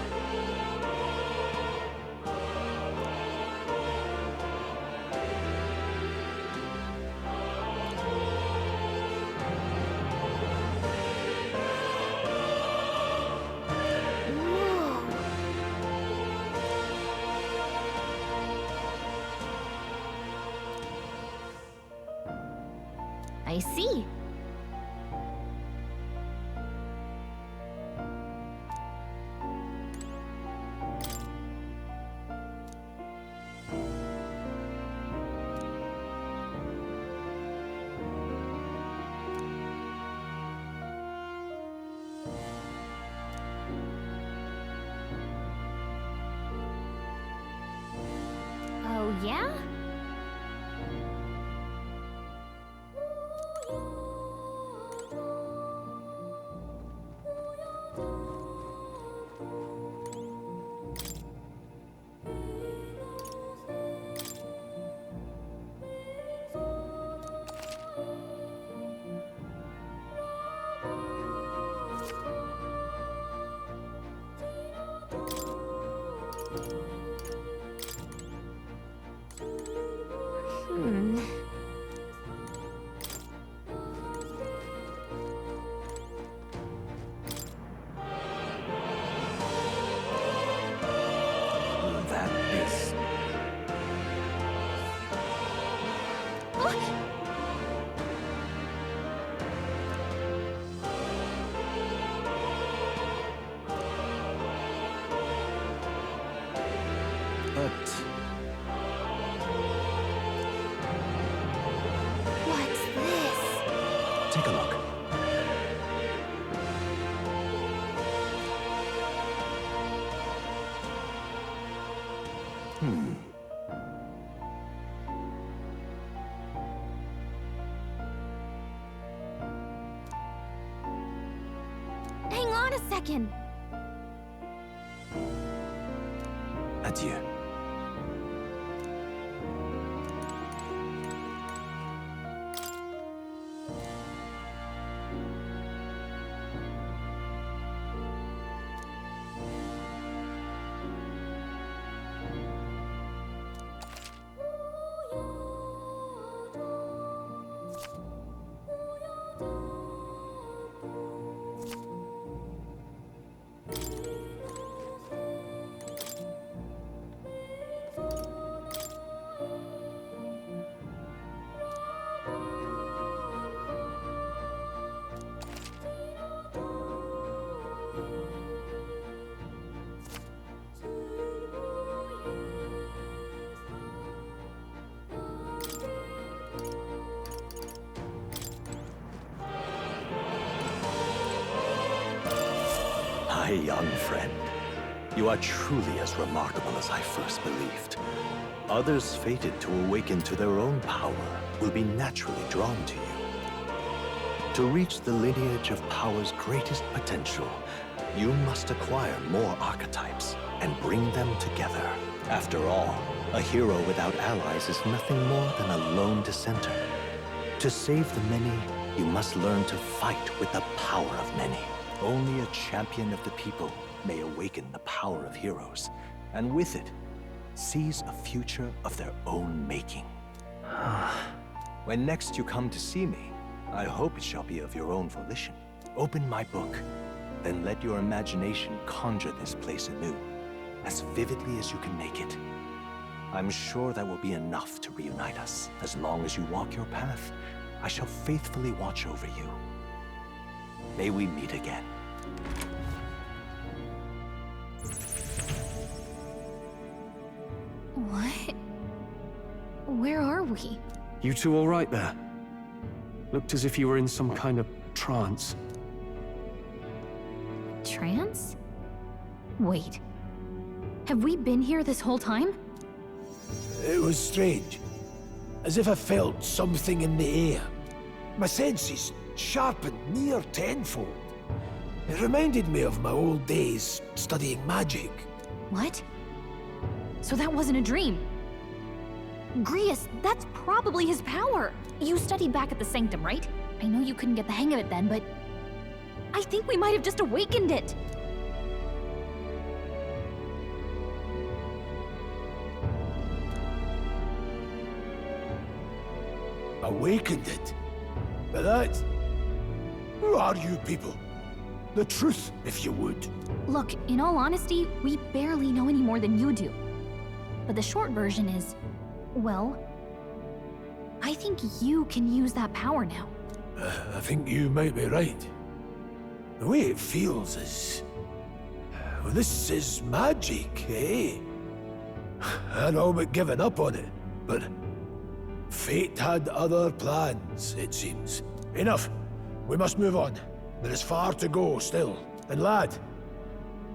Speaker 9: I see. Oh, yeah?
Speaker 8: That is... but...
Speaker 9: What's this?
Speaker 8: take a look.
Speaker 9: Hang on a second.
Speaker 8: Adieu. My young friend, you are truly as remarkable as I first believed. Others fated to awaken to their own power will be naturally drawn to you. To reach the lineage of power's greatest potential, you must acquire more archetypes and bring them together. After all, a hero without allies is nothing more than a lone dissenter. To save the many, you must learn to fight with the power of many. Only a champion of the people may awaken the power of heroes, and with it, seize a future of their own making. When next you come to see me, I hope it shall be of your own volition. Open my book, then let your imagination conjure this place anew, as vividly as you can make it. I'm sure that will be enough to reunite us. As long as you walk your path, I shall faithfully watch over you. May we meet again.
Speaker 9: What? Where are we?
Speaker 16: You two all right there? Looked as if you were in some kind of trance.
Speaker 9: Trance? Wait. Have we been here this whole time?
Speaker 11: It was strange. As if I felt something in the air. My senses sharpened near tenfold. It reminded me of my old days studying magic.
Speaker 9: What? So that wasn't a dream. Grius, that's probably his power. You studied back at the Sanctum, right? I know you couldn't get the hang of it then, but I think we might have just awakened it.
Speaker 11: Awakened it? But that... Who are you people? The truth, if you would.
Speaker 9: Look, in all honesty, we barely know any more than you do. But the short version is, well, I think you can use that power now.
Speaker 11: I think you might be right. The way it feels is... Well, this is magic, eh? I'd all but given up on it, but... Fate had other plans, it seems. Enough. We must move on. There is far to go still. And lad,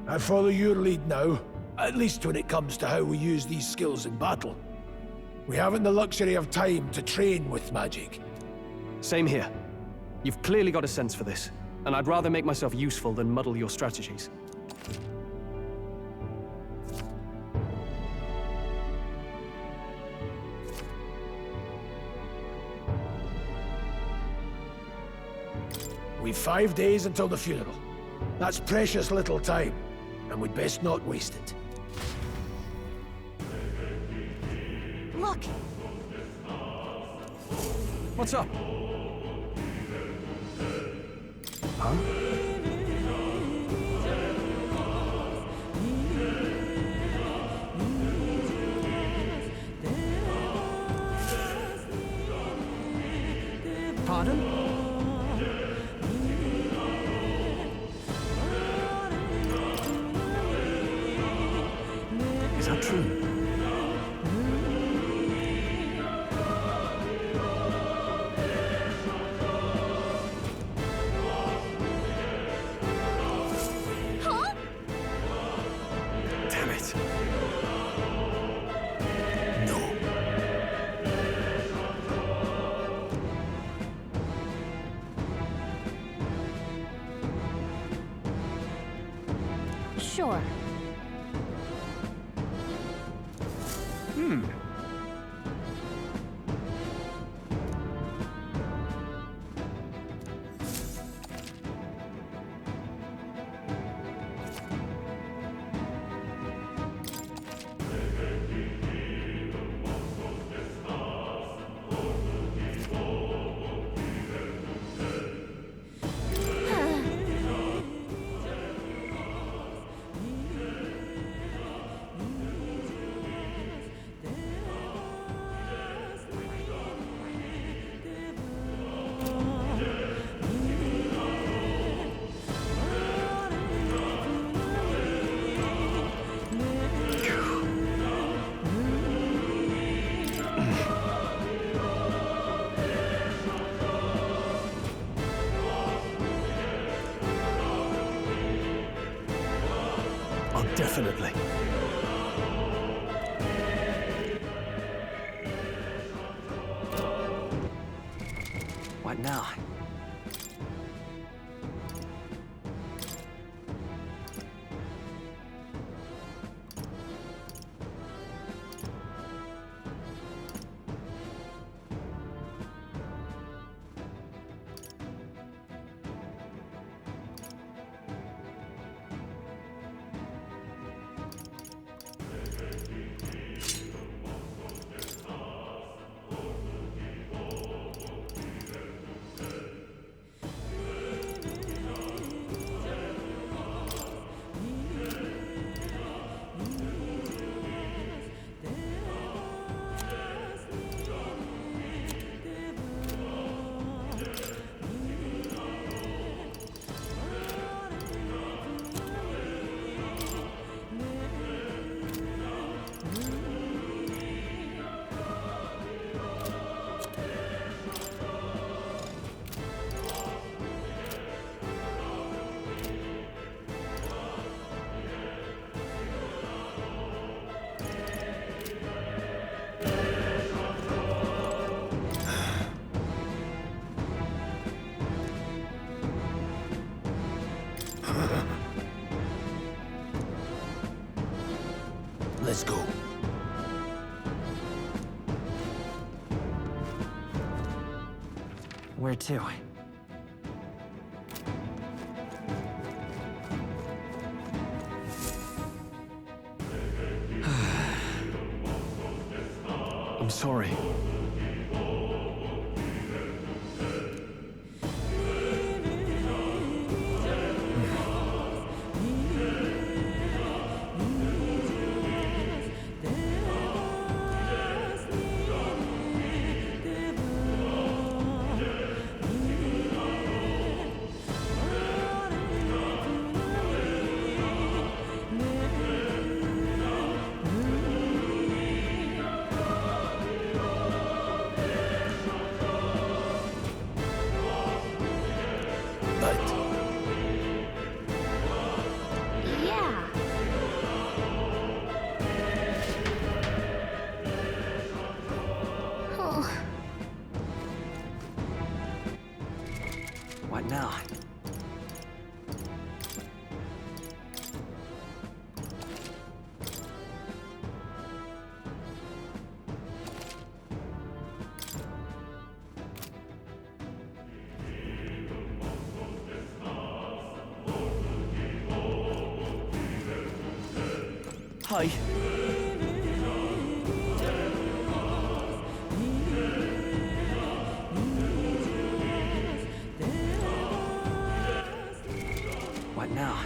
Speaker 11: I follow your lead now, at least when it comes to how we use these skills in battle. We haven't the luxury of time to train with magic.
Speaker 16: Same here. You've clearly got a sense for this, and I'd rather make myself useful than muddle your strategies.
Speaker 11: We've 5 days until the funeral. That's precious little time, and we'd best not waste it.
Speaker 9: Look!
Speaker 16: What's up? Huh? Pardon? Is that true?
Speaker 9: Huh?
Speaker 16: Damn it.
Speaker 11: No.
Speaker 9: Sure.
Speaker 16: Definitely. What now?
Speaker 11: Let's go.
Speaker 13: Where to?
Speaker 16: I'm sorry.
Speaker 9: Yeah. Oh.
Speaker 13: What now? Hi. What now?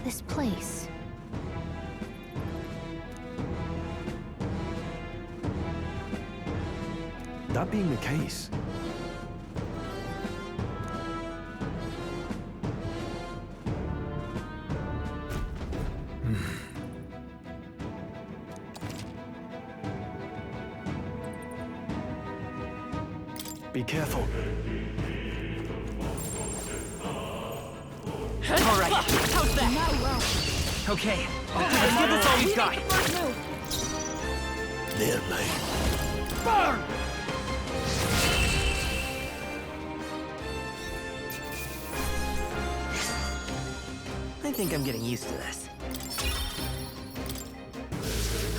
Speaker 9: This place.
Speaker 16: That being the case, be careful.
Speaker 13: All right. How's that?
Speaker 9: Not well.
Speaker 13: Okay. Let's give this all we've got.
Speaker 9: First move.
Speaker 11: Their lane. Burn!
Speaker 13: I think I'm getting used to this.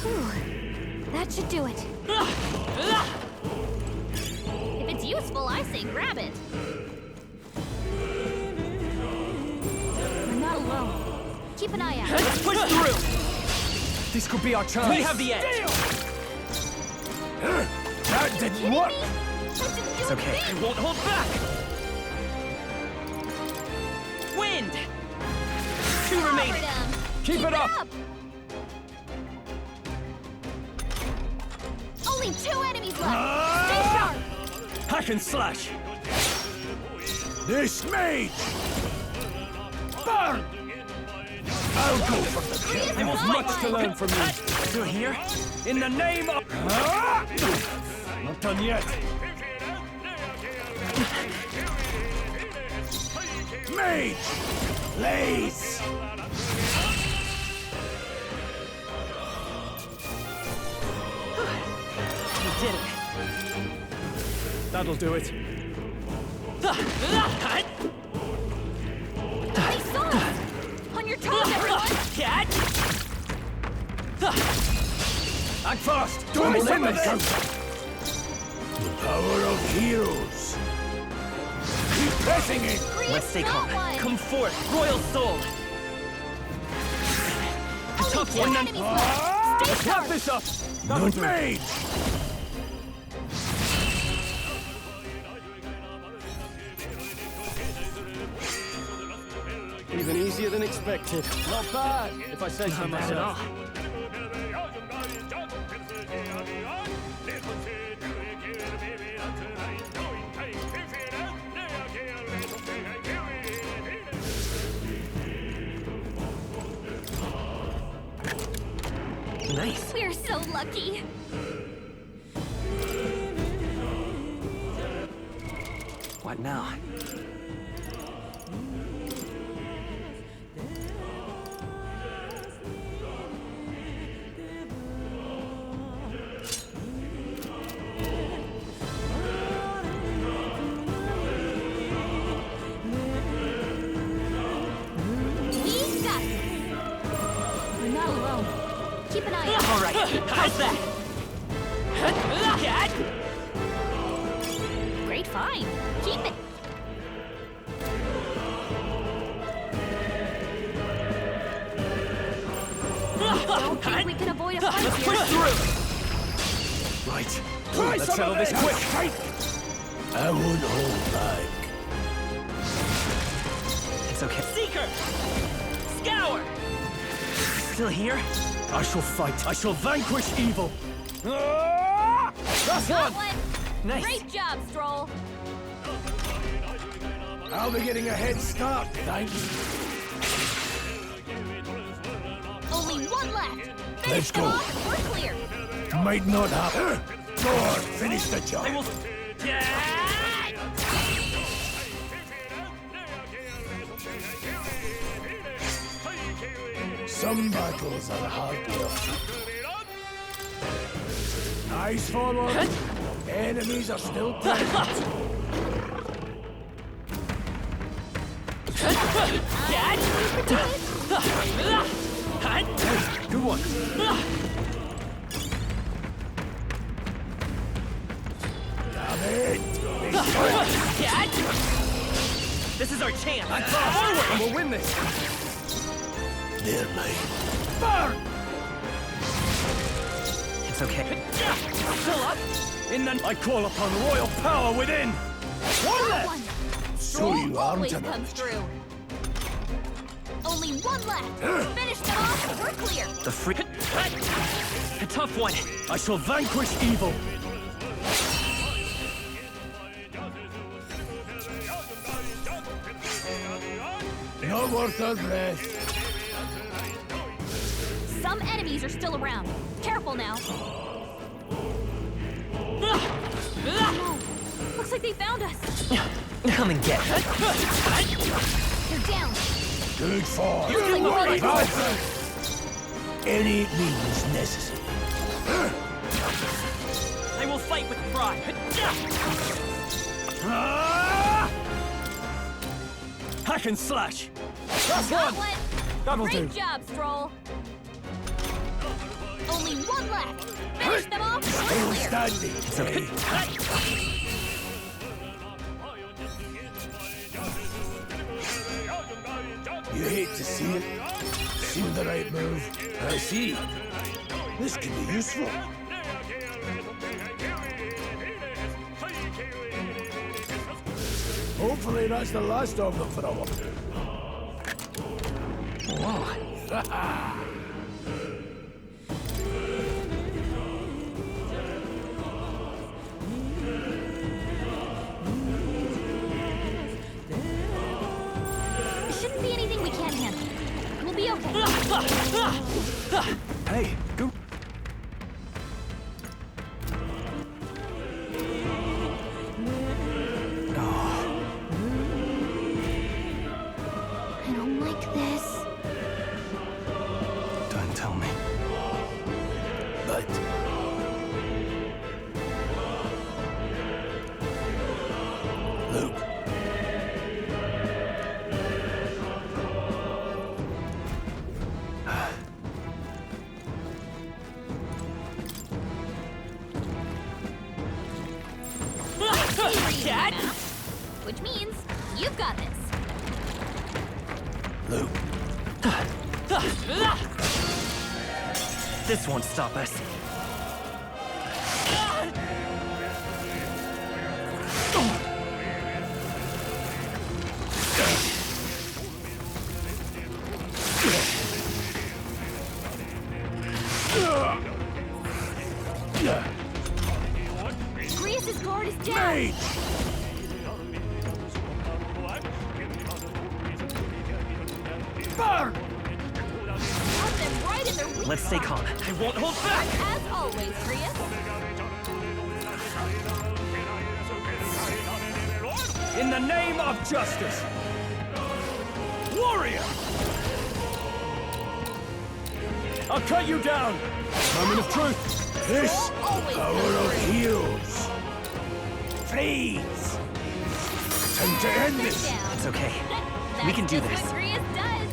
Speaker 9: Whew. That should do it. If it's useful, I say grab it. We're not alone. Keep an eye out.
Speaker 13: Let's push through!
Speaker 16: This could be our chance.
Speaker 13: We have the edge!
Speaker 11: That didn't work!
Speaker 13: It's okay. I won't hold back! Wind! 2 remaining!
Speaker 16: Keep it up!
Speaker 9: Only 2 enemies left! Stay sharp!
Speaker 16: Hack and slash!
Speaker 11: This mage! Burn! I'll go for the kill.
Speaker 16: I have much to learn from you.
Speaker 13: Still here?
Speaker 16: In the name of...
Speaker 11: Not done yet. Mage! Blaze!
Speaker 13: You did it.
Speaker 16: That'll do it.
Speaker 9: They saw us! On your toes, everyone!
Speaker 13: Cat!
Speaker 16: Act fast!
Speaker 11: Don't
Speaker 16: Don't
Speaker 11: let
Speaker 16: let
Speaker 11: them go! The power of heroes! Keep pressing it!
Speaker 13: Let's stay calm. Come forth, royal soul! A tough one, then.
Speaker 9: Stay
Speaker 16: Wrap
Speaker 9: sharp!
Speaker 16: this up!
Speaker 11: Not mage!
Speaker 16: Even easier than expected. Not bad, if I say so myself.
Speaker 13: Nice.
Speaker 9: We're so lucky.
Speaker 13: What now?
Speaker 9: We've got this. We're not alone. Keep an eye out.
Speaker 13: All right. How's that?
Speaker 9: Great find. Keep it. Don't think we can avoid a fight
Speaker 13: Let's
Speaker 9: here.
Speaker 13: push through.
Speaker 11: Right.
Speaker 13: Let's settle this quick.
Speaker 11: I won't hold back.
Speaker 13: It's okay. Seeker! Scour! Still here?
Speaker 11: I shall fight. I shall vanquish evil.
Speaker 9: That's one.
Speaker 13: Nice.
Speaker 9: Great job, Stroll.
Speaker 11: I'll be getting a head start, thanks.
Speaker 9: Only one left.
Speaker 11: Let's go.
Speaker 9: We're clear.
Speaker 11: Might not happen. Go on, finish the job. Some battles are hard work. Eyes forward. Enemies are still present.
Speaker 13: Good one. This is our chance. Forward. We'll win this.
Speaker 11: Near me. Burn!
Speaker 13: It's okay. Still up.
Speaker 11: I call upon royal power within.
Speaker 9: One left.
Speaker 11: So you armed
Speaker 9: always
Speaker 11: enough.
Speaker 9: comes through. Only one left. Finish them off. We're clear.
Speaker 13: The free. A tough one.
Speaker 11: I shall vanquish evil. Not worth a breath.
Speaker 9: Some enemies are still around. Careful now. No. Looks like they found us.
Speaker 13: Come and get.
Speaker 9: They're down.
Speaker 11: Good for.
Speaker 9: Looks like we're ready.
Speaker 11: Any means necessary.
Speaker 13: I will fight with pride.
Speaker 11: Hack and slash.
Speaker 9: That's one.
Speaker 11: That'll
Speaker 9: Great
Speaker 11: do.
Speaker 9: job, Stroll. Only one left. Finish them off.
Speaker 11: Still
Speaker 9: We're clear.
Speaker 11: standing.
Speaker 13: It's okay.
Speaker 11: You hate to see it. Seemed the right move. I see. This could be useful. Hopefully that's the last of them for a while.
Speaker 13: Whoa.
Speaker 9: It shouldn't be anything we can't handle. We'll be okay.
Speaker 11: Hey, go.
Speaker 9: I don't like this.
Speaker 16: Don't tell me.
Speaker 11: But Luke.
Speaker 9: Dad? Which means you've got this.
Speaker 11: Luke.
Speaker 13: This won't stop us.
Speaker 9: Grius's guard is down.
Speaker 11: Burn!
Speaker 9: Got them right in their weak
Speaker 13: Let's stay calm. I won't hold back!
Speaker 9: As always, Prius.
Speaker 15: In the name of justice! Warrior! I'll cut you down! Moment of truth!
Speaker 11: This power of heroes. Please! Time to end this!
Speaker 13: It's okay. We can do this.
Speaker 9: Prius does.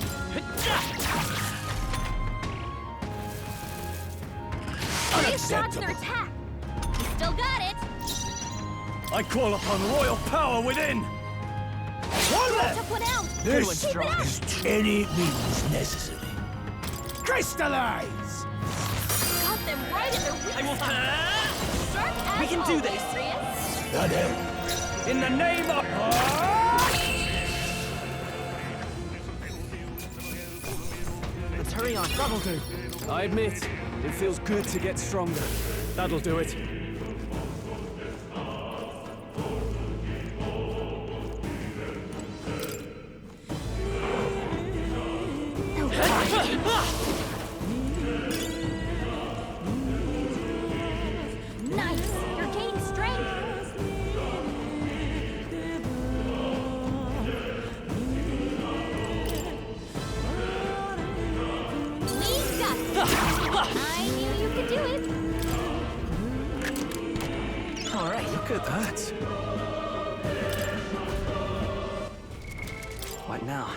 Speaker 9: Prius dodged their attack. He still got it.
Speaker 15: I call upon royal power within!
Speaker 9: Took one out.
Speaker 11: This
Speaker 9: Keep it up.
Speaker 11: is any means necessary. Crystallize!
Speaker 9: Got them right in their weak spot.
Speaker 13: We can do this.
Speaker 11: That helps.
Speaker 15: In the name of...
Speaker 13: Let's hurry on. That'll do.
Speaker 16: I admit, it feels good to get stronger. That'll do it.
Speaker 9: Nice. You're gaining strength. We've got this. I knew you could do it.
Speaker 13: All right.
Speaker 16: Look at that.
Speaker 13: What now?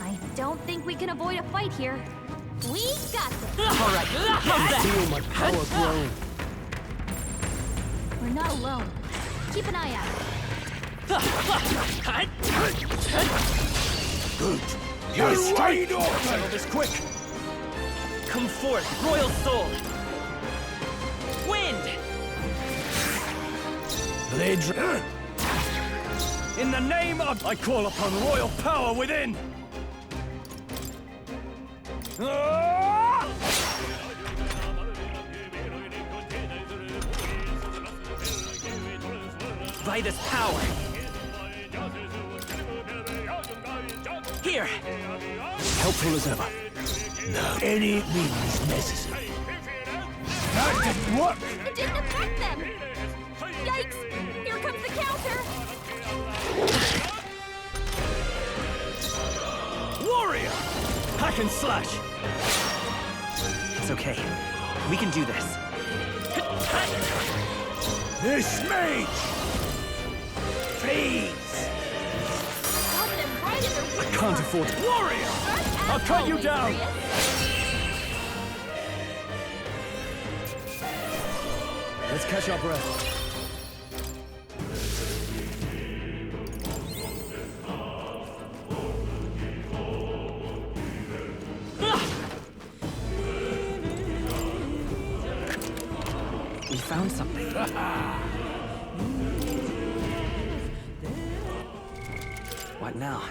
Speaker 9: I don't think we can avoid a fight here. We've got this.
Speaker 13: All right.
Speaker 16: I feel my power growing.
Speaker 9: We're not alone. Keep an eye out.
Speaker 11: Good. You're straight off!
Speaker 15: Settle this quick!
Speaker 13: Come forth, royal soul. Wind.
Speaker 11: Blades.
Speaker 15: In the name of... I call upon royal power within!
Speaker 13: By this power. Here.
Speaker 16: Helpful as ever.
Speaker 11: No. Any means necessary. That didn't work!
Speaker 9: It didn't affect them. Yikes! Here comes the counter.
Speaker 15: Warrior! Hack and slash!
Speaker 13: It's okay. We can do this.
Speaker 11: This mage! Please!
Speaker 9: Got them right in their
Speaker 16: I
Speaker 9: weak
Speaker 16: can't
Speaker 9: spot.
Speaker 16: afford it.
Speaker 15: Warrior!
Speaker 9: As
Speaker 15: I'll cut you
Speaker 9: always,
Speaker 15: down!
Speaker 9: Prius.
Speaker 16: Let's catch our breath.
Speaker 13: We found something. What now?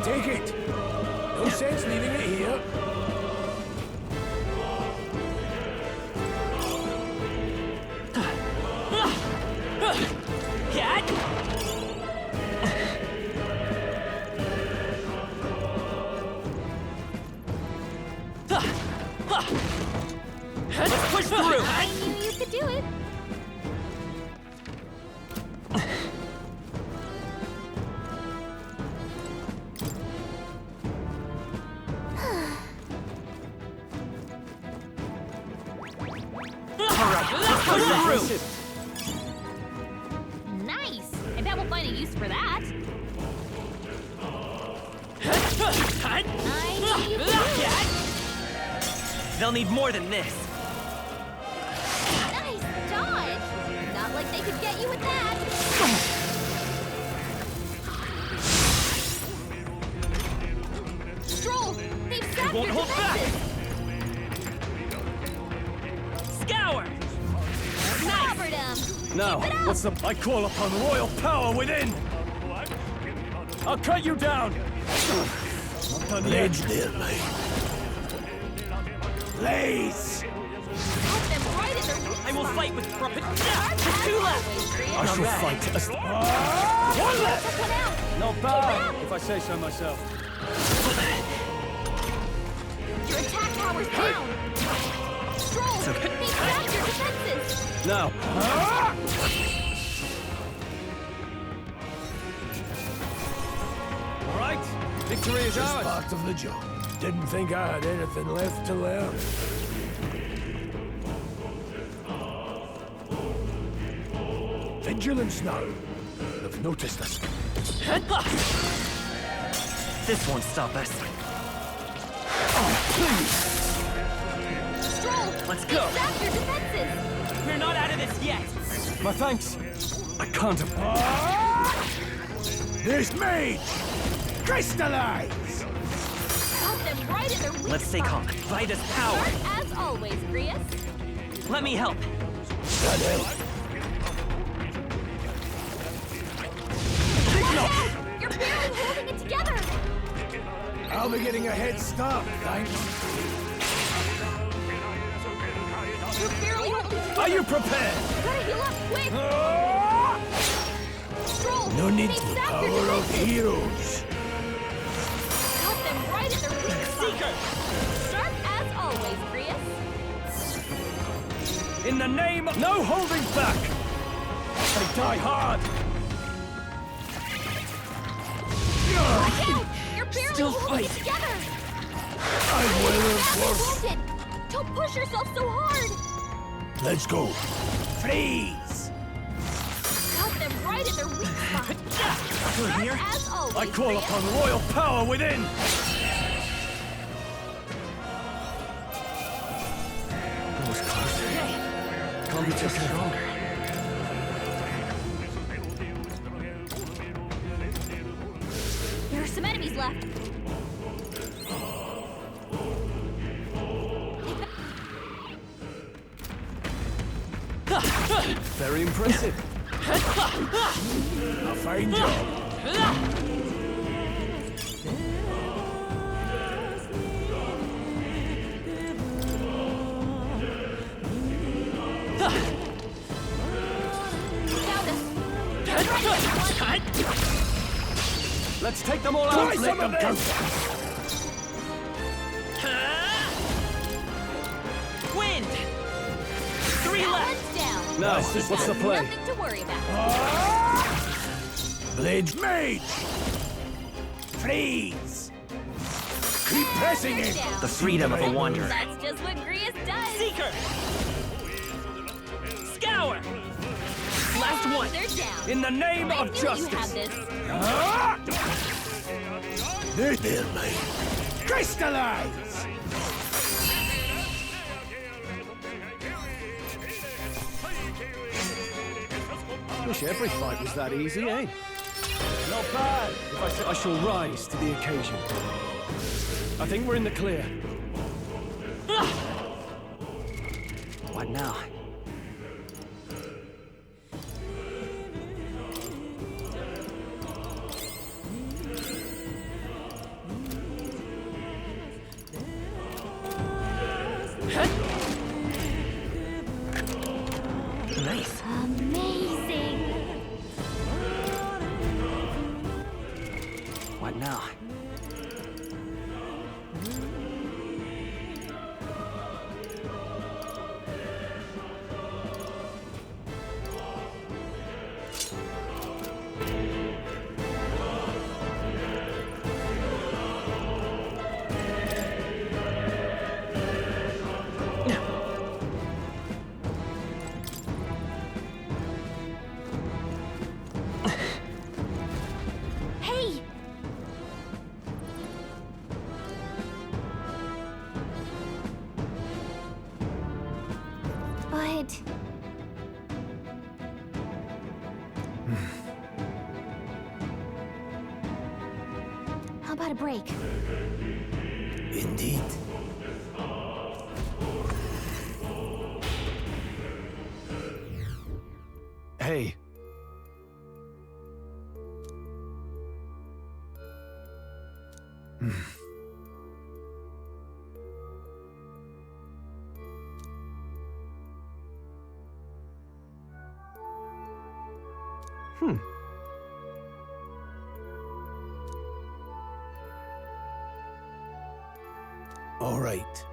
Speaker 11: Take it! No sense leaving it here.
Speaker 13: Let's push through!
Speaker 9: I knew you could do it.
Speaker 13: Let's push through!
Speaker 9: Nice. I bet we'll find a use for that. I knew you could do it.
Speaker 13: They'll need more than this.
Speaker 9: Nice dodge! Not like they could get you with that! Stroll! They've sapped
Speaker 13: won't
Speaker 9: your
Speaker 13: hold back.
Speaker 9: defenses!
Speaker 13: Scour!
Speaker 9: Covered him!
Speaker 15: Now, what's the... I call upon royal power within! I'll cut you down! Not done yet.
Speaker 11: Blades there, mate. Blaze!
Speaker 13: I will fight with There's 2 left!
Speaker 15: I shall fight as... One left! Not bad, if I say so myself.
Speaker 9: Your attack power's down! Stroll! They've sapped your defenses!
Speaker 15: Now. All right, victory is ours.
Speaker 11: Part of the job. Didn't think I had anything left to learn. Vigilance now. They've noticed us.
Speaker 13: This won't stop us.
Speaker 9: Stroll!
Speaker 13: Let's go!
Speaker 9: They've sapped your defenses!
Speaker 13: We're not out of this yet!
Speaker 15: My thanks. I can't...
Speaker 11: This mage! Crystallize!
Speaker 9: Got them right in their weak
Speaker 13: Let's stay calm. Fight is power!
Speaker 9: Sharp as always, Grius.
Speaker 13: Let me help.
Speaker 11: That help.
Speaker 9: You're barely holding it together!
Speaker 11: I'll be getting a head start, thanks.
Speaker 9: You're barely holding it together!
Speaker 15: Are you prepared?
Speaker 9: Gotta heal up, quick! Stroll!
Speaker 11: No need
Speaker 9: they've
Speaker 11: for the
Speaker 9: sapped
Speaker 11: power
Speaker 9: your
Speaker 11: of
Speaker 9: defenses.
Speaker 11: heroes.
Speaker 9: Got them right in their weak spot.
Speaker 13: Seeker!
Speaker 9: Sharp as always, Grius.
Speaker 15: In the name of... No holding back! They die hard!
Speaker 9: Watch out! You're barely
Speaker 13: Still
Speaker 9: holding it
Speaker 13: fight.
Speaker 9: together!
Speaker 11: I'm well and worse.
Speaker 9: Wounded. Don't push yourself so hard!
Speaker 11: Let's go. Freeze!
Speaker 9: Got them right in their weak spot.
Speaker 13: Through
Speaker 9: Sharp
Speaker 13: here?
Speaker 9: as always,
Speaker 15: I call
Speaker 9: Grius.
Speaker 15: upon royal power within! That was close. Can't be taken longer.
Speaker 9: There are some enemies left.
Speaker 15: Very impressive.
Speaker 11: A fine job.
Speaker 15: Let's take them all out.
Speaker 11: Try some of this!
Speaker 13: Wind! 3 left!
Speaker 9: Down.
Speaker 15: Now, what's the play?
Speaker 9: Nothing to worry about.
Speaker 11: Blades mage! Freeze! Keep pressing him!
Speaker 13: The freedom of a wanderer.
Speaker 9: That's just what Grius does.
Speaker 13: Seeker! Scour! Last one!
Speaker 9: They're down.
Speaker 15: In the name
Speaker 9: I
Speaker 15: of
Speaker 9: knew
Speaker 15: justice!
Speaker 9: you had this.
Speaker 11: There, mate. Crystallize!
Speaker 15: Wish every fight was that easy, eh? Not bad. I shall rise to the occasion. I think we're in the clear.
Speaker 13: What now? Nice.
Speaker 9: Amazing.
Speaker 13: What now?
Speaker 9: it. How about a break?
Speaker 11: Indeed.
Speaker 15: Hey.
Speaker 11: All right.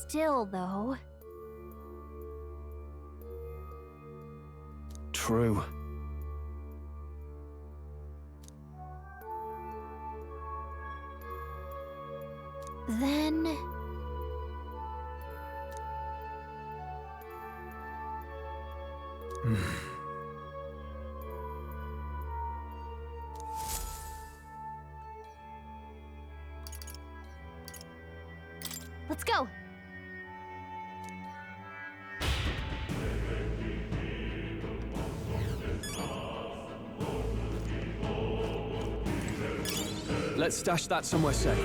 Speaker 9: Still, though.
Speaker 15: True.
Speaker 9: Then... Let's go!
Speaker 15: Let's stash that somewhere safe.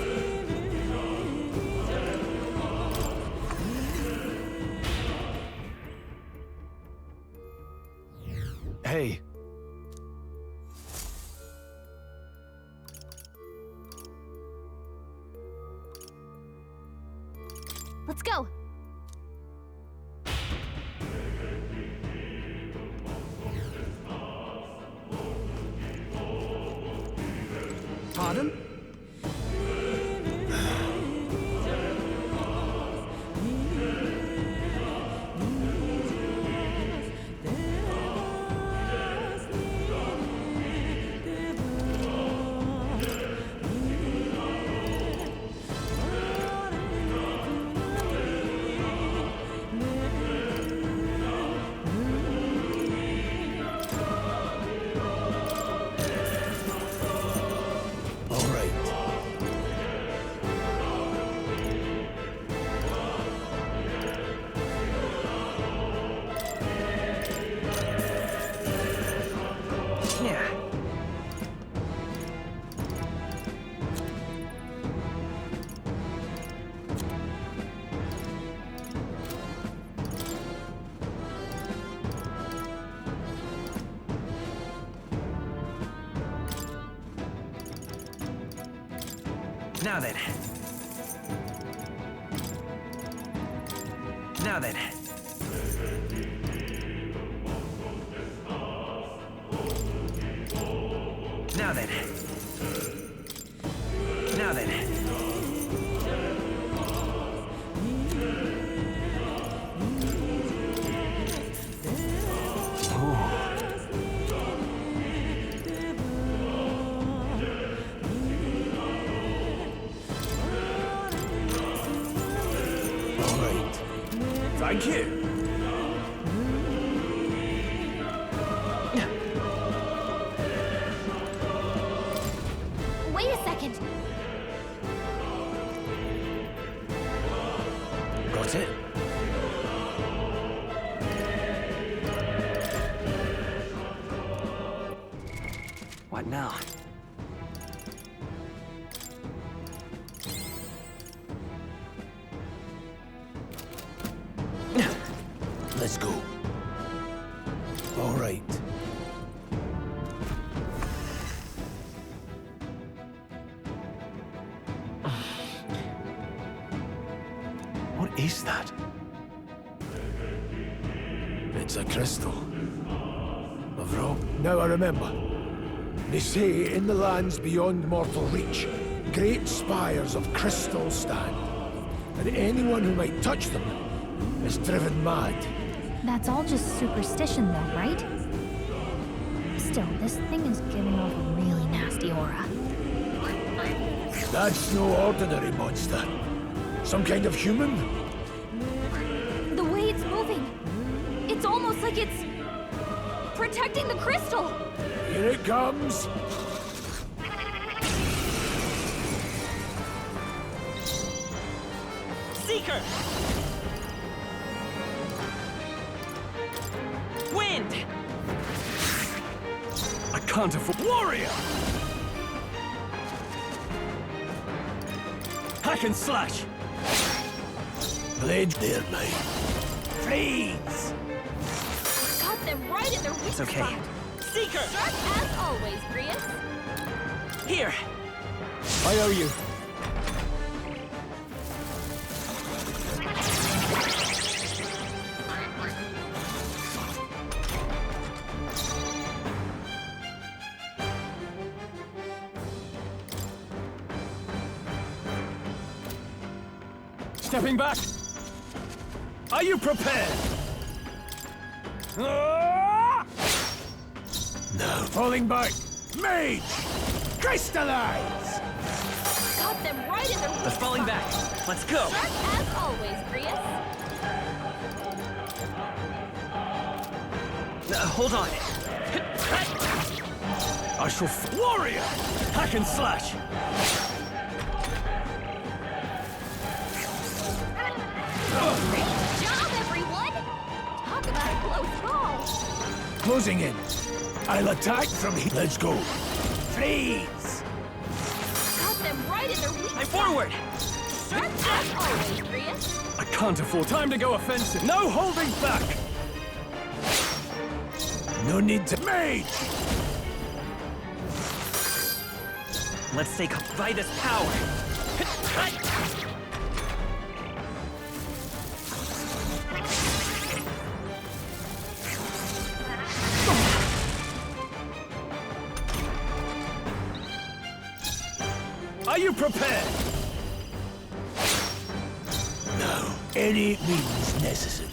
Speaker 15: Hey.
Speaker 9: Let's go!
Speaker 15: Pardon?
Speaker 13: Now then. Now then. Now then. Now then.
Speaker 11: Thank you.
Speaker 9: Wait a second!
Speaker 11: Got it?
Speaker 13: What now?
Speaker 11: Let's go. All right.
Speaker 15: What is that?
Speaker 11: It's a crystal. Of rock. Now I remember. They say in the lands beyond mortal reach, great spires of crystal stand, and anyone who might touch them is driven mad.
Speaker 9: That's all just superstition, though, right? Still, this thing is giving off a really nasty aura.
Speaker 11: That's no ordinary monster. Some kind of human?
Speaker 9: The way it's moving, it's almost like it's protecting the crystal.
Speaker 11: Here it comes.
Speaker 13: Seeker! Wind!
Speaker 16: I can't afford... Warrior! Hack and slash!
Speaker 11: Blade there, mate. Freeze!
Speaker 9: Got them right in their weak
Speaker 13: It's okay.
Speaker 9: spot.
Speaker 13: Seeker!
Speaker 9: Sharp as always, Grius.
Speaker 13: Here!
Speaker 16: I owe you. Stepping back! Are you prepared?
Speaker 11: No. Falling back. Mage! Crystallize!
Speaker 9: Got them right in their weak
Speaker 13: They're falling
Speaker 9: spot.
Speaker 13: back. Let's go!
Speaker 9: Sharp as always, Grius.
Speaker 13: Hold on.
Speaker 16: I shall warrior! Hack and slash!
Speaker 9: Great job, everyone! Talk about a close call.
Speaker 11: Closing in. I'll attack from here. Let's go. Freeze!
Speaker 9: Got them right in their weak spot.
Speaker 13: Forward!
Speaker 9: Sharp as always, Grius.
Speaker 16: I can't afford time to go offensive. No holding back!
Speaker 11: No need to... Mage!
Speaker 13: Let's take by this power.
Speaker 16: Are you prepared?
Speaker 11: No. Any means necessary.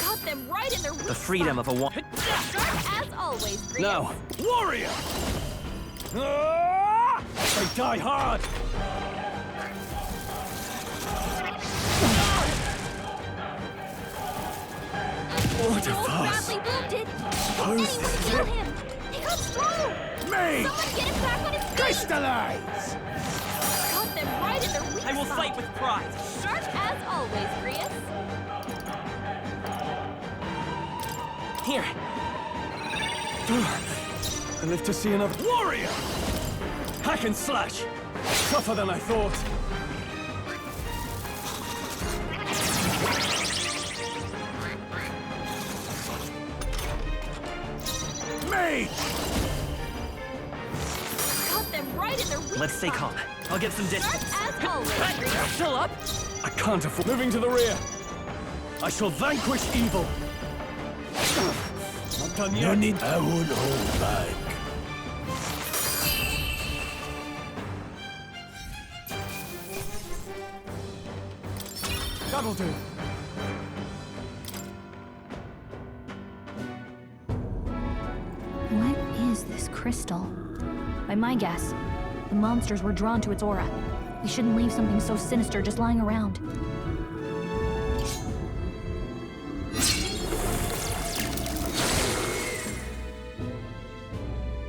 Speaker 9: Got them right in their weak
Speaker 13: The freedom of a one.
Speaker 9: Sharp as always, Grius.
Speaker 16: Now, warrior! Ah! They die hard! What a farce!
Speaker 9: Badly wounded.
Speaker 11: Suppose
Speaker 9: Anyone
Speaker 11: this is
Speaker 9: kill
Speaker 11: it.
Speaker 9: him. He got strong.
Speaker 11: Mage!
Speaker 9: Someone get him back on his feet.
Speaker 11: Crystallize!
Speaker 9: Got them right in their weak
Speaker 13: I will
Speaker 9: spot.
Speaker 13: fight with pride.
Speaker 9: Sharp as always, Grius.
Speaker 13: Here.
Speaker 16: I live to see another warrior! Hack and slash! Tougher than I thought.
Speaker 11: Mage!
Speaker 9: Got them right in their weak
Speaker 13: Let's stay
Speaker 9: spot.
Speaker 13: calm. I'll get some distance.
Speaker 9: Sharp as always, Grius.
Speaker 13: Still up?
Speaker 16: I can't afford moving to the rear. I shall vanquish evil. Not done yet.
Speaker 11: No need. I won't hold back.
Speaker 16: That'll do.
Speaker 9: What is this crystal? By my guess, the monsters were drawn to its aura. We shouldn't leave something so sinister just lying around.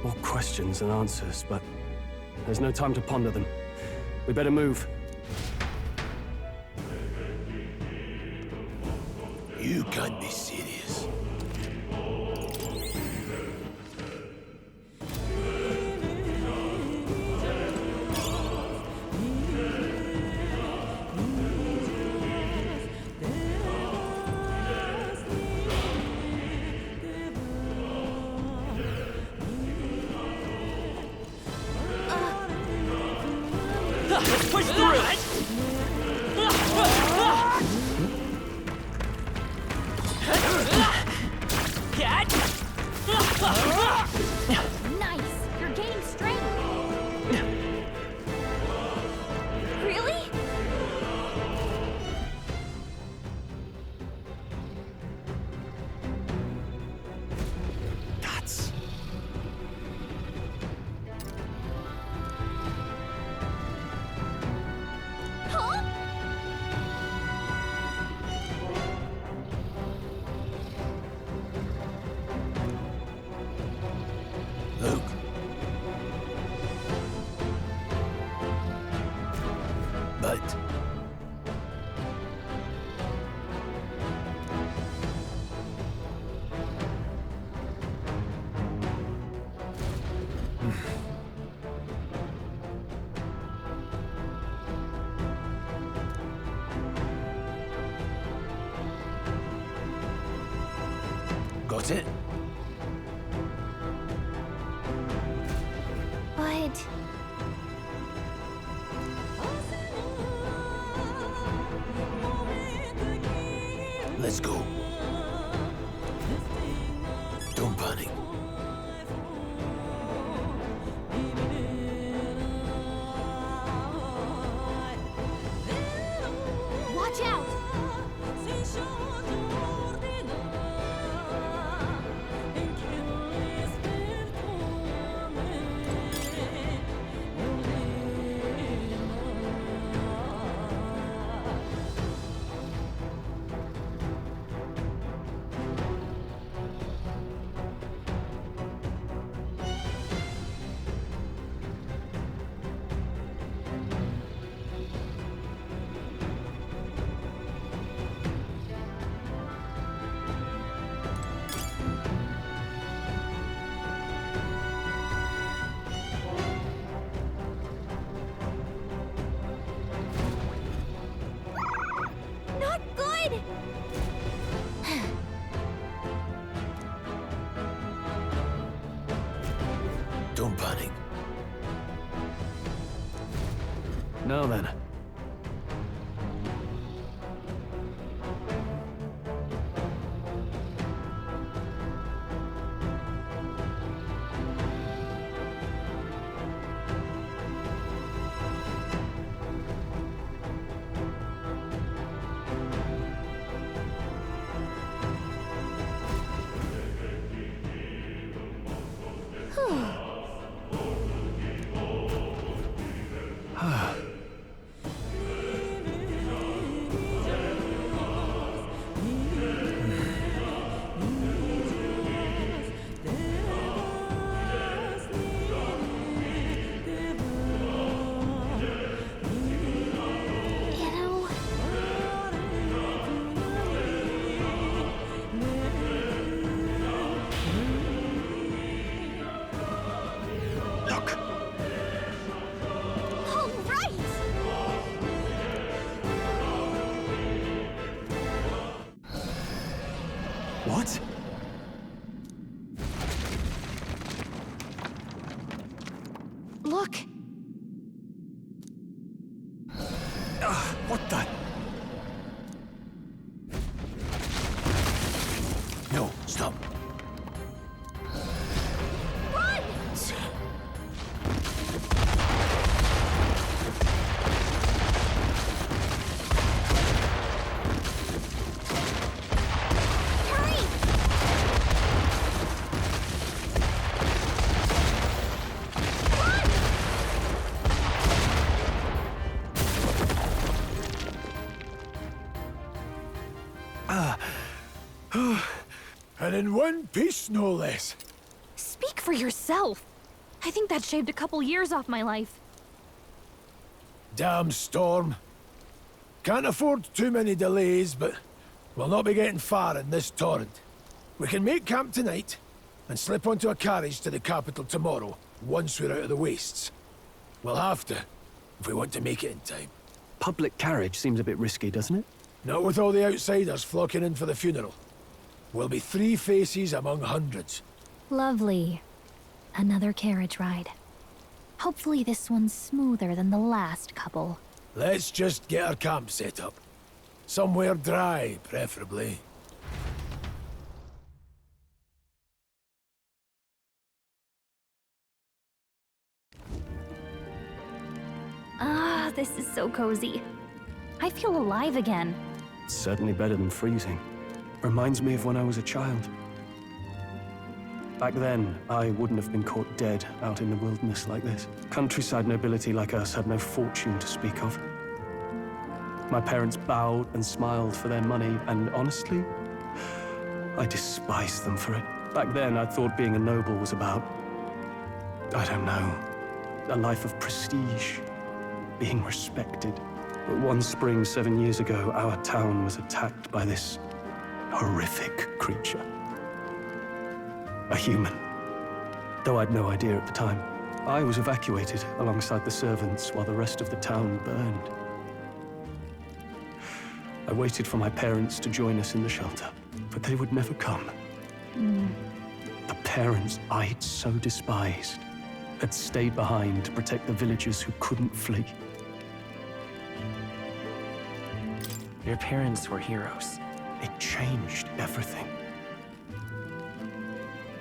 Speaker 16: More questions than answers, but there's no time to ponder them. We better move.
Speaker 11: You can't be serious.
Speaker 13: Let's push through!
Speaker 9: Nice! You're gaining strength! Really?
Speaker 11: Got it?
Speaker 9: But...
Speaker 11: Let's go. Don't panic.
Speaker 9: Watch out! Not good!
Speaker 11: Don't panic.
Speaker 15: Now then. What?
Speaker 9: Look!
Speaker 15: What the?
Speaker 11: No, stop.
Speaker 9: Run!
Speaker 11: And in one piece, no less.
Speaker 9: Speak for yourself. I think that shaved a couple years off my life.
Speaker 11: Damn storm. Can't afford too many delays, but we'll not be getting far in this torrent. We can make camp tonight and slip onto a carriage to the capital tomorrow, once we're out of the wastes. We'll have to, if we want to make it in time.
Speaker 15: Public carriage seems a bit risky, doesn't it?
Speaker 11: Not with all the outsiders flocking in for the funeral. We'll be 3 faces among hundreds.
Speaker 9: Lovely. Another carriage ride. Hopefully this one's smoother than the last couple.
Speaker 11: Let's just get our camp set up. Somewhere dry, preferably.
Speaker 9: Ah, this is so cozy. I feel alive again.
Speaker 16: It's certainly better than freezing. Reminds me of when I was a child. Back then, I wouldn't have been caught dead out in the wilderness like this. Countryside nobility like us had no fortune to speak of. My parents bowed and smiled for their money, and honestly, I despised them for it. Back then, I thought being a noble was about, I don't know, a life of prestige, being respected. But one spring 7 years ago, our town was attacked by this horrific creature. A human. Though I'd no idea at the time. I was evacuated alongside the servants while the rest of the town burned. I waited for my parents to join us in the shelter, but they would never come. The parents I'd so despised had stayed behind to protect the villagers who couldn't flee.
Speaker 13: Your parents were heroes.
Speaker 16: It changed everything.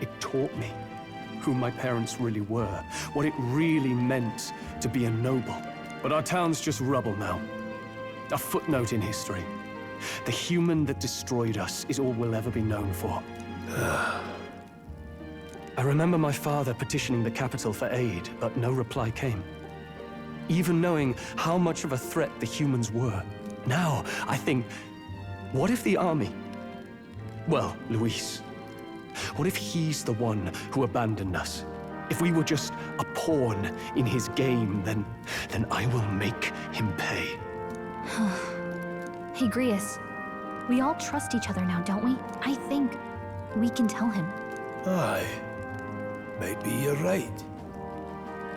Speaker 16: It taught me who my parents really were, what it really meant to be a noble. But our town's just rubble now. A footnote in history. The human that destroyed us is all we'll ever be known for. I remember my father petitioning the capital for aid, but no reply came. Even knowing how much of a threat the humans were. Now, I think, what if the army? Well, Luis. What if he's the one who abandoned us? If we were just a pawn in his game, then I will make him pay.
Speaker 9: Hey, Grius. We all trust each other now, don't we? I think we can tell him.
Speaker 11: Aye. Maybe you're right.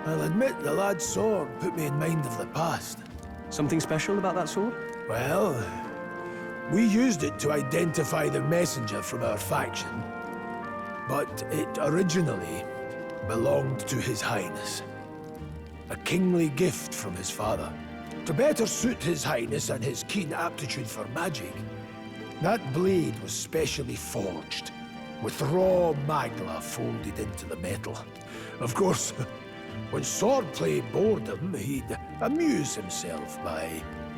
Speaker 11: I'll admit the lad's sword put me in mind of the past.
Speaker 16: Something special about that sword?
Speaker 11: Well, we used it to identify the messenger from our faction. But it originally belonged to His Highness. A kingly gift from his father. To better suit His Highness and his keen aptitude for magic, that blade was specially forged, with raw magla folded into the metal. Of course, when swordplay bored him, he'd amuse himself by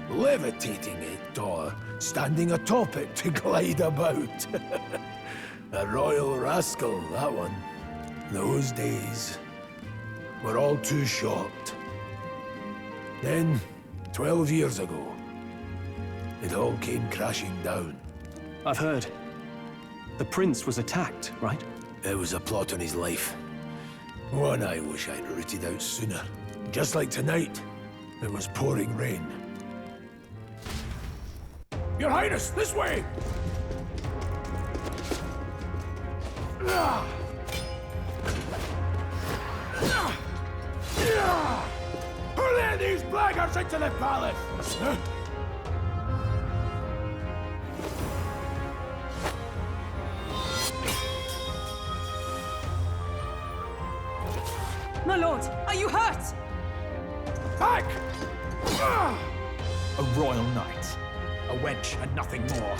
Speaker 11: levitating it or standing atop it to glide about. A royal rascal, that one. Those days were all too short. Then, 12 years ago, it all came crashing down.
Speaker 16: I've heard. The prince was attacked, right?
Speaker 11: It was a plot on his life. One I wish I'd rooted out sooner. Just like tonight, it was pouring rain. Your Highness, this way! Who let these blackguards into the palace?
Speaker 1: My lord, are you hurt?
Speaker 11: Back!
Speaker 10: A royal knight. A wench and nothing more.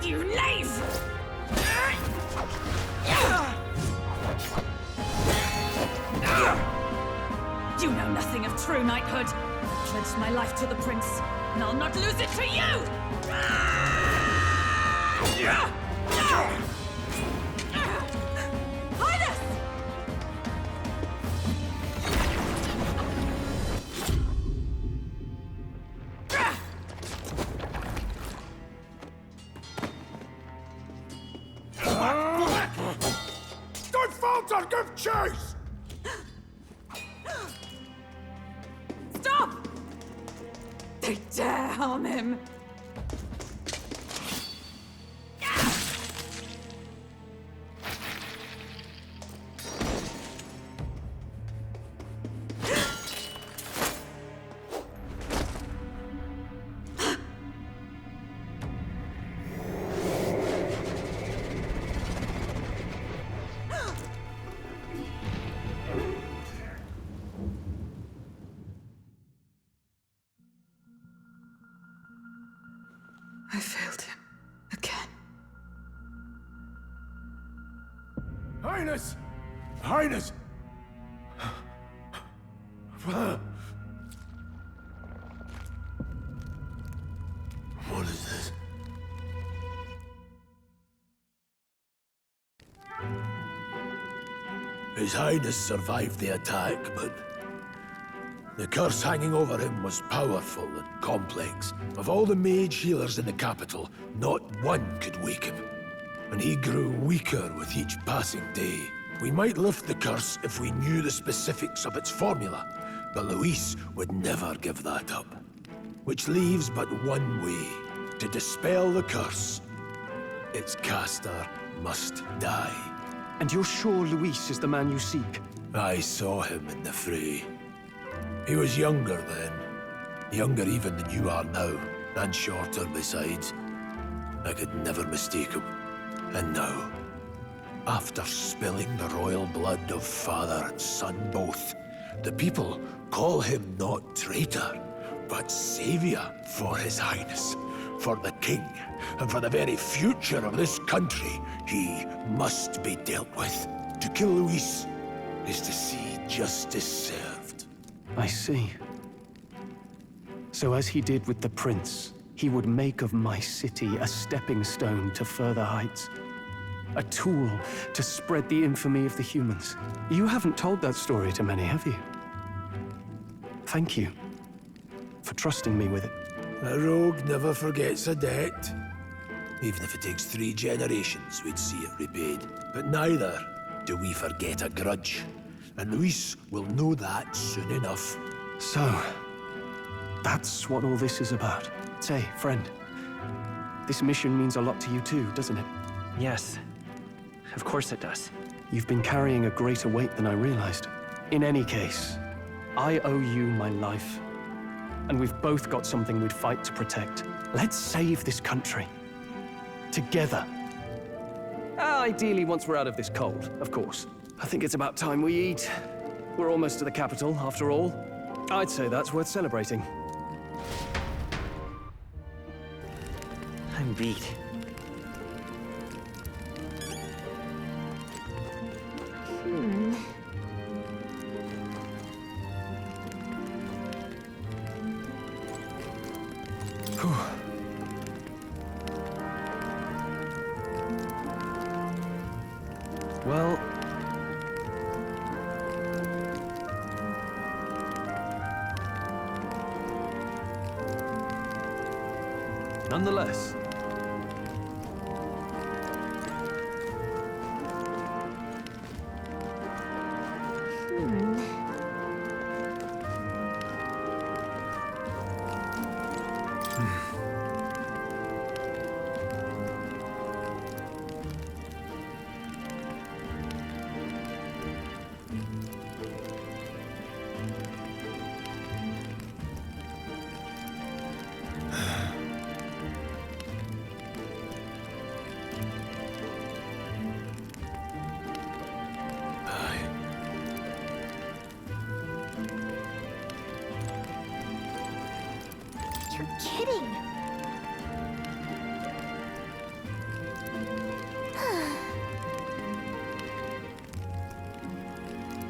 Speaker 1: You knave! You know nothing of true knighthood. I pledged my life to the prince, and I'll not lose it to you! Highness!
Speaker 11: Don't falter! Give chase!
Speaker 1: Stop! They dare harm him!
Speaker 12: I failed him. Again.
Speaker 11: Highness! Highness! What is this? His Highness survived the attack, but the curse hanging over him was powerful and complex. Of all the mage healers in the capital, not one could wake him. And he grew weaker with each passing day. We might lift the curse if we knew the specifics of its formula, but Luis would never give that up. Which leaves but one way. To dispel the curse, its caster must die.
Speaker 16: And you're sure Luis is the man you seek?
Speaker 11: I saw him in the fray. He was younger then. Younger even than you are now, and shorter besides. I could never mistake him. And now, After spilling the royal blood of father and son both, the people call him not traitor, but savior for his highness. For the king, and for the very future of this country, he must be dealt with. To kill Luis is to see justice served.
Speaker 16: I see. So as he did with the prince, he would make of my city a stepping stone to further heights. A tool to spread the infamy of the humans. You haven't told that story to many, have you? Thank you for trusting me with it.
Speaker 11: A rogue never forgets a debt. Even if it takes 3 generations, we'd see it repaid. But neither do we forget a grudge. And Luis will know that soon enough.
Speaker 16: So, that's what all this is about. Say, friend, this mission means a lot to you too, doesn't it?
Speaker 13: Yes, of course it does.
Speaker 16: You've been carrying a greater weight than I realized. In any case, I owe you my life. And we've both got something we'd fight to protect. Let's save this country. Together. Ideally, once we're out of this cold, of course. I think it's about time we eat. We're almost to the capital, after all. I'd say that's worth celebrating.
Speaker 13: I'm beat.
Speaker 16: Well... nonetheless...
Speaker 9: You're kidding!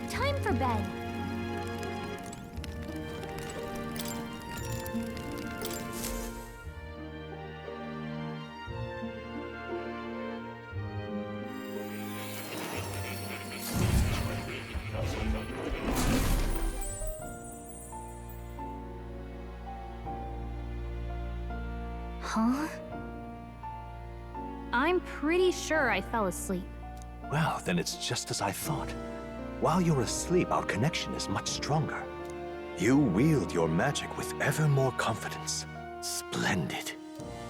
Speaker 9: Time for bed. Huh? I'm pretty sure I fell asleep.
Speaker 8: Well, then it's just as I thought. While you're asleep, our connection is much stronger. You wield your magic with ever more confidence. Splendid.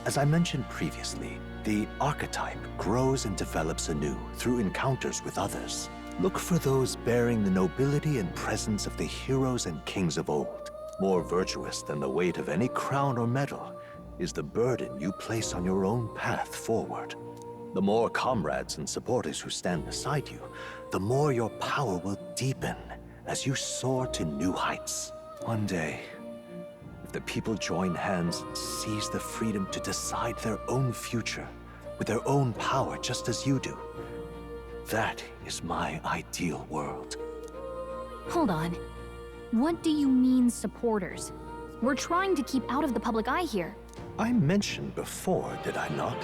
Speaker 8: As I mentioned previously, the archetype grows and develops anew through encounters with others. Look for those bearing the nobility and presence of the heroes and kings of old. More virtuous than the weight of any crown or medal is the burden you place on your own path forward. The more comrades and supporters who stand beside you, the more your power will deepen as you soar to new heights. One day, if the people join hands and seize the freedom to decide their own future with their own power just as you do, that is my ideal world.
Speaker 9: Hold on. What do you mean, supporters? We're trying to keep out of the public eye here.
Speaker 8: I mentioned before, did I not?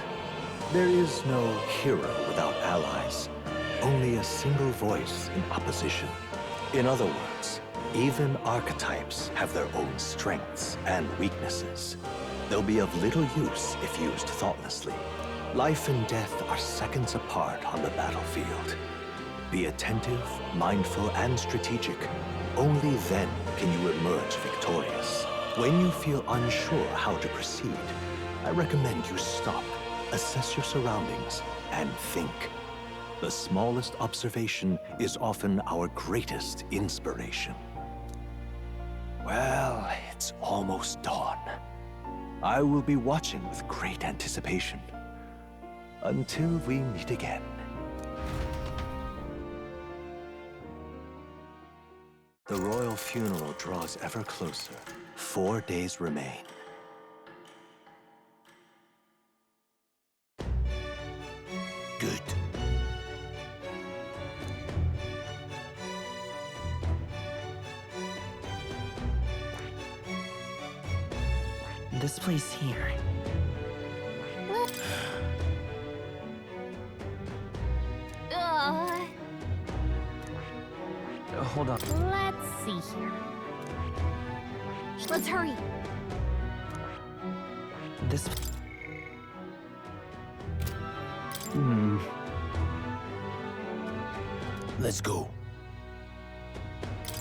Speaker 8: There is no hero without allies, only a single voice in opposition. In other words, even archetypes have their own strengths and weaknesses. They'll be of little use if used thoughtlessly. Life and death are seconds apart on the battlefield. Be attentive, mindful, and strategic. Only then can you emerge victorious. When you feel unsure how to proceed, I recommend you stop, assess your surroundings, and think. The smallest observation is often our greatest inspiration. Well, it's almost dawn. I will be watching with great anticipation. Until we meet again. The royal funeral draws ever closer. 4 days remain. Good.
Speaker 13: This place here. Hold on.
Speaker 9: Let's see here. Let's hurry.
Speaker 13: This...
Speaker 15: Let's go.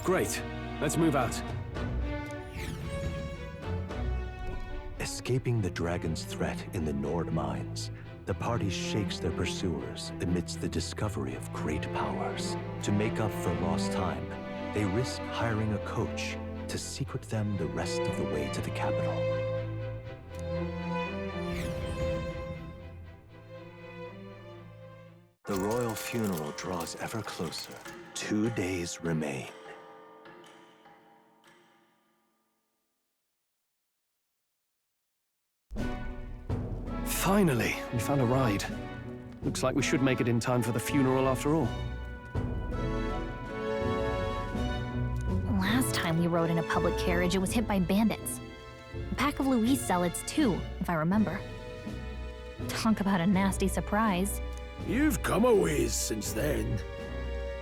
Speaker 16: Great. Let's move out.
Speaker 8: Escaping the dragon's threat in the Nord mines, the party shakes their pursuers amidst the discovery of great powers. To make up for lost time, they risk hiring a coach to secret them the rest of the way to the capital. The royal funeral draws ever closer. 2 days remain.
Speaker 16: Finally, we found a ride. Looks like we should make it in time for the funeral after all.
Speaker 9: Last time we rode in a public carriage, it was hit by bandits. A pack of Louis zealots too, if I remember. Talk about a nasty surprise.
Speaker 11: You've come a ways since then.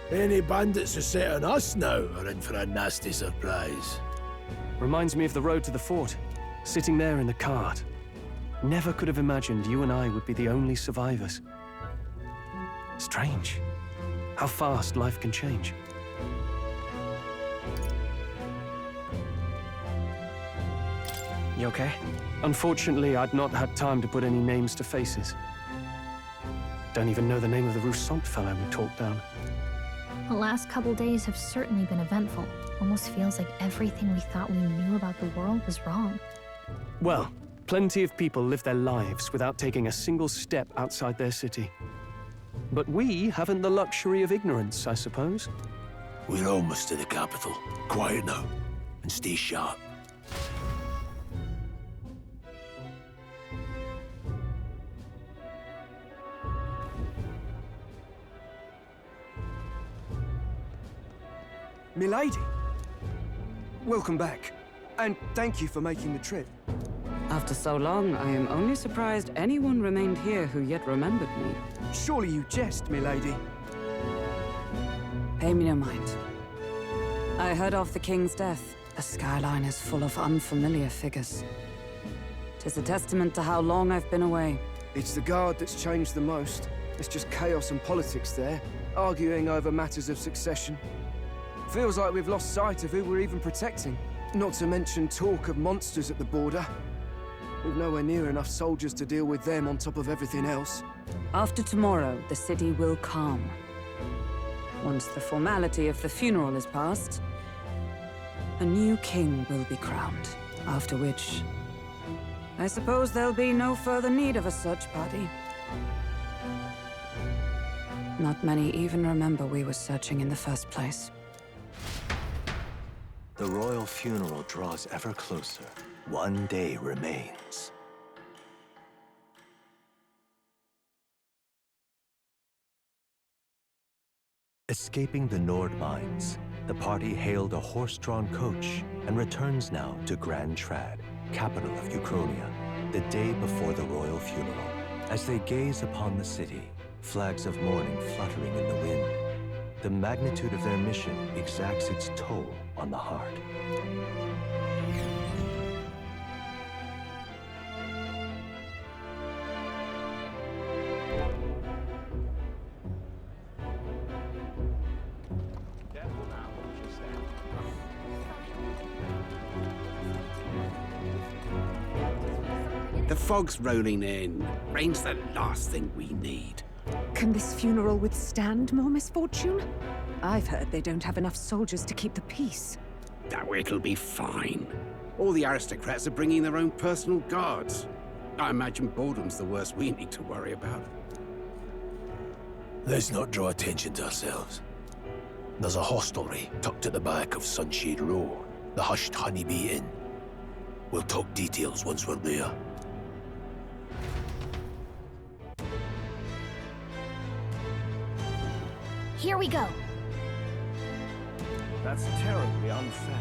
Speaker 11: Any bandits who set on us now are in for a nasty surprise.
Speaker 16: Reminds me of the road to the fort, sitting there in the cart. Never could have imagined you and I would be the only survivors. Strange. How fast life can change.
Speaker 13: You okay?
Speaker 16: Unfortunately, I'd not had time to put any names to faces. Don't even know the name of the Roussant fellow we talked down.
Speaker 9: The last couple days have certainly been eventful. Almost feels like everything we thought we knew about the world was wrong.
Speaker 16: Well, plenty of people live their lives without taking a single step outside their city. But we haven't the luxury of ignorance, I suppose.
Speaker 11: We're almost to the capital. Quiet now, and stay sharp.
Speaker 2: Milady, welcome back, and thank you for making the trip.
Speaker 18: After so long, I am only surprised anyone remained here who yet remembered me.
Speaker 2: Surely you jest, milady.
Speaker 18: Pay me no mind. I heard of the king's death. The skyline is full of unfamiliar figures. 'Tis a testament to how long I've been away.
Speaker 2: It's the guard that's changed the most. It's just chaos and politics there, arguing over matters of succession. Feels like we've lost sight of who we're even protecting. Not to mention talk of monsters at the border. We've nowhere near enough soldiers to deal with them on top of everything else.
Speaker 18: After tomorrow, the city will calm. Once the formality of the funeral is past, a new king will be crowned. After which, I suppose there'll be no further need of a search party. Not many even remember we were searching in the first place.
Speaker 8: The royal funeral draws ever closer. 1 day remains. Escaping the Nord mines, the party hailed a horse-drawn coach and returns now to Grand Trad, capital of Euchronia, the day before the royal funeral. As they gaze upon the city, flags of mourning fluttering in the wind, the magnitude of their mission exacts its toll on the heart.
Speaker 6: The fog's rolling in. Rain's the last thing we need.
Speaker 5: Can this funeral withstand more misfortune? I've heard they don't have enough soldiers to keep the peace.
Speaker 6: Oh, it'll be fine. All the aristocrats are bringing their own personal guards. I imagine boredom's the worst we need to worry about.
Speaker 11: Let's not draw attention to ourselves. There's a hostelry tucked at the back of Sunshade Row, the Hushed Honeybee Inn. We'll talk details once we're there.
Speaker 9: Here we go.
Speaker 15: That's terribly unfair.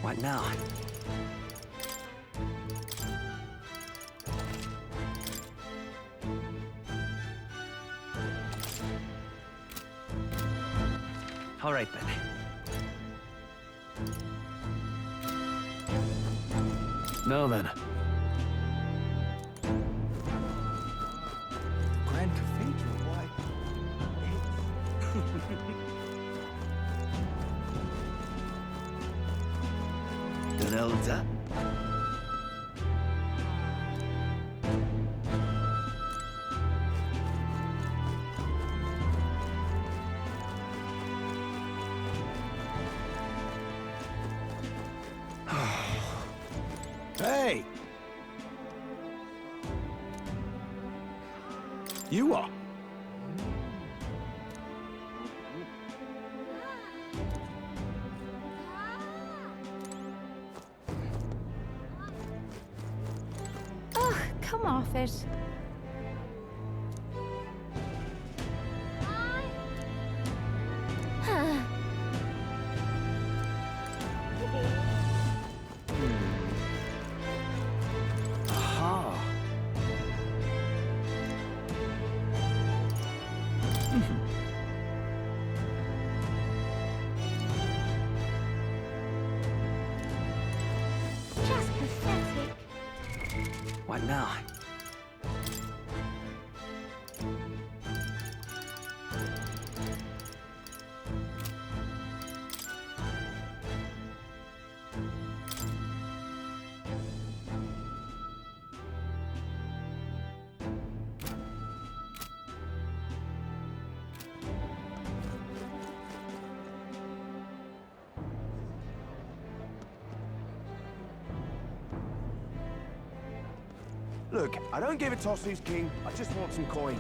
Speaker 13: What now? All right, then.
Speaker 15: Now then.
Speaker 11: Grand Cathedral, why?
Speaker 4: Don't hold up.
Speaker 15: Hey! You are.
Speaker 9: Ugh, come off it.
Speaker 15: Aha.
Speaker 9: Just pathetic.
Speaker 13: What now?
Speaker 14: Look, I don't give a toss who's king. I just want some coin.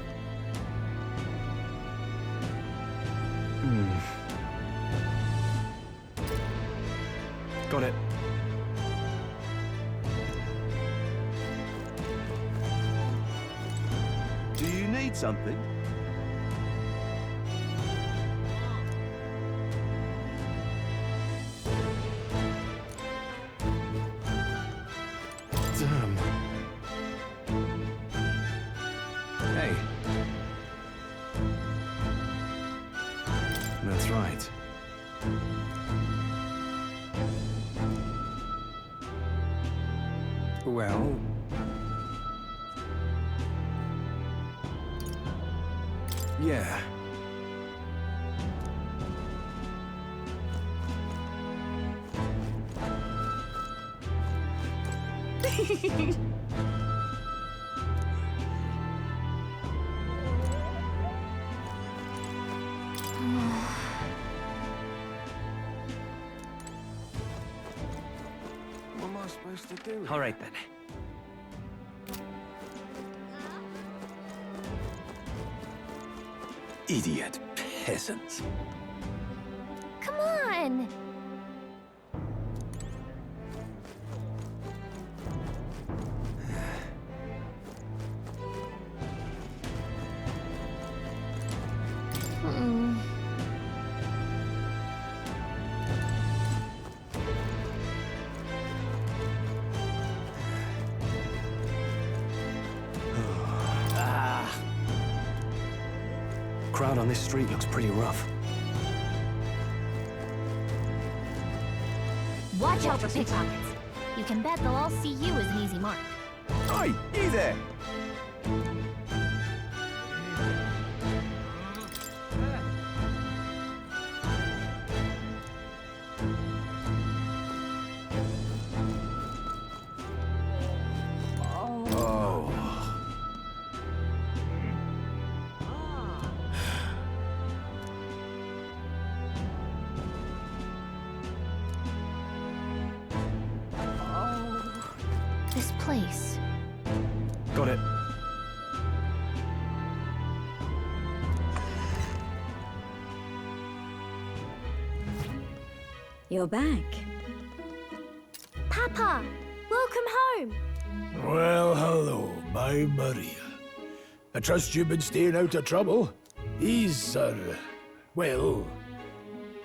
Speaker 15: Got it.
Speaker 14: Do you need something?
Speaker 15: Damn. Hey. That's right. Well... yeah.
Speaker 14: What am I supposed to do?
Speaker 13: All right, then.
Speaker 15: Idiot peasants.
Speaker 9: Come on!
Speaker 15: Crowd on this street looks pretty rough.
Speaker 9: Watch out for pickpockets. You can bet they'll all see you as an easy mark.
Speaker 14: Oi, you there!
Speaker 9: This place.
Speaker 16: Got it.
Speaker 7: You're back.
Speaker 9: Papa, welcome home.
Speaker 11: Well, hello, my Maria. I trust you've been staying out of trouble. These are, well,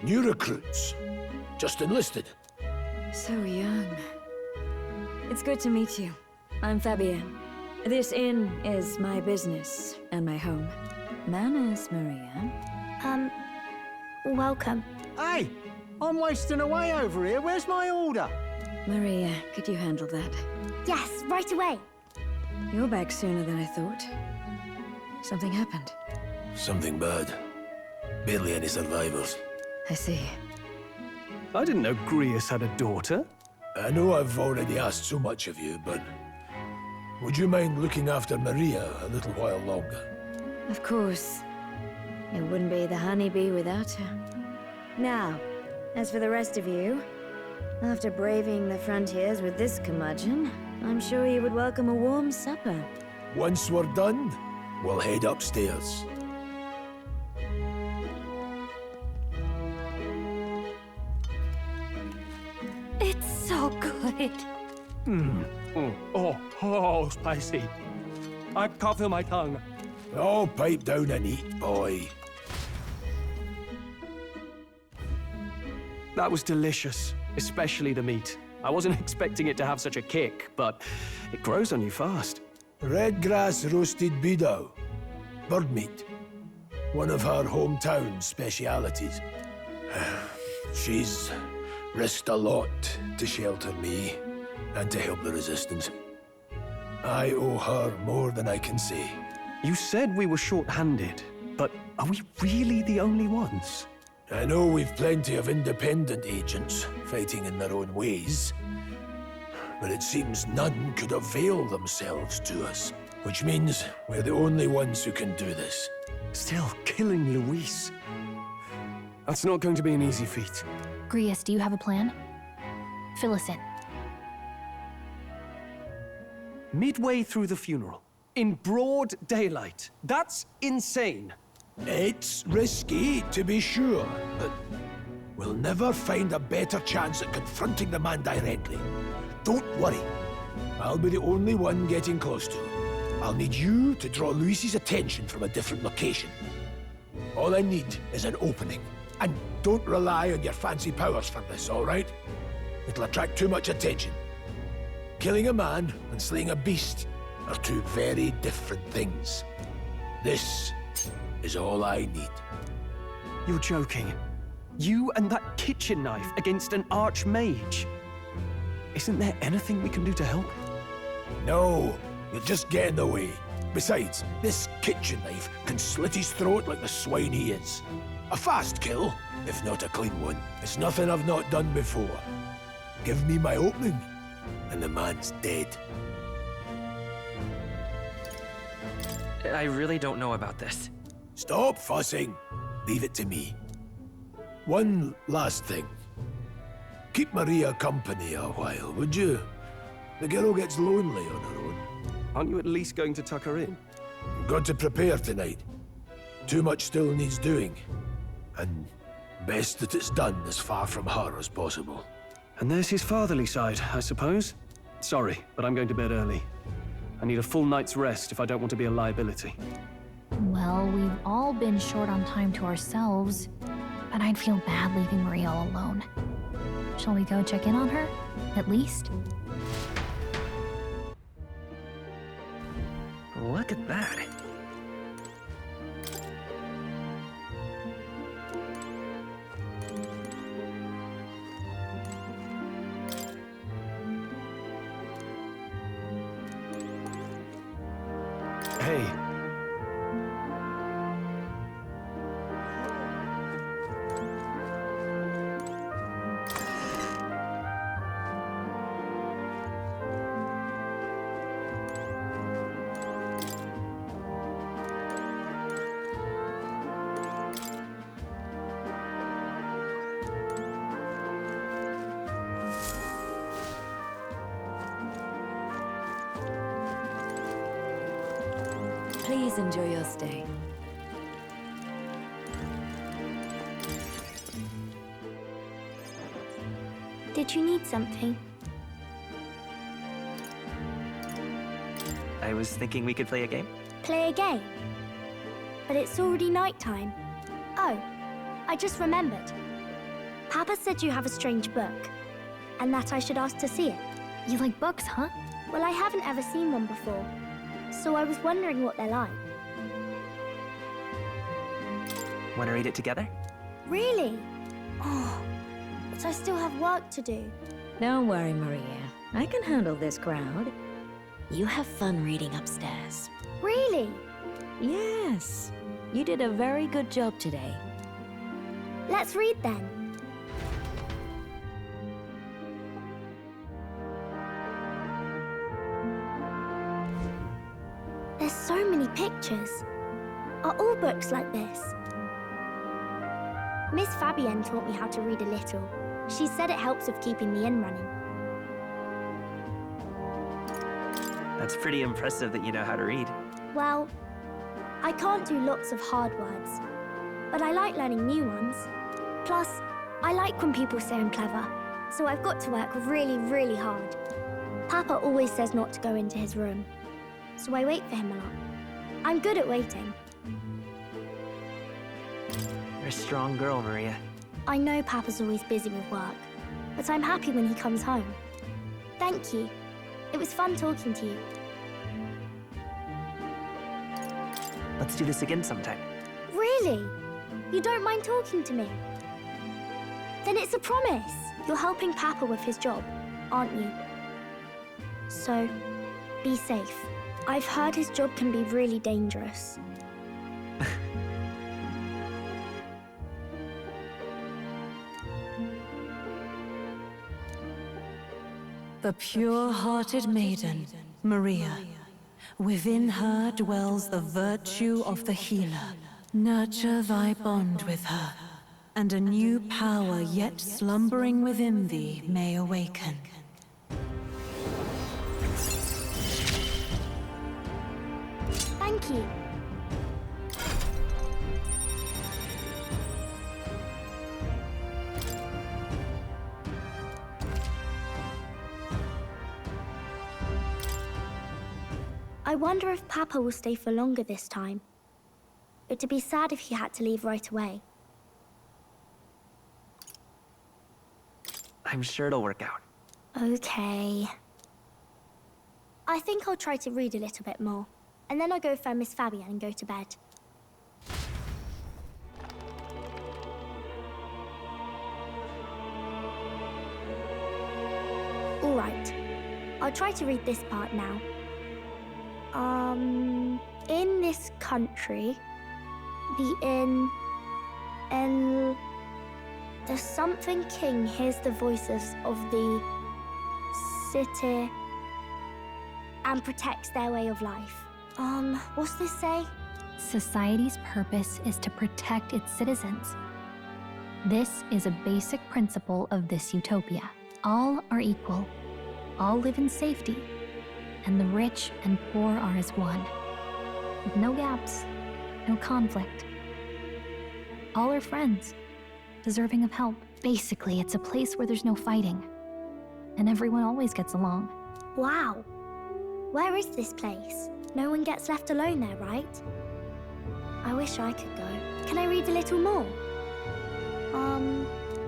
Speaker 11: new recruits. Just enlisted.
Speaker 7: So young. It's good to meet you. I'm Fabienne. This inn is my business and my home. Manners, Maria.
Speaker 9: Welcome.
Speaker 15: Hey, I'm wasting away over here. Where's my order?
Speaker 7: Maria, could you handle that?
Speaker 9: Yes, right away.
Speaker 7: You're back sooner than I thought. Something happened.
Speaker 11: Something bad. Barely any survivors.
Speaker 7: I see.
Speaker 16: I didn't know Grius had a daughter.
Speaker 11: I know I've already asked so much of you, but would you mind looking after Maria a little while longer?
Speaker 7: Of course. It wouldn't be the honeybee without her. Now, as for the rest of you, after braving the frontiers with this curmudgeon, I'm sure you would welcome a warm supper.
Speaker 11: Once we're done, we'll head upstairs.
Speaker 9: It's so good.
Speaker 16: Oh, spicy. I can't feel my tongue.
Speaker 11: Oh, pipe down and eat, boy.
Speaker 16: That was delicious, especially the meat. I wasn't expecting it to have such a kick, but it grows on you fast.
Speaker 11: Red grass roasted bido. Bird meat. One of her hometown specialities. She's risked a lot to shelter me and to help the resistance. I owe her more than I can say.
Speaker 16: You said we were short-handed, but are we really the only ones?
Speaker 11: I know we've plenty of independent agents fighting in their own ways, but it seems none could avail themselves to us, which means we're the only ones who can do this.
Speaker 16: Still, killing Luis. That's not going to be an easy feat.
Speaker 9: Grius, do you have a plan? Fill us in.
Speaker 16: Midway through the funeral, in broad daylight. That's insane.
Speaker 11: It's risky, to be sure, but we'll never find a better chance at confronting the man directly. Don't worry. I'll be the only one getting close to him. I'll need you to draw Luis's attention from a different location. All I need is an opening. And don't rely on your fancy powers for this, all right? It'll attract too much attention. Killing a man and slaying a beast are two very different things. This is all I need.
Speaker 16: You're joking. You and that kitchen knife against an archmage. Isn't there anything we can do to help?
Speaker 11: No, you'll just get in the way. Besides, this kitchen knife can slit his throat like the swine he is. A fast kill, if not a clean one. It's nothing I've not done before. Give me my opening, and the man's dead.
Speaker 13: I really don't know about this.
Speaker 11: Stop fussing. Leave it to me. One last thing. Keep Maria company a while, would you? The girl gets lonely on her own.
Speaker 16: Aren't you at least going to tuck her in?
Speaker 11: Got to prepare tonight. Too much still needs doing. And best that it's done as far from her as possible.
Speaker 16: And there's his fatherly side, I suppose. Sorry, but I'm going to bed early. I need a full night's rest if I don't want to be a liability.
Speaker 9: Well, we've all been short on time to ourselves, but I'd feel bad leaving Maria all alone. Shall we go check in on her, at least?
Speaker 13: Look at that.
Speaker 16: Hey.
Speaker 5: Please enjoy your stay.
Speaker 3: Did you need something?
Speaker 13: I was thinking we could play a game.
Speaker 3: Play a game? But it's already nighttime. Oh, I just remembered. Papa said you have a strange book, and that I should ask to see it.
Speaker 9: You like books, huh?
Speaker 3: Well, I haven't ever seen one before, so I was wondering what they're like.
Speaker 13: Want to read it together?
Speaker 3: Really? Oh, but I still have work to do.
Speaker 7: Don't worry, Maria. I can handle this crowd. You have fun reading upstairs.
Speaker 3: Really?
Speaker 7: Yes. You did a very good job today.
Speaker 3: Let's read then. There's so many pictures. Are all books like this? Miss Fabienne taught me how to read a little. She said it helps with keeping the inn running.
Speaker 13: That's pretty impressive that you know how to read.
Speaker 3: Well, I can't do lots of hard words, but I like learning new ones. Plus, I like when people say I'm clever, so I've got to work really, really hard. Papa always says not to go into his room, so I wait for him a lot. I'm good at waiting.
Speaker 13: You're a strong girl, Maria.
Speaker 3: I know Papa's always busy with work, but I'm happy when he comes home. Thank you. It was fun talking to you.
Speaker 13: Let's do this again sometime.
Speaker 3: Really? You don't mind talking to me? Then it's a promise. You're helping Papa with his job, aren't you? So, be safe. I've heard his job can be really dangerous.
Speaker 12: The pure-hearted maiden, Maria. Within her dwells the virtue of the healer. Nurture thy bond with her, and a new power yet slumbering within thee may awaken.
Speaker 3: Thank you. I wonder if Papa will stay for longer this time. It'd be sad if he had to leave right away.
Speaker 13: I'm sure it'll work out.
Speaker 3: Okay. I think I'll try to read a little bit more, and then I'll go find Miss Fabienne and go to bed. All right. I'll try to read this part now. In this country, the something king hears the voices of the city and protects their way of life. What's this say?
Speaker 9: Society's purpose is to protect its citizens. This is a basic principle of this utopia. All are equal. All live in safety. And the rich and poor are as one. With no gaps, no conflict. All are friends, deserving of help. Basically, it's a place where there's no fighting. And everyone always gets along.
Speaker 3: Wow. Where is this place? No one gets left alone there, right? I wish I could go. Can I read a little more?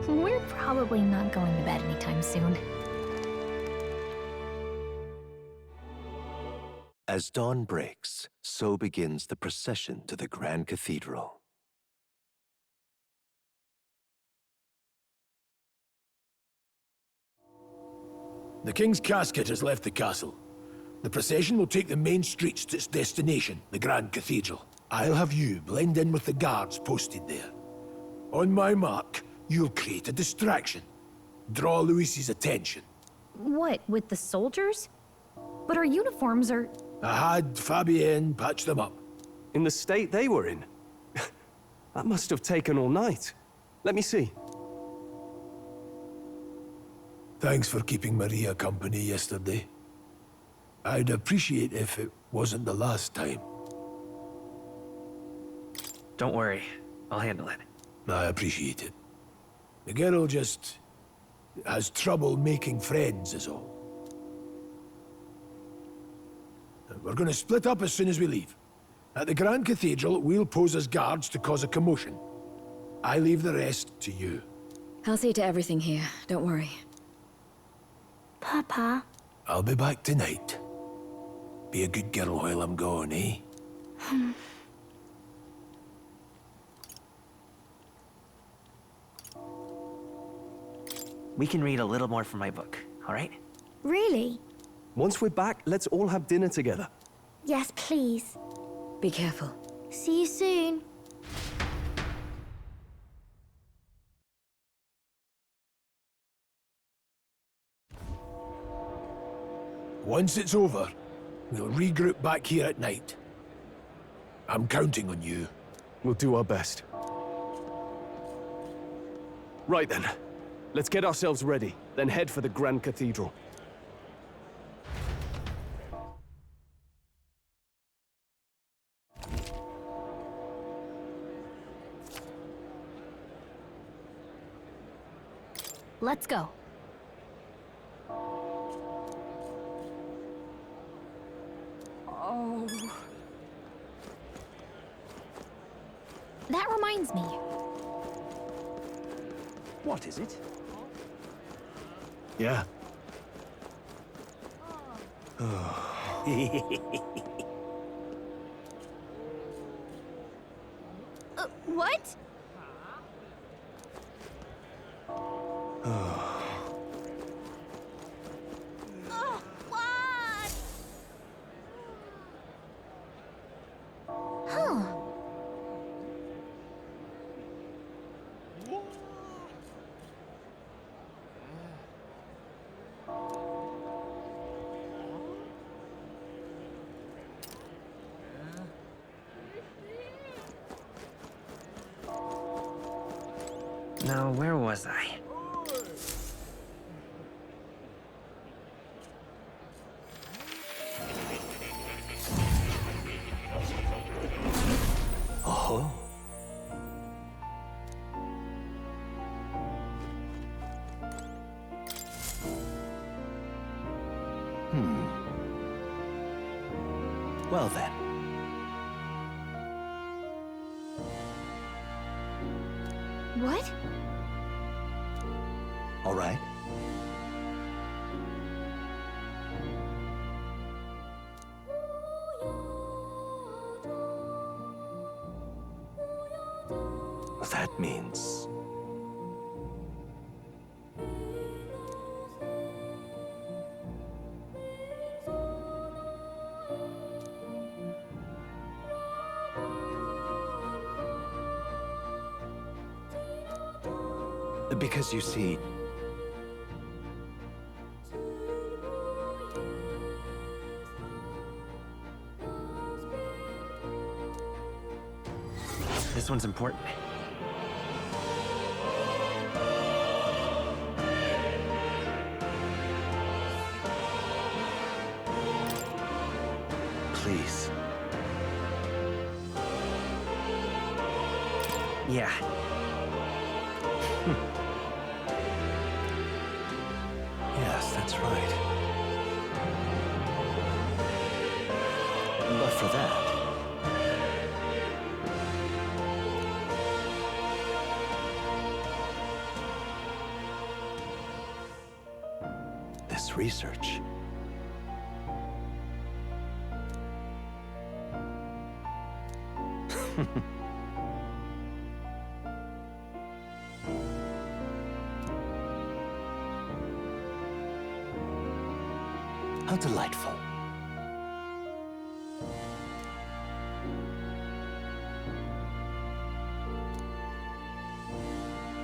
Speaker 9: We're probably not going to bed anytime soon.
Speaker 8: As dawn breaks, so begins the procession to the Grand Cathedral.
Speaker 11: The King's casket has left the castle. The procession will take the main streets to its destination, the Grand Cathedral. I'll have you blend in with the guards posted there. On my mark, you'll create a distraction. Draw Luis's attention.
Speaker 9: What, with the soldiers? But our uniforms are...
Speaker 11: I had Fabienne patch them up.
Speaker 16: In the state they were in? That must have taken all night. Let me see.
Speaker 11: Thanks for keeping Maria company yesterday. I'd appreciate if it wasn't the last time.
Speaker 13: Don't worry. I'll handle it.
Speaker 11: I appreciate it. The girl just has trouble making friends, is all. We're going to split up as soon as we leave. At the Grand Cathedral, we'll pose as guards to cause a commotion. I leave the rest to you.
Speaker 7: I'll see to everything here. Don't worry.
Speaker 3: Papa.
Speaker 11: I'll be back tonight. Be a good girl while I'm gone, eh?
Speaker 13: We can read a little more from my book, all right?
Speaker 3: Really?
Speaker 16: Once we're back, let's all have dinner together.
Speaker 3: Yes, please.
Speaker 7: Be careful.
Speaker 3: See you soon.
Speaker 11: Once it's over, we'll regroup back here at night. I'm counting on you.
Speaker 16: We'll do our best. Right then. Let's get ourselves ready, then head for the Grand Cathedral.
Speaker 9: Let's go.
Speaker 3: Oh.
Speaker 9: That reminds me.
Speaker 15: What is it?
Speaker 16: Yeah.
Speaker 9: What? Huh.
Speaker 13: Now, where was I?
Speaker 8: Oh. Well then.
Speaker 9: What?
Speaker 8: All right. That means... Because you see...
Speaker 13: This one's important.
Speaker 8: Please.
Speaker 13: Yeah.
Speaker 8: Yes, that's right. But for that... this research... How delightful.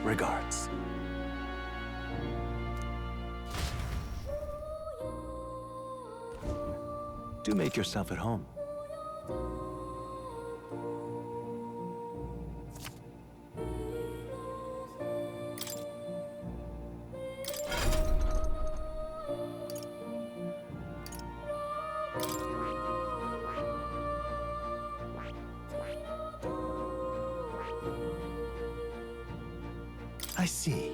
Speaker 8: Regards. Do make yourself at home. I see.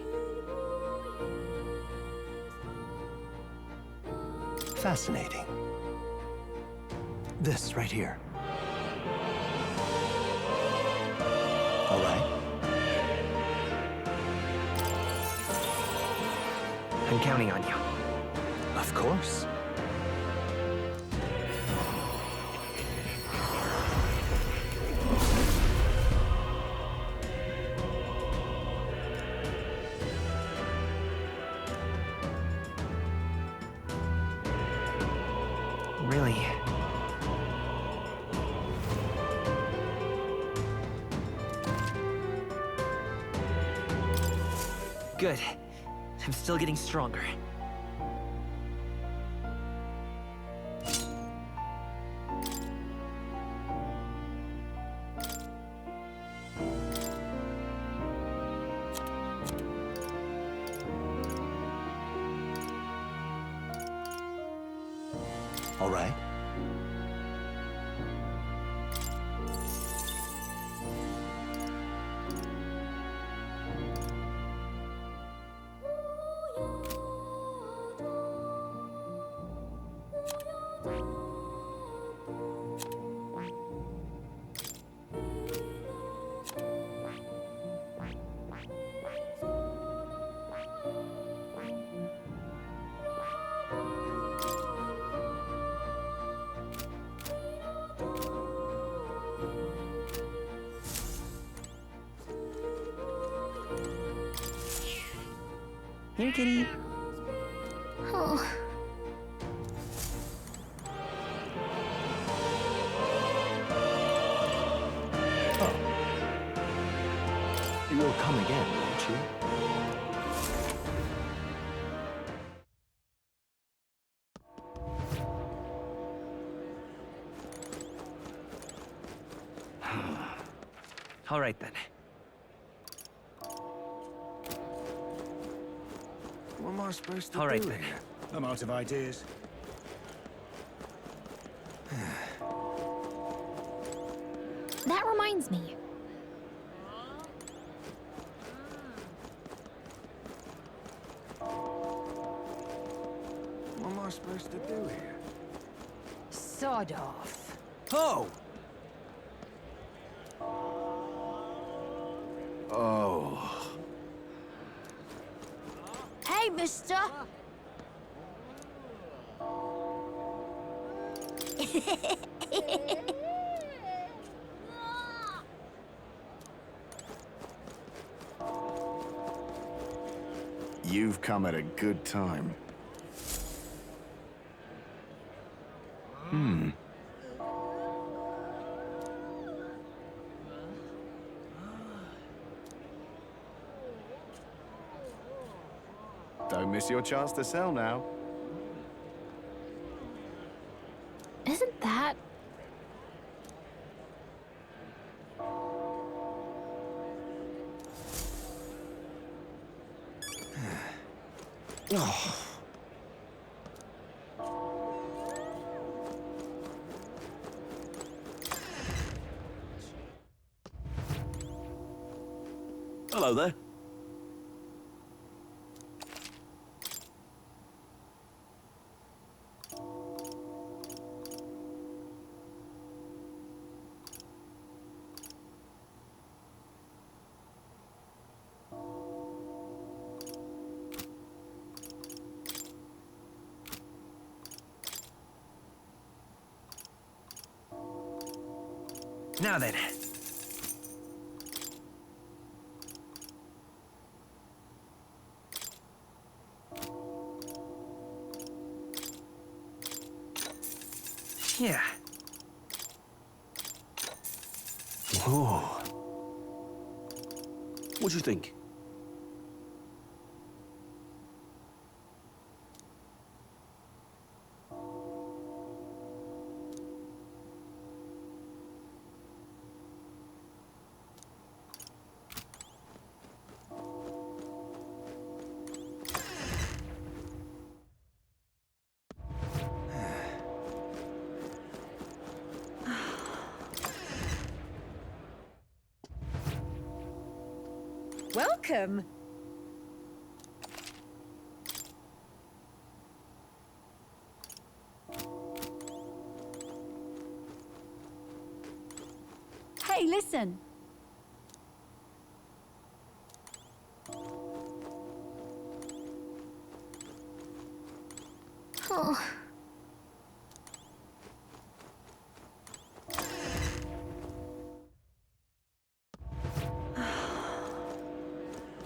Speaker 8: Fascinating. This right here. All right.
Speaker 13: I'm counting on you.
Speaker 8: Of course.
Speaker 13: Really? Good. I'm still getting stronger.
Speaker 8: All right.
Speaker 13: Here, kitty.
Speaker 9: Oh.
Speaker 8: You'll come again, won't you?
Speaker 13: All right, then.
Speaker 2: What am I supposed to
Speaker 13: All right,
Speaker 2: do
Speaker 13: then.
Speaker 2: here?
Speaker 10: I'm out of ideas.
Speaker 9: That reminds me.
Speaker 2: What am I supposed to do here?
Speaker 1: Sod off.
Speaker 2: Oh! Oh.
Speaker 3: Hey, mister!
Speaker 17: You've come at a good time. Don't miss your chance to sell now.
Speaker 9: Isn't that...
Speaker 2: Oh.
Speaker 15: Hello there.
Speaker 13: Now then. Yeah.
Speaker 15: Whoa. What do you think?
Speaker 1: Welcome. listen.
Speaker 9: Oh.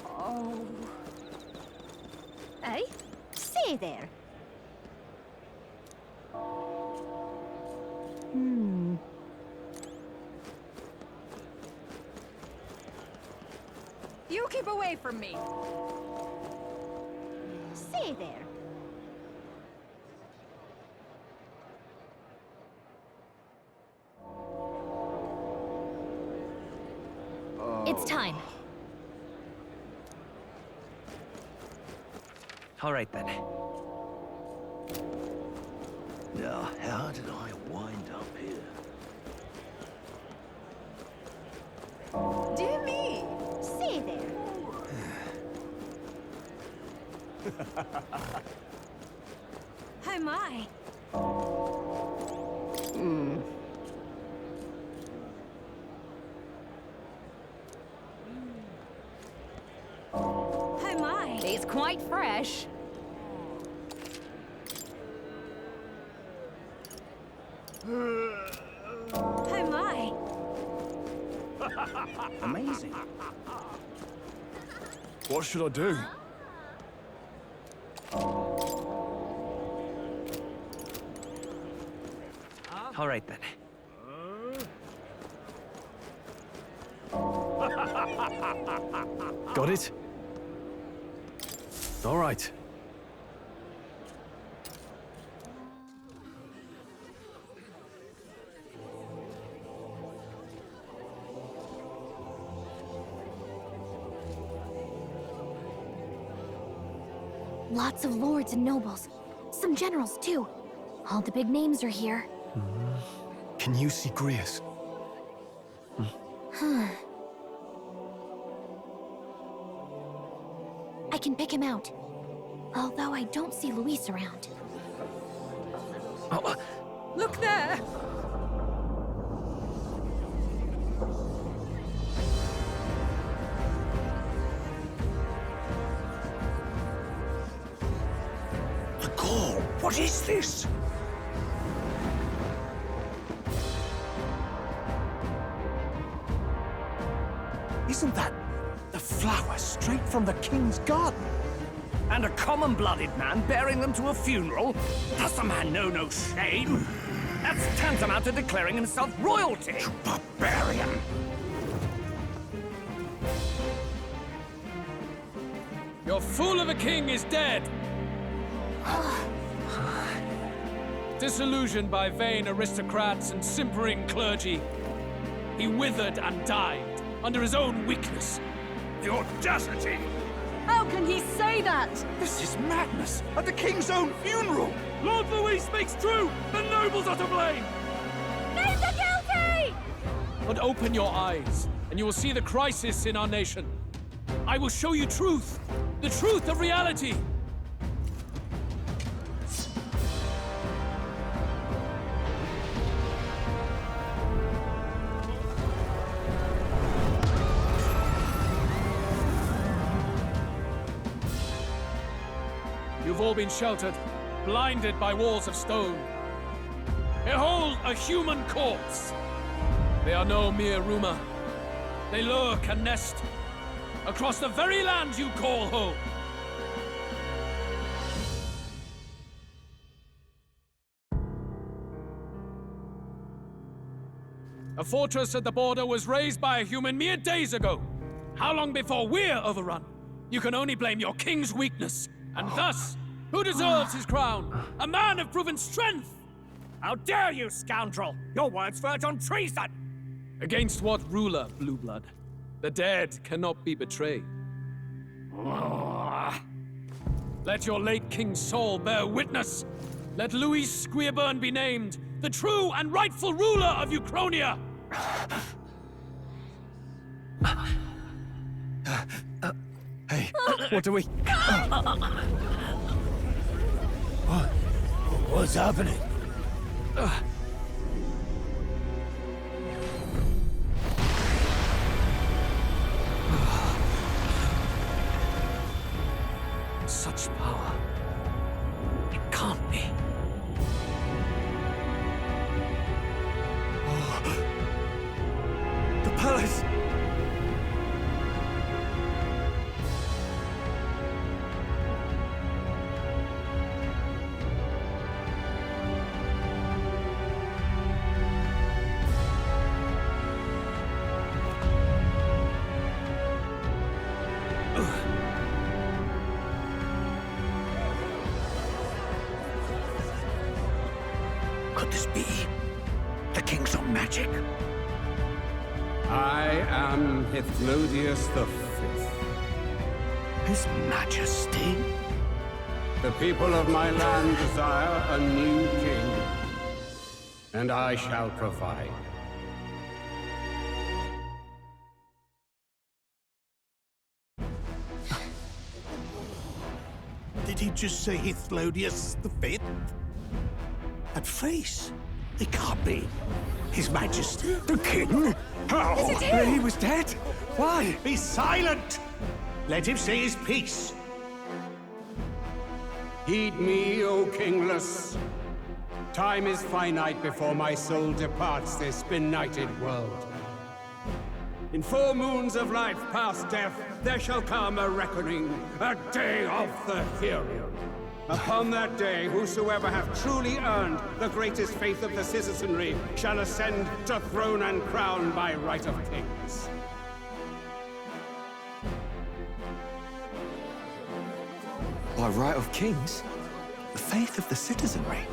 Speaker 1: Oh. Hey, say there. You keep away from me. Say there.
Speaker 9: It's time.
Speaker 13: All right then.
Speaker 4: Now, how did I wind up here?
Speaker 1: Dear me. Say there. How am I? How am I?
Speaker 9: It's quite fresh.
Speaker 1: How am I?
Speaker 15: Amazing. What should I do?
Speaker 13: All right then.
Speaker 15: Got it? All right.
Speaker 9: Lots of lords and nobles. Some generals, too. All the big names are here.
Speaker 15: Can you see Grius?
Speaker 9: I can pick him out. Although I don't see Luis around.
Speaker 1: Look there!
Speaker 11: The call! What is this?
Speaker 10: Isn't that the flower straight from the king's garden? And a common-blooded man bearing them to a funeral? Does the man know no shame? That's tantamount to declaring himself royalty!
Speaker 11: You barbarian!
Speaker 15: Your fool of a king is dead! Disillusioned by vain aristocrats and simpering clergy, he withered and died under his own weakness.
Speaker 11: The audacity!
Speaker 1: How can he say that?
Speaker 11: This is madness! At the king's own funeral!
Speaker 15: Lord Louis speaks true! The nobles are to blame!
Speaker 1: Names are guilty!
Speaker 15: But open your eyes, and you will see the crisis in our nation. I will show you truth, the truth of reality. You've all been sheltered, blinded by walls of stone. Behold a human corpse! They are no mere rumor. They lurk and nest across the very land you call home. A fortress at the border was raised by a human mere days ago. How long before we're overrun? You can only blame your king's weakness. And thus, who deserves his crown? A man of proven strength!
Speaker 10: How dare you, scoundrel! Your words verge on treason!
Speaker 15: Against what ruler, Blueblood? The dead cannot be betrayed. Let your late king's soul bear witness. Let Louis Squeerburn be named the true and rightful ruler of Euchronia. Hey, what do we...
Speaker 11: What's happening? Could this be the king's own magic?
Speaker 19: I am Hythlodius V.
Speaker 11: His Majesty?
Speaker 19: The people of my land desire a new king, and I shall provide.
Speaker 10: Did he just say Hythlodius V? That face? It can't be. His Majesty. The king? How?
Speaker 11: Is it him?
Speaker 10: He was dead? Why? Be silent! Let him say his piece.
Speaker 19: Heed me, O kingless. Time is finite before my soul departs this benighted world. In 4 moons of life past death, there shall come a reckoning, a day of the hero. Upon that day, whosoever hath truly earned the greatest faith of the citizenry shall ascend to throne and crown by right of kings.
Speaker 8: By right of kings? The faith of the citizenry?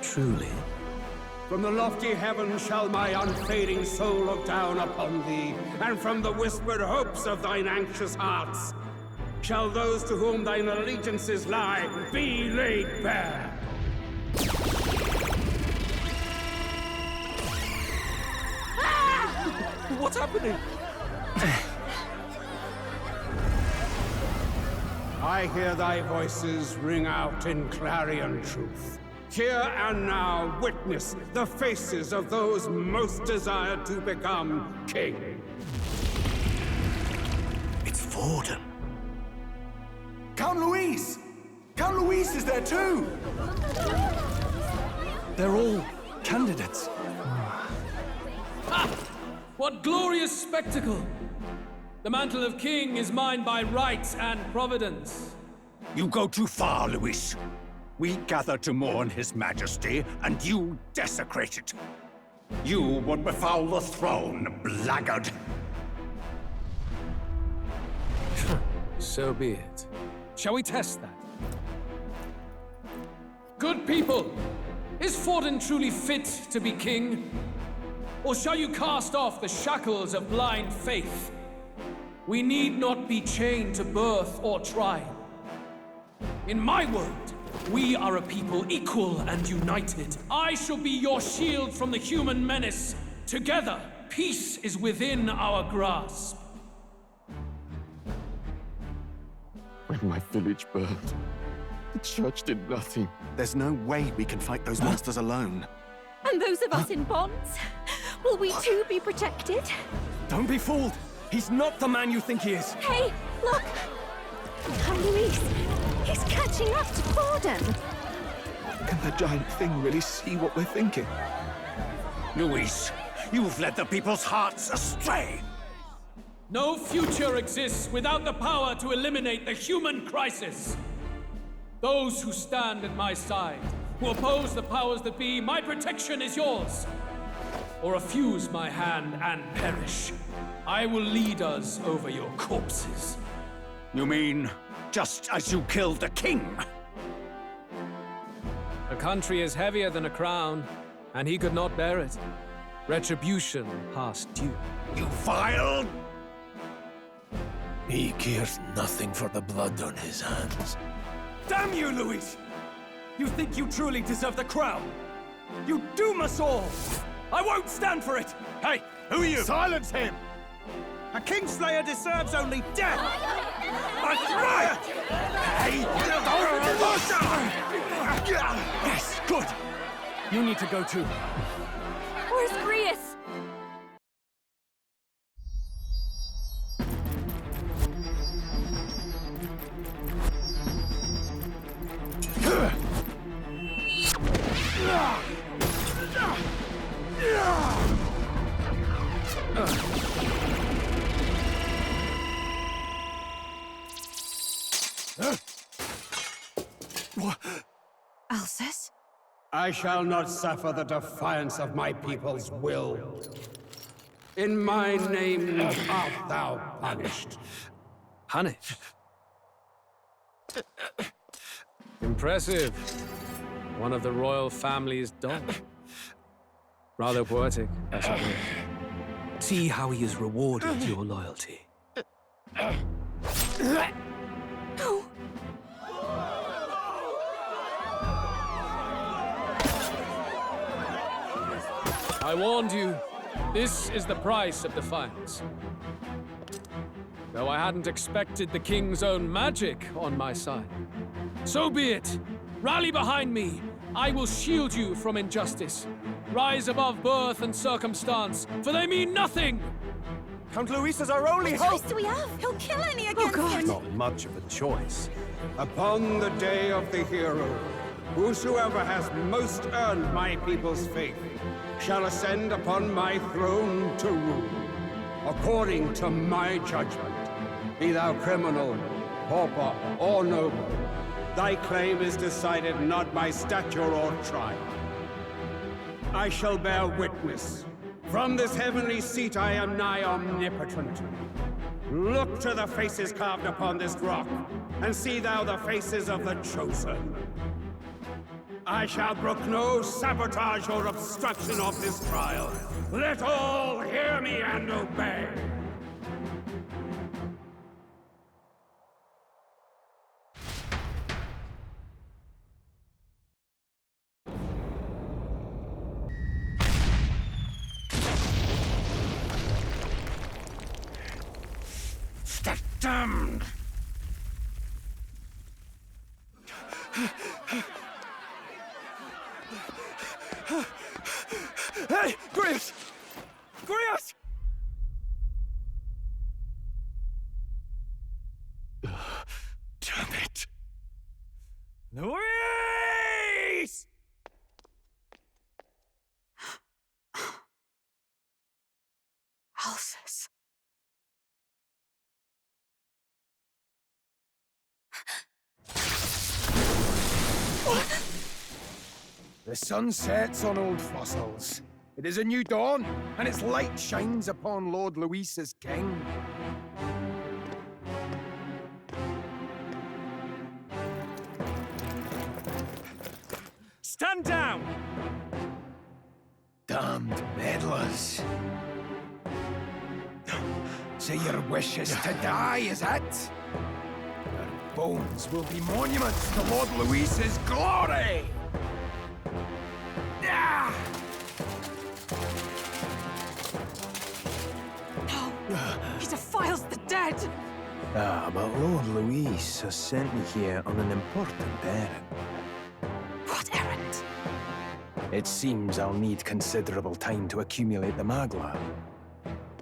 Speaker 8: Truly?
Speaker 19: From the lofty heavens shall my unfading soul look down upon thee, and from the whispered hopes of thine anxious hearts shall those to whom thine allegiances lie be laid bare.
Speaker 10: What's happening?
Speaker 19: I hear thy voices ring out in clarion truth. Here and now, witness the faces of those most desired to become king.
Speaker 10: It's Forden. Count Louise! Count Louise is there too!
Speaker 16: They're all candidates.
Speaker 15: Ha! What glorious spectacle! The mantle of king is mine by right and providence.
Speaker 10: You go too far, Louis. We gather to mourn his majesty, and you desecrate it. You would befoul the throne, blackguard.
Speaker 15: So be it. Shall we test that? Good people, is Forden truly fit to be king? Or shall you cast off the shackles of blind faith? We need not be chained to birth or trial. In my world, we are a people equal and united. I shall be your shield from the human menace. Together, peace is within our grasp.
Speaker 22: When my village burned, the church did nothing.
Speaker 8: There's no way we can fight those monsters alone.
Speaker 9: And those of us in bonds? Will we too be protected?
Speaker 16: Don't be fooled! He's not the man you think he is!
Speaker 9: Hey, look! Come, Louise! He's catching up to Forden!
Speaker 8: Can the giant thing really see what we're thinking?
Speaker 10: Louise, you've led the people's hearts astray!
Speaker 15: No future exists without the power to eliminate the human crisis. Those who stand at my side, who oppose the powers that be, my protection is yours. Or refuse my hand and perish. I will lead us over your corpses.
Speaker 10: You mean, just as you killed the king?
Speaker 15: A country is heavier than a crown, and he could not bear it. Retribution past due.
Speaker 10: You vile!
Speaker 11: He cares nothing for the blood on his hands.
Speaker 2: Damn you, Louis! You think you truly deserve the crown? You doom us all! I won't stand for it!
Speaker 10: Hey, who are you?
Speaker 2: Silence him! A Kingslayer deserves only death! That's right!
Speaker 10: Hey!
Speaker 2: Yes, good! You need to go too.
Speaker 9: Where's Grius? Alcest?
Speaker 19: I shall not suffer the defiance of my people's will. In my name art thou punished.
Speaker 15: Punished? Impressive. one of the royal family's dog. Rather poetic, I suppose.
Speaker 10: See how he has rewarded your loyalty.
Speaker 1: No!
Speaker 15: I warned you. This is the price of defiance. Though I hadn't expected the king's own magic on my side. So be it. Rally behind me. I will shield you from injustice. Rise above birth and circumstance, for they mean nothing!
Speaker 14: Count Luis is our only hope!
Speaker 1: What choice do we have? He'll kill any against him!
Speaker 19: Not much of a choice. Upon the day of the hero, whosoever has most earned my people's faith shall ascend upon my throne to rule, according to my judgment. Be thou criminal, pauper, or noble, thy claim is decided not by stature or tribe. I shall bear witness. From this heavenly seat I am nigh omnipotent. Look to the faces carved upon this rock, and see thou the faces of the chosen. I shall brook no sabotage or obstruction of this trial. Let all hear me and obey.
Speaker 11: Damned!
Speaker 2: Hey, Grius! Grius!
Speaker 11: Damn it!
Speaker 2: Luis!
Speaker 1: Alsus.
Speaker 11: The sun sets on old fossils. It is a new dawn, and its light shines upon Lord Luis as king.
Speaker 2: Stand down!
Speaker 11: Damned meddlers. So your wish is to die, is it? Your bones will be monuments to Lord Luis's glory!
Speaker 1: No! He defiles the dead!
Speaker 8: But Lord Luis has sent me here on an important errand.
Speaker 1: What errand?
Speaker 8: It seems I'll need considerable time to accumulate the Magla.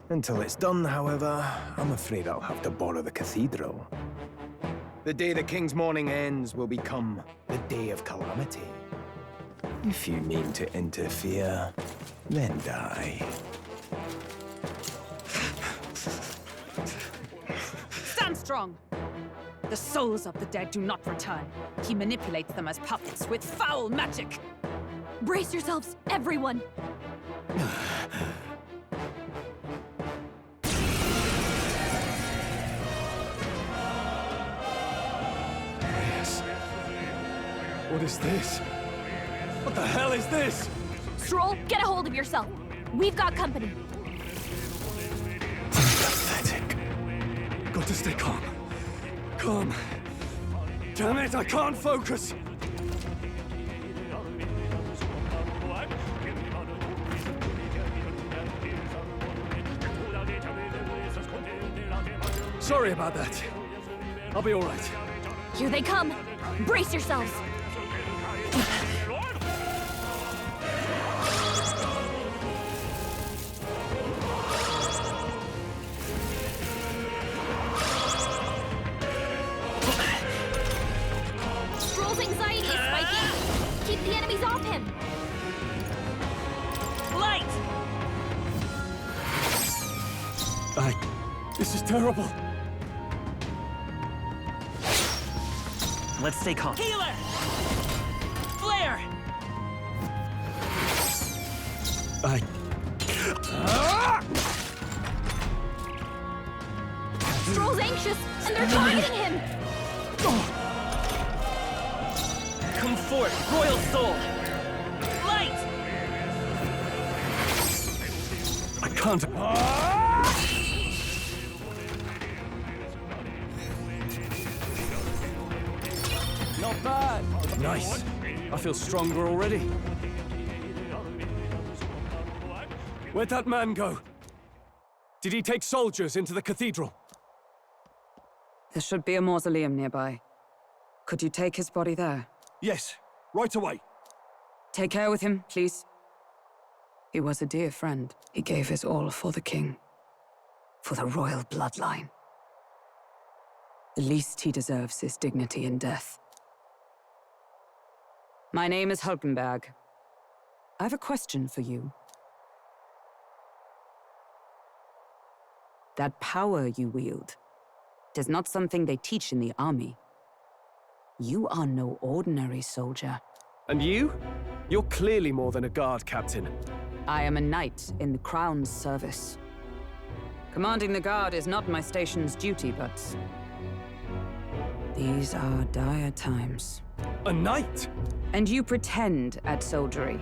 Speaker 8: Until it's done, however, I'm afraid I'll have to borrow the cathedral. The day the King's morning ends will become the day of calamity. If you mean to interfere, then die.
Speaker 1: Stand strong! The souls of the dead do not return. He manipulates them as puppets with foul magic!
Speaker 9: Brace yourselves, everyone!
Speaker 2: What is this? What the hell is this?
Speaker 9: Stroll, get a hold of yourself. We've got company.
Speaker 2: Pathetic. Got to stay calm. Calm. Damn it, I can't focus. Sorry about that. I'll be all right.
Speaker 9: Here they come. Brace yourselves. Stroll's anxiety is spiking. Keep the enemies off him.
Speaker 1: Light!
Speaker 2: This is terrible.
Speaker 13: Let's stay calm.
Speaker 1: Healer! Flare!
Speaker 9: Stroll's anxious, and they're targeting him.
Speaker 13: Come forth, royal soul! Light!
Speaker 16: I can't...
Speaker 10: Not bad.
Speaker 16: Nice. I feel stronger already. Where'd that man go? Did he take soldiers into the cathedral?
Speaker 18: There should be a mausoleum nearby. Could you take his body there?
Speaker 14: Yes, right away.
Speaker 18: Take care with him, please. He was a dear friend. He gave his all for the king. For the royal bloodline. The least he deserves is dignity in death. My name is Hulkenberg. I have a question for you. That power you wield is not something they teach in the army. You are no ordinary soldier.
Speaker 16: And you? You're clearly more than a guard captain.
Speaker 18: I am a knight in the Crown's service. Commanding the guard is not my station's duty, but... these are dire times.
Speaker 16: A knight?
Speaker 18: And you pretend at soldiery.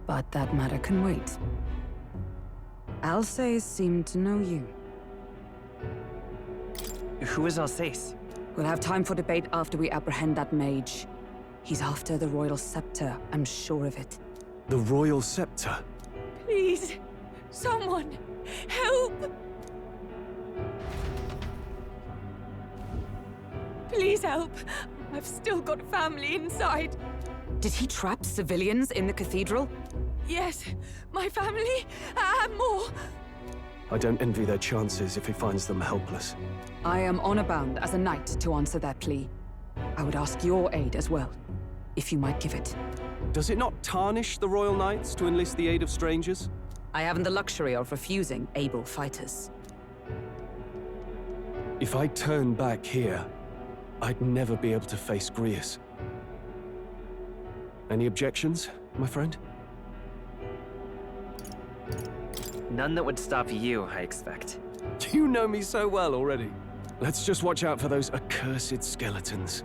Speaker 18: But that matter can wait. Alsace seemed to know you.
Speaker 13: Who is Alsace?
Speaker 18: We'll have time for debate after we apprehend that mage. He's after the royal scepter, I'm sure of it.
Speaker 16: The royal scepter?
Speaker 1: Please, someone, help! Please help. I've still got family inside.
Speaker 18: Did he trap civilians in the cathedral?
Speaker 1: Yes, my family, and more.
Speaker 16: I don't envy their chances if he finds them helpless.
Speaker 18: I am honor-bound as a knight to answer that plea. I would ask your aid as well, if you might give it.
Speaker 16: Does it not tarnish the royal knights to enlist the aid of strangers?
Speaker 18: I haven't the luxury of refusing able fighters.
Speaker 16: If I turn back here, I'd never be able to face Grius. Any objections, my friend?
Speaker 13: None that would stop you, I expect.
Speaker 16: You know me so well already. Let's just watch out for those accursed skeletons.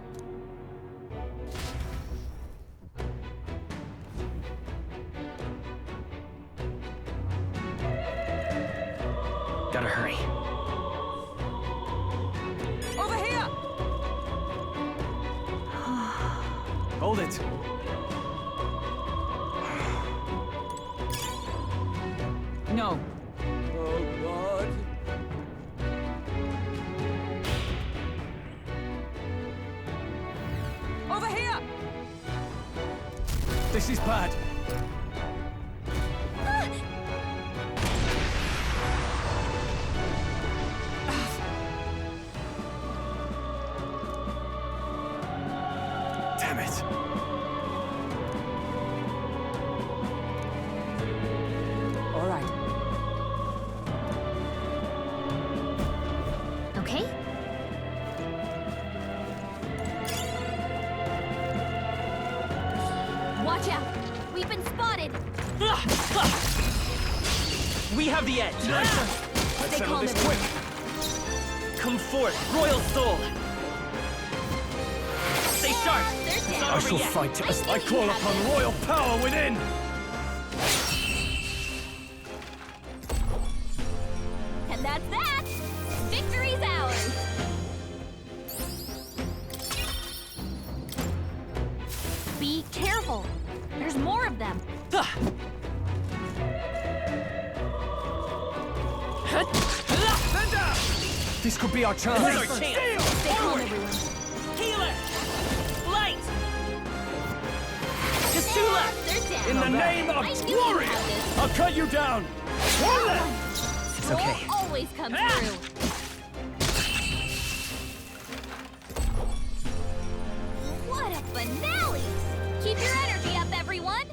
Speaker 13: Gotta hurry.
Speaker 1: Over here!
Speaker 16: Hold it.
Speaker 18: No.
Speaker 10: Oh, God.
Speaker 1: Over here!
Speaker 10: This is bad.
Speaker 16: Damn it.
Speaker 18: All right.
Speaker 9: Okay? Watch out! We've been spotted!
Speaker 13: We have the edge!
Speaker 14: Let's
Speaker 9: Stay
Speaker 14: settle
Speaker 9: calm,
Speaker 14: this
Speaker 9: everyone.
Speaker 14: quick!
Speaker 13: Come forth, royal soul! Stay sharp!
Speaker 9: They're
Speaker 13: It's not
Speaker 9: down.
Speaker 14: I
Speaker 13: over
Speaker 14: shall
Speaker 13: yet.
Speaker 14: fight
Speaker 9: I
Speaker 14: as
Speaker 9: knew
Speaker 14: I
Speaker 9: you'd
Speaker 14: call
Speaker 9: have
Speaker 14: upon
Speaker 9: this.
Speaker 14: royal power within!
Speaker 9: And that's that! Victory's ours! Be careful! There's more of them!
Speaker 10: This could be our chance.
Speaker 13: This is our chance!
Speaker 9: Stay calm, everyone.
Speaker 13: Healer! Light! Just two left!
Speaker 9: They're down.
Speaker 10: In the name of
Speaker 9: I knew you'd
Speaker 10: warrior,
Speaker 9: have this.
Speaker 10: I'll cut you down.
Speaker 13: It's okay.
Speaker 9: Roll always comes through. What a finale! Keep your energy up, everyone!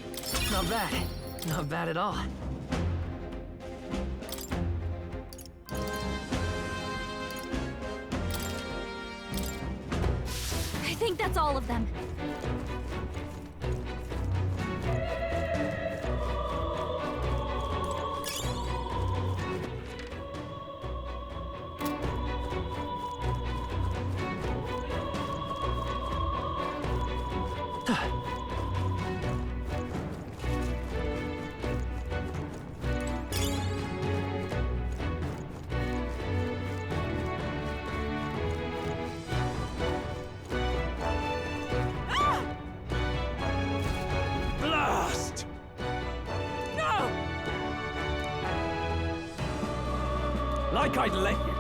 Speaker 13: Not bad. Not bad at all.
Speaker 9: I think that's all of them.
Speaker 10: Blast! No! Like I'd let you.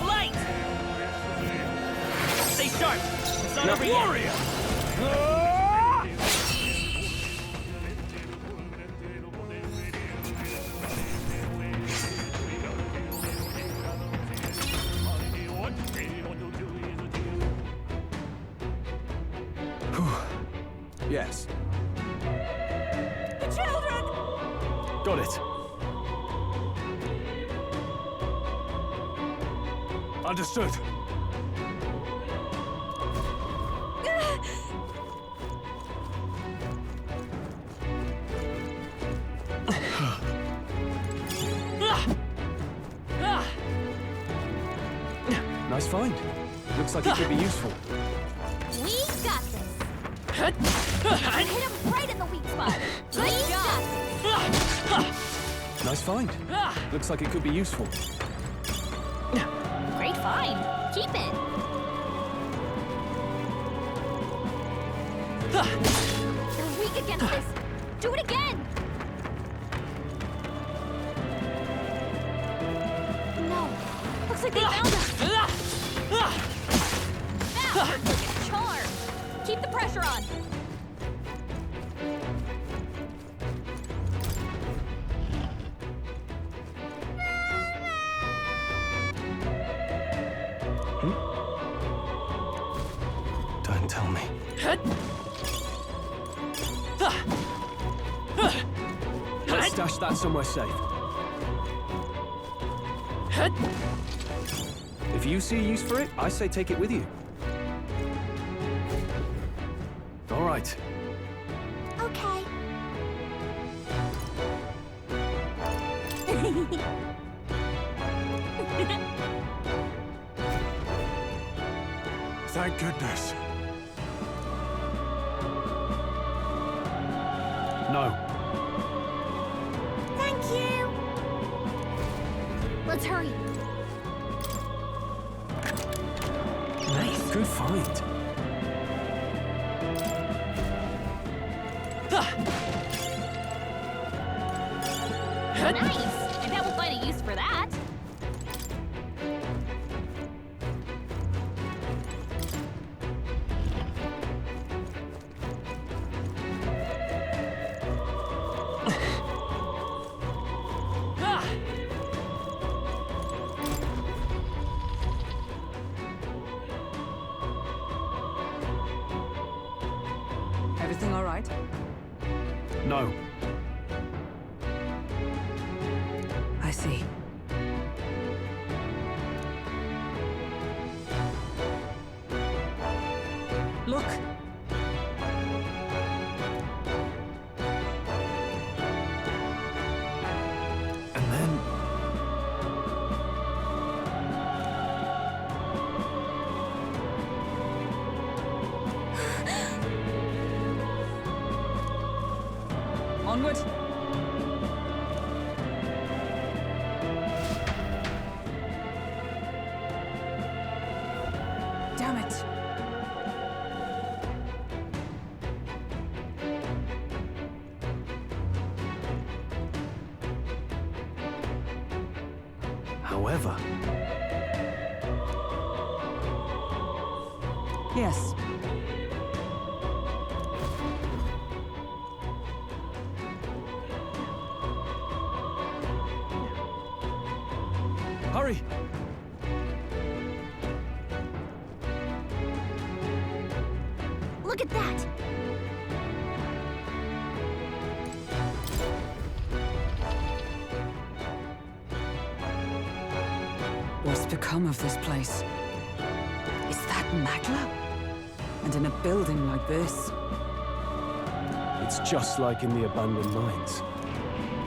Speaker 1: Light!
Speaker 10: Stay sharp! It's not over
Speaker 1: warrior!
Speaker 10: yet!
Speaker 16: Yes.
Speaker 1: The children!
Speaker 16: Got it.
Speaker 10: Understood.
Speaker 16: Nice find. Looks like it could be useful.
Speaker 9: We got this. Hit him right in the weak spot. Good job.
Speaker 16: Nice find. Looks like it could be useful.
Speaker 9: Great find. Keep it. You're weak against this. Do it again. No. Looks like they found us. That was like a charm. Keep the pressure on.
Speaker 16: Don't tell me. Let's stash that somewhere safe. If you see a use for it, I say take it with you. All right.
Speaker 3: Okay.
Speaker 10: Thank goodness.
Speaker 16: No.
Speaker 3: Thank you.
Speaker 9: Let's hurry.
Speaker 16: Nice. Good find.
Speaker 9: Nice. I bet we'll find a use for that.
Speaker 18: Everything all right?
Speaker 16: No.
Speaker 18: I see. Look!
Speaker 16: And then...
Speaker 18: Onward! Damn it!
Speaker 16: However...
Speaker 18: Yes.
Speaker 16: Hurry!
Speaker 9: Look at that!
Speaker 18: What's become of this place? Is that Magla? And in a building like this?
Speaker 16: It's just like in the abandoned mines.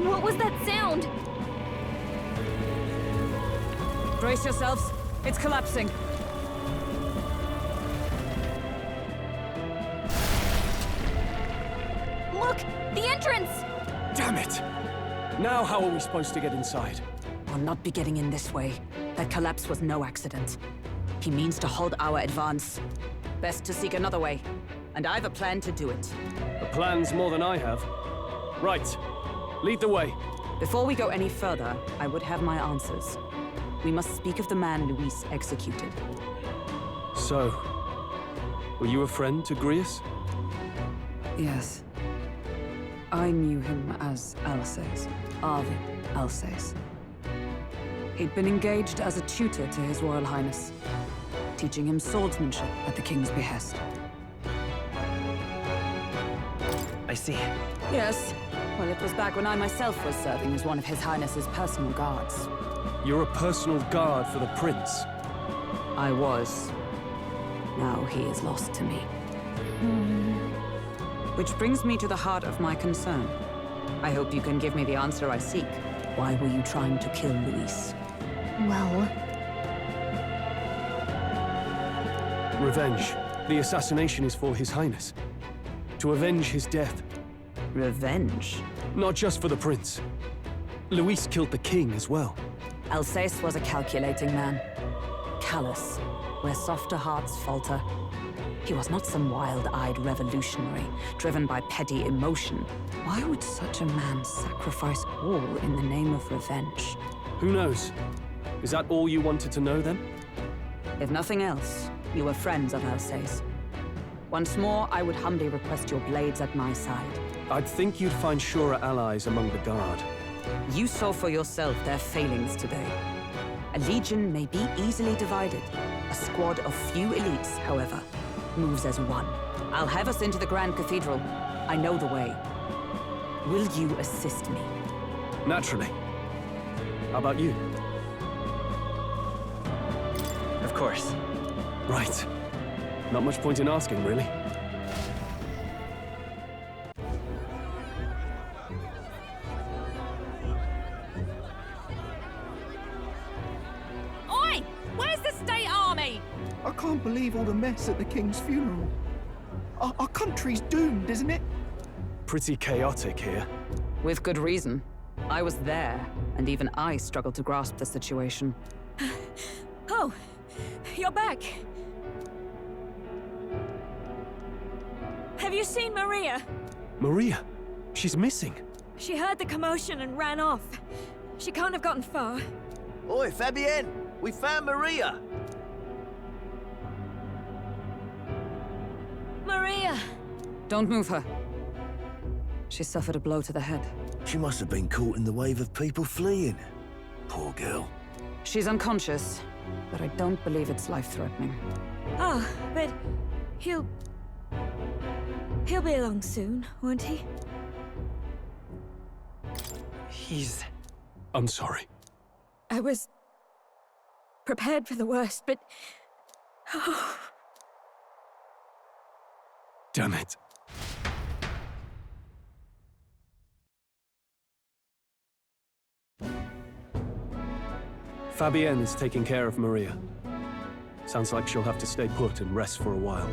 Speaker 9: What was that sound?
Speaker 18: Brace yourselves.
Speaker 1: It's collapsing.
Speaker 9: Look! The entrance!
Speaker 16: Damn it! Now how are we supposed to get inside?
Speaker 1: We'll not be getting in this way. That collapse was no accident. He means to halt our advance. Best to seek another way. And I've a plan to do it.
Speaker 16: A plan's more than I have. Right. Lead the way.
Speaker 1: Before we go any further, I would have my answers. We must speak of the man Luis executed.
Speaker 16: So, were you a friend to Grius?
Speaker 18: Yes. I knew him as Alsace, Arvid Alsace. He'd been engaged as a tutor to His Royal Highness, teaching him swordsmanship at the King's behest.
Speaker 13: I see.
Speaker 1: Yes. Well, it was back when I myself was serving as one of His Highness's personal guards.
Speaker 16: You're a personal guard for the Prince.
Speaker 1: I was. Now he is lost to me. Which brings me to the heart of my concern. I hope you can give me the answer I seek. Why were you trying to kill Luis?
Speaker 9: Well...
Speaker 16: Revenge. The assassination is for His Highness. To avenge his death.
Speaker 1: Revenge?
Speaker 16: Not just for the Prince. Luis killed the King as well.
Speaker 1: Alsace was a calculating man. Callous, where softer hearts falter. He was not some wild-eyed revolutionary, driven by petty emotion. Why would such a man sacrifice all in the name of revenge?
Speaker 16: Who knows? Is that all you wanted to know, then?
Speaker 1: If nothing else, you were friends of Alsace. Once more, I would humbly request your blades at my side.
Speaker 16: I'd think you'd find surer allies among the Guard.
Speaker 1: You saw for yourself their failings today. A legion may be easily divided. A squad of few elites, however, moves as one. I'll have us into the Grand Cathedral. I know the way. Will you assist me?
Speaker 16: Naturally. How about you?
Speaker 13: Of course.
Speaker 16: Right. Not much point in asking, really.
Speaker 1: Oi! Where's the state army?
Speaker 10: I can't believe all the mess at the King's funeral. Our country's doomed, isn't it?
Speaker 16: Pretty chaotic here.
Speaker 1: With good reason. I was there, and even I struggled to grasp the situation.
Speaker 20: Oh, you're back. Have you seen Maria?
Speaker 16: Maria? She's missing.
Speaker 20: She heard the commotion and ran off. She can't have gotten far.
Speaker 4: Oi, Fabienne! We found Maria!
Speaker 20: Maria!
Speaker 1: Don't move her. She suffered a blow to the head.
Speaker 4: She must have been caught in the wave of people fleeing. Poor girl.
Speaker 1: She's unconscious, but I don't believe it's life-threatening.
Speaker 20: Oh, but he'll be along soon, won't he?
Speaker 16: I'm sorry.
Speaker 20: I was prepared for the worst, but... Oh.
Speaker 16: Damn it. Fabienne is taking care of Maria. Sounds like she'll have to stay put and rest for a while.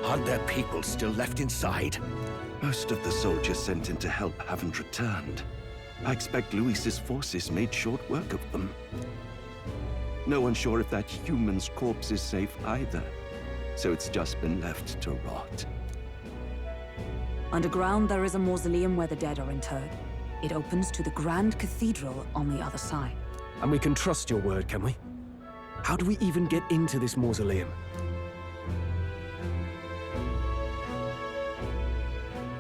Speaker 14: Aren't there people still left inside?
Speaker 17: Most of the soldiers sent in to help haven't returned. I expect Luis's forces made short work of them. No one's sure if that human's corpse is safe either, so it's just been left to rot.
Speaker 1: Underground, there is a mausoleum where the dead are interred. It opens to the Grand Cathedral on the other side.
Speaker 16: And we can trust your word, can we? How do we even get into this mausoleum?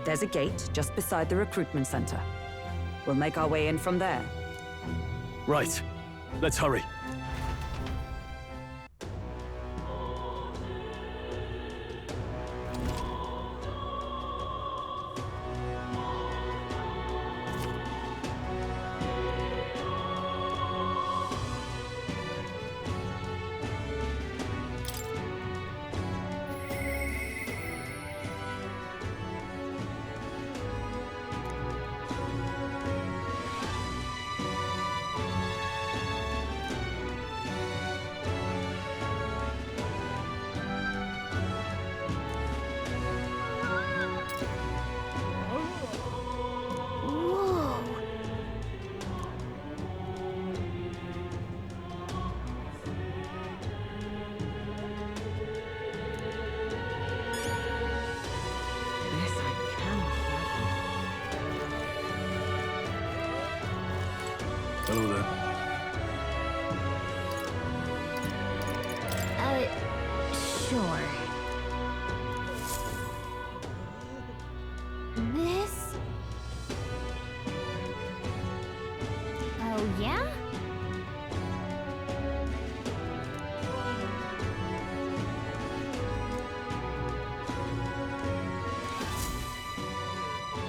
Speaker 1: There's a gate just beside the recruitment center. We'll make our way in from there.
Speaker 16: Right. Let's hurry.
Speaker 9: Sure. This? Oh, yeah?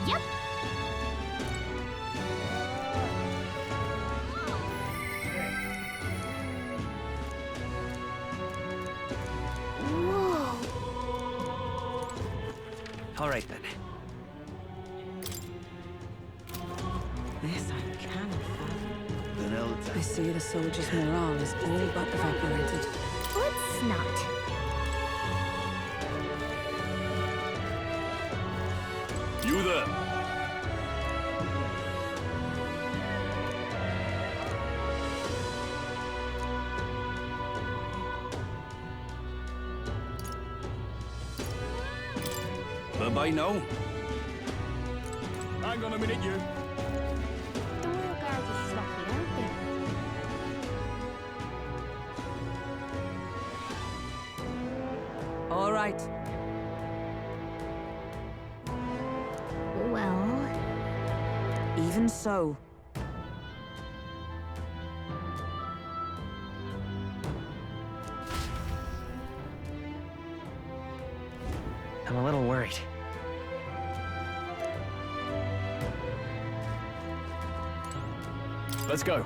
Speaker 9: Yep. Whoa.
Speaker 13: All right, then.
Speaker 18: This I can fathom. I see the soldiers' morale is all but evaporated.
Speaker 9: Let's not.
Speaker 22: You there?
Speaker 10: By now?
Speaker 14: Hang on a minute, you.
Speaker 9: The royal guards are sloppy, aren't they?
Speaker 18: All right.
Speaker 9: Well...
Speaker 18: Even so.
Speaker 13: I'm a little worried.
Speaker 16: Let's go.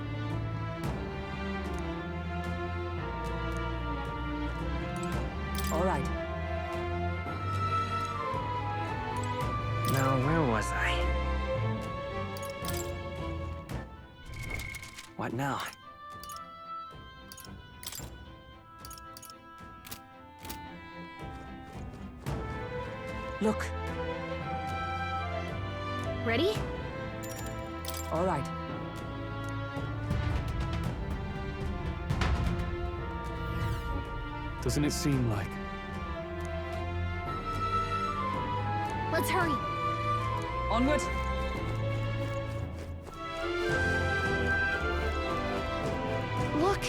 Speaker 18: All right.
Speaker 13: Now, where was I? What now?
Speaker 18: Look.
Speaker 9: Ready?
Speaker 18: All right.
Speaker 16: Doesn't it seem like...
Speaker 9: Let's hurry.
Speaker 18: Onward.
Speaker 9: Look.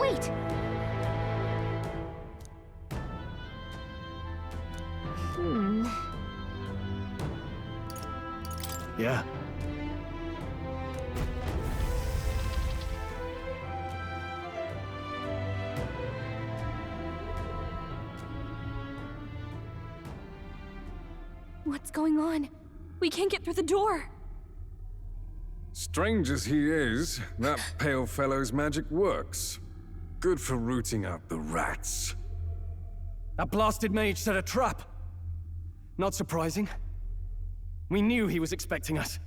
Speaker 9: Wait.
Speaker 16: Yeah.
Speaker 20: What's going on? We can't get through the door.
Speaker 6: Strange as he is, that pale fellow's magic works. Good for rooting out the rats.
Speaker 10: That blasted mage set a trap. Not surprising. We knew he was expecting us.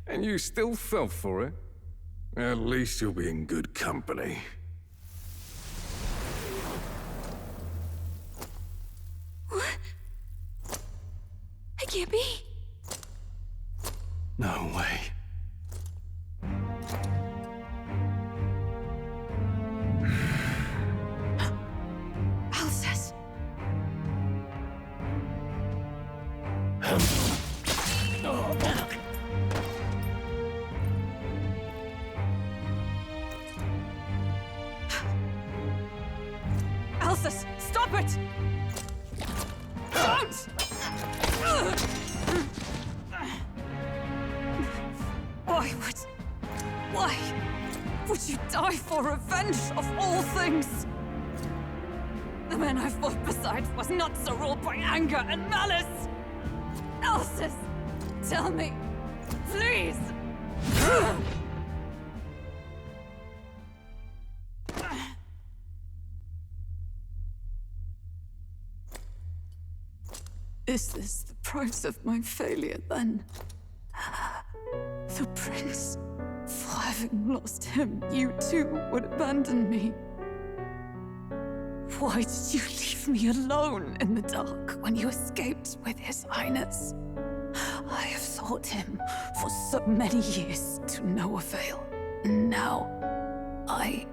Speaker 6: And you still fell for it? At least you'll be in good company.
Speaker 20: What? I can't be.
Speaker 6: No way.
Speaker 20: Alsace.
Speaker 18: Alsace, stop it! Don't! Why would you die for revenge of all things? The man I fought beside was not so ruled by anger and malice. Alsace, tell me, please. Is this the price of my failure, then? The prince, for having lost him, you too would abandon me. Why did you leave me alone in the dark when you escaped with his highness? I have sought him for so many years to no avail.
Speaker 12: Now, I...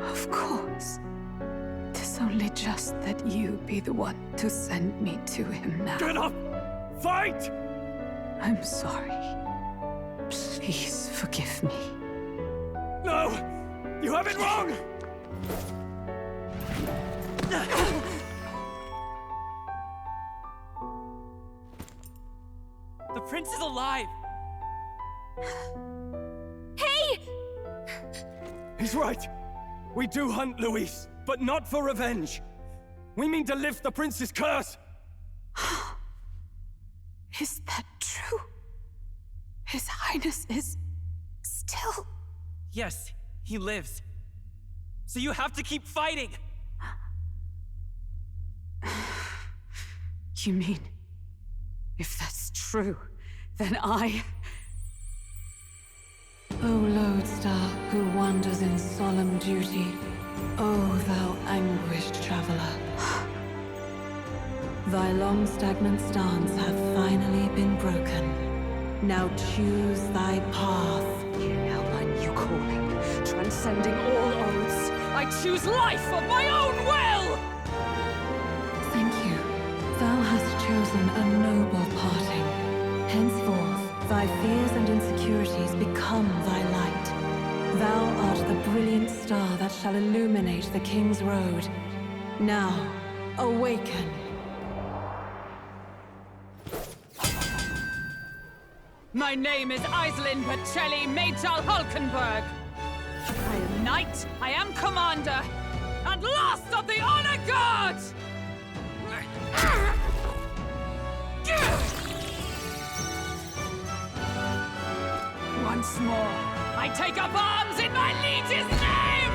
Speaker 12: Of course. 'Tis only just that you be the one to send me to him now.
Speaker 10: Get up! Fight!
Speaker 12: I'm sorry. Please forgive me.
Speaker 10: No! You have it wrong!
Speaker 13: The prince is alive!
Speaker 20: Hey!
Speaker 10: He's right. We do hunt Luis, but not for revenge. We mean to lift the prince's curse.
Speaker 12: Is that true? His Highness is... still...
Speaker 13: Yes, he lives. So you have to keep fighting!
Speaker 18: You mean, if that's true, then I...
Speaker 12: O lodestar who wanders in solemn duty, O thou anguished traveler. Thy long stagnant stance hath finally been broken. Now choose thy path.
Speaker 18: Now my new calling, transcending all oaths, I choose life of my own will!
Speaker 12: Thank you. Thou hast chosen a noble parting. Henceforth, thy fears and insecurities become thy light. Thou art the brilliant star that shall illuminate the King's Road. Now, awaken.
Speaker 1: My name is Iselin Pacelli Majal Hulkenberg. I am knight, I am commander, and last of the Honor Guard! Once more, I take up arms in my liege's name!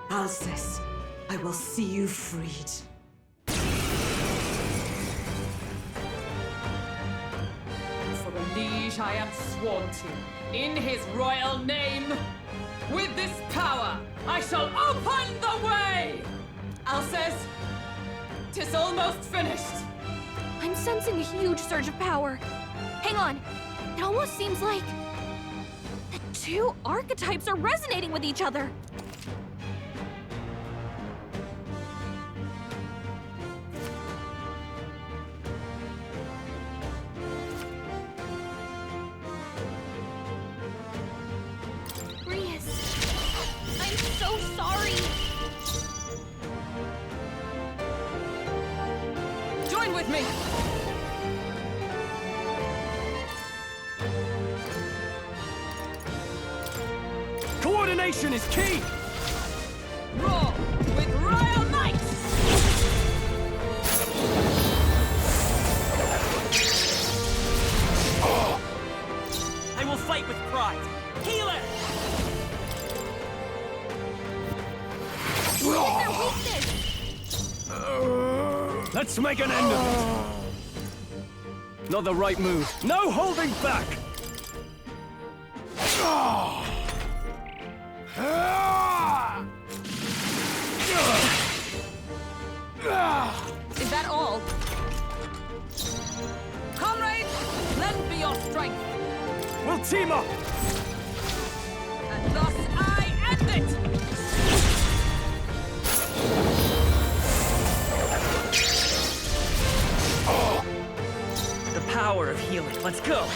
Speaker 18: Alcest, I will see you freed.
Speaker 1: For a liege I am sworn to, in his royal name. With this power, I shall open the way! Alcest, 'tis almost finished.
Speaker 9: I'm sensing a huge surge of power. Hang on. It almost seems like the two archetypes are resonating with each other. I'm so sorry.
Speaker 1: Join with me!
Speaker 10: Coordination is key!
Speaker 1: Roar with Royal Might!
Speaker 13: I will fight with pride. Healer!
Speaker 9: Their weakness.
Speaker 10: Let's make an end of it! Not the right move. No holding back!
Speaker 1: Is that all? Comrades, lend me your strength!
Speaker 10: We'll team up!
Speaker 1: And thus I end it!
Speaker 13: The power of healing. Let's go!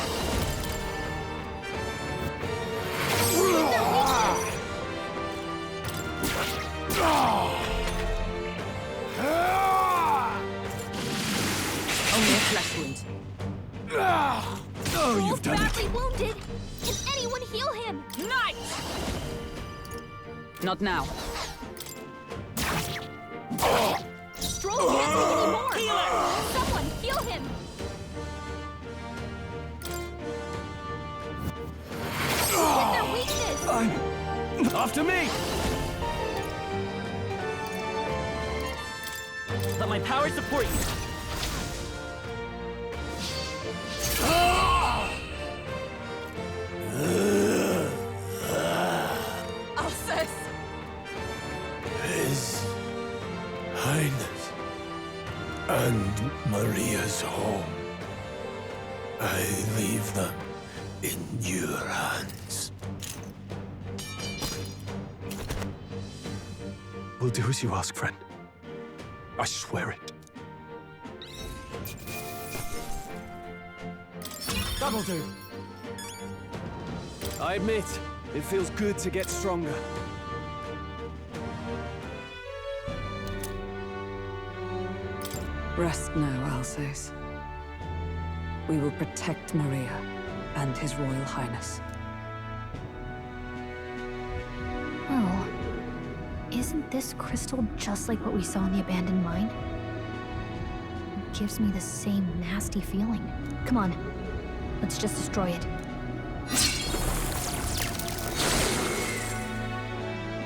Speaker 1: Only a flesh wound.
Speaker 10: Oh, you've done it!
Speaker 9: Badly wounded. Can anyone heal him?
Speaker 1: Knight! Not now.
Speaker 9: Stroll can't take anymore. Someone heal him. Get their weakness.
Speaker 10: After me!
Speaker 13: Let my power support you.
Speaker 4: And Maria's home. I leave them in your hands.
Speaker 16: We'll do as you ask, friend. I swear it.
Speaker 2: That'll do. I admit, it feels good to get stronger.
Speaker 18: Rest now, Alsace. We will protect Maria and His Royal Highness.
Speaker 9: Oh. Isn't this crystal just like what we saw in the abandoned mine? It gives me the same nasty feeling. Come on, let's just destroy it.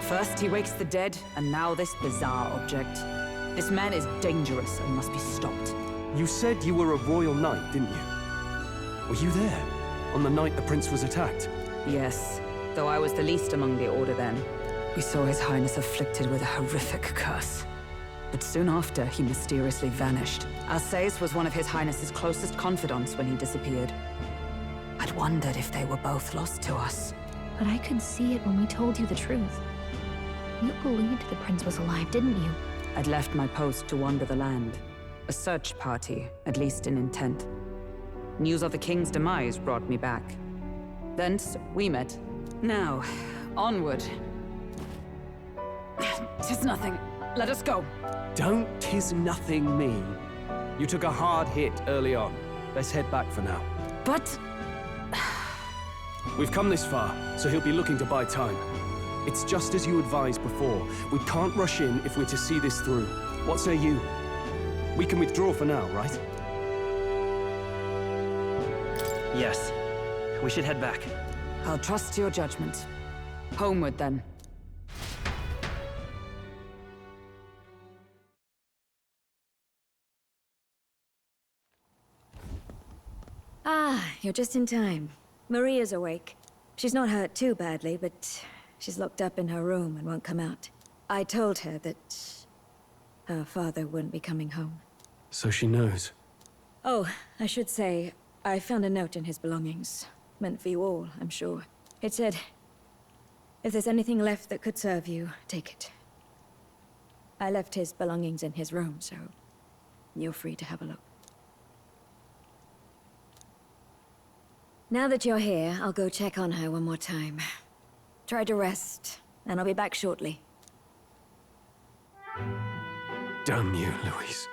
Speaker 1: First he wakes the dead, and now this bizarre object. This man is dangerous and must be stopped.
Speaker 16: You said you were a royal knight, didn't you? Were you there on the night the prince was attacked?
Speaker 1: Yes, though I was the least among the Order then. We saw His Highness afflicted with a horrific curse. But soon after, he mysteriously vanished. Alsace was one of His Highness's closest confidants when he disappeared. I'd wondered if they were both lost to us.
Speaker 9: But I could see it when we told you the truth. You believed the prince was alive, didn't you?
Speaker 1: I'd left my post to wander the land. A search party, at least in intent. News of the king's demise brought me back. Thence, we met. Now, onward. 'Tis nothing. Let us go.
Speaker 16: Don't "'tis nothing" me. You took a hard hit early on. Let's head back for now.
Speaker 1: But...
Speaker 16: We've come this far, so he'll be looking to buy time. It's just as you advised before. We can't rush in if we're to see this through. What say you? We can withdraw for now, right?
Speaker 13: Yes. We should head back.
Speaker 1: I'll trust your judgment. Homeward, then.
Speaker 7: Ah, you're just in time. Maria's awake. She's not hurt too badly, but she's locked up in her room and won't come out. I told her that her father wouldn't be coming home.
Speaker 16: So she knows.
Speaker 7: Oh, I should say, I found a note in his belongings. Meant for you all, I'm sure. It said, if there's anything left that could serve you, take it. I left his belongings in his room, so you're free to have a look. Now that you're here, I'll go check on her one more time. Try to rest, and I'll be back shortly.
Speaker 16: Damn you, Louise.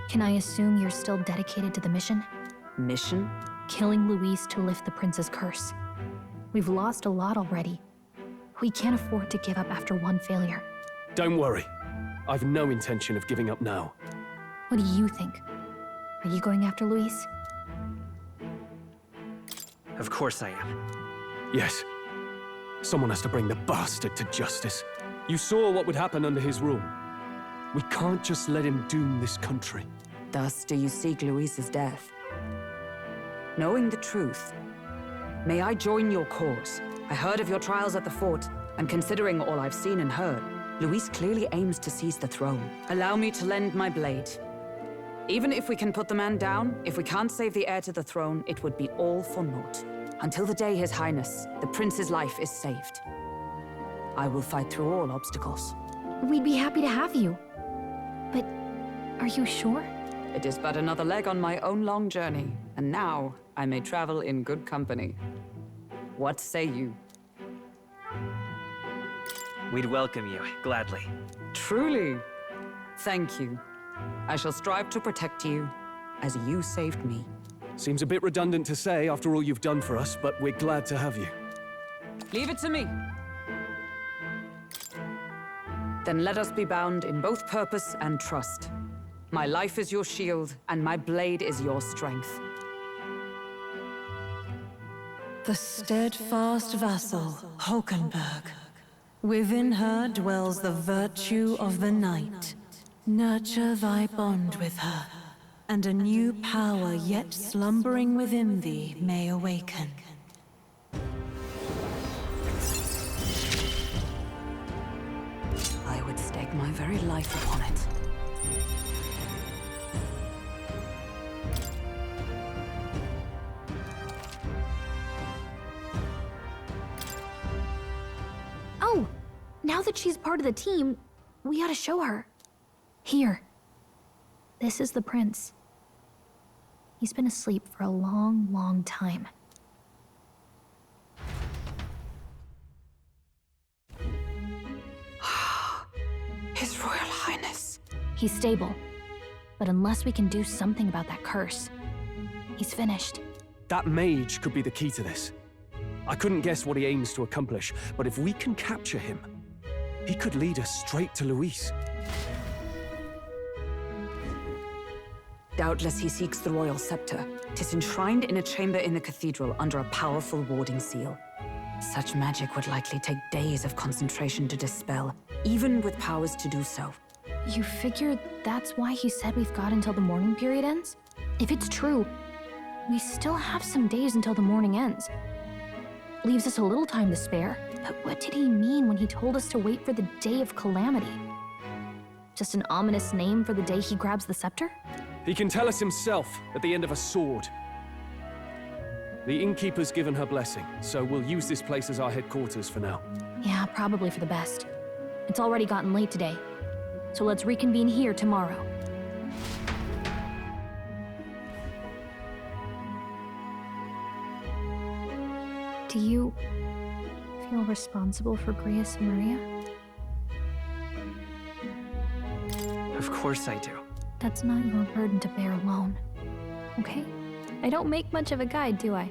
Speaker 9: Can I assume you're still dedicated to the mission?
Speaker 1: Mission?
Speaker 9: Killing Louise to lift the prince's curse. We've lost a lot already. We can't afford to give up after one failure.
Speaker 16: Don't worry. I've no intention of giving up now.
Speaker 9: What do you think? Are you going after Louise?
Speaker 13: Of course I am.
Speaker 16: Yes. Someone has to bring the bastard to justice. You saw what would happen under his rule. We can't just let him doom this country.
Speaker 1: Thus do you seek Louise's death? Knowing the truth, may I join your cause? I heard of your trials at the fort, and considering all I've seen and heard, Louise clearly aims to seize the throne. Allow me to lend my blade. Even if we can put the man down, if we can't save the heir to the throne, it would be all for naught. Until the day His Highness, the prince's life is saved. I will fight through all obstacles.
Speaker 9: We'd be happy to have you. But are you sure?
Speaker 1: It is but another leg on my own long journey, and now I may travel in good company. What say you?
Speaker 13: We'd welcome you, gladly.
Speaker 1: Truly? Thank you. I shall strive to protect you, as you saved me.
Speaker 16: Seems a bit redundant to say after all you've done for us, but we're glad to have you.
Speaker 1: Leave it to me. Then let us be bound in both purpose and trust. My life is your shield, and my blade is your strength.
Speaker 12: The steadfast vassal, Hulkenberg. Within her dwells the virtue of the knight. Nurture thy bond with her, and a new power yet slumbering within thee may awaken.
Speaker 1: I would stake my very life upon it.
Speaker 9: Now that she's part of the team, we ought to show her. Here. This is the prince. He's been asleep for a long, long time.
Speaker 18: His Royal Highness.
Speaker 9: He's stable. But unless we can do something about that curse, he's finished.
Speaker 16: That mage could be the key to this. I couldn't guess what he aims to accomplish, but if we can capture him, he could lead us straight to Luis.
Speaker 1: Doubtless he seeks the royal scepter. 'Tis enshrined in a chamber in the cathedral under a powerful warding seal. Such magic would likely take days of concentration to dispel, even with powers to do so.
Speaker 9: You figure that's why he said we've got until the mourning period ends? If it's true, we still have some days until the mourning ends. Leaves us a little time to spare. But what did he mean when he told us to wait for the day of calamity? Just an ominous name for the day he grabs the scepter?
Speaker 16: He can tell us himself at the end of a sword. The innkeeper's given her blessing, so we'll use this place as our headquarters for now.
Speaker 9: Yeah, probably for the best. It's already gotten late today, so let's reconvene here tomorrow. Do you feel responsible for Grius and Maria?
Speaker 13: Of course I do.
Speaker 9: That's not your burden to bear alone, okay? I don't make much of a guide, do I?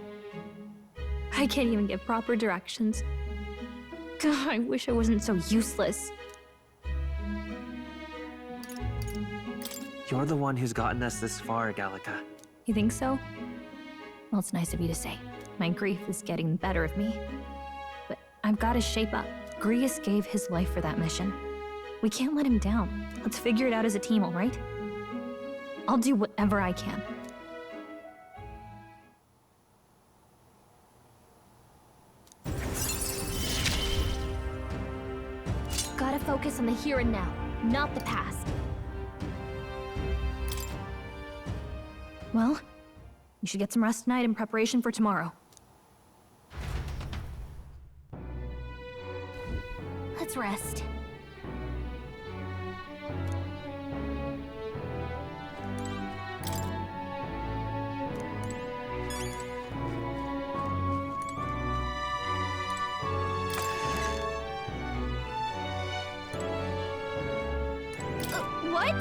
Speaker 9: I can't even give proper directions. God, I wish I wasn't so useless.
Speaker 13: You're the one who's gotten us this far, Gallica.
Speaker 9: You think so? Well, it's nice of you to say. My grief is getting the better of me. But I've got to shape up. Grius gave his life for that mission. We can't let him down. Let's figure it out as a team, all right? I'll do whatever I can. Gotta focus on the here and now, not the past. Well, you should get some rest tonight in preparation for tomorrow. Let's rest. What?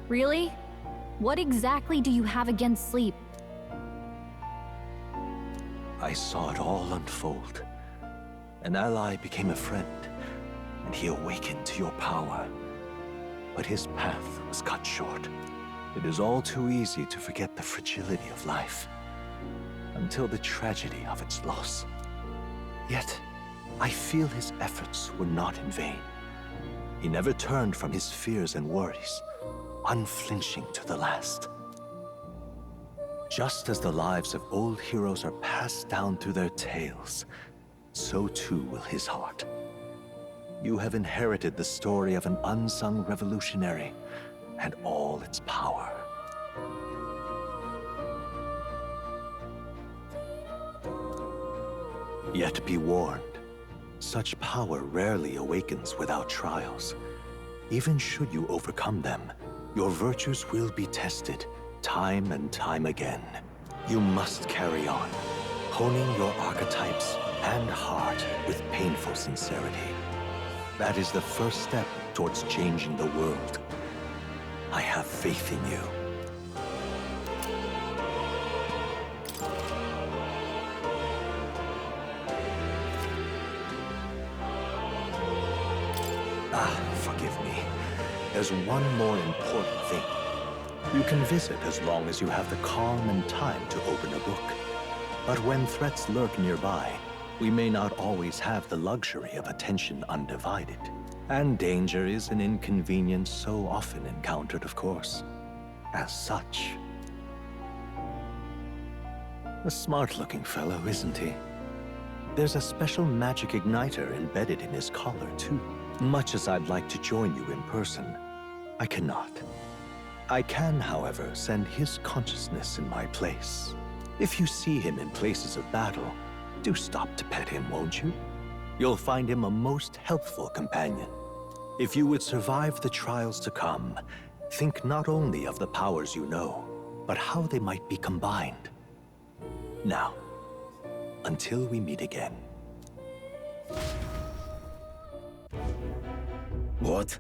Speaker 9: Really? What exactly do you have against sleep?
Speaker 8: I saw it all unfold. An ally became a friend, and he awakened to your power. But his path was cut short. It is all too easy to forget the fragility of life, until the tragedy of its loss. Yet, I feel his efforts were not in vain. He never turned from his fears and worries, unflinching to the last. Just as the lives of old heroes are passed down through their tales, so too will his heart. You have inherited the story of an unsung revolutionary and all its power. Yet be warned, such power rarely awakens without trials. Even should you overcome them, your virtues will be tested time and time again. You must carry on, honing your archetypes and heart with painful sincerity. That is the first step towards changing the world. I have faith in you. Forgive me. There's one more important thing. You can visit as long as you have the calm and time to open a book. But when threats lurk nearby, we may not always have the luxury of attention undivided. And danger is an inconvenience so often encountered, of course. As such. A smart-looking fellow, isn't he? There's a special magic igniter embedded in his collar, too. Much as I'd like to join you in person, I cannot. I can, however, send his consciousness in my place. If you see him in places of battle, do stop to pet him, won't you? You'll find him a most helpful companion. If you would survive the trials to come, think not only of the powers you know, but how they might be combined. Now, until we meet again.
Speaker 4: What?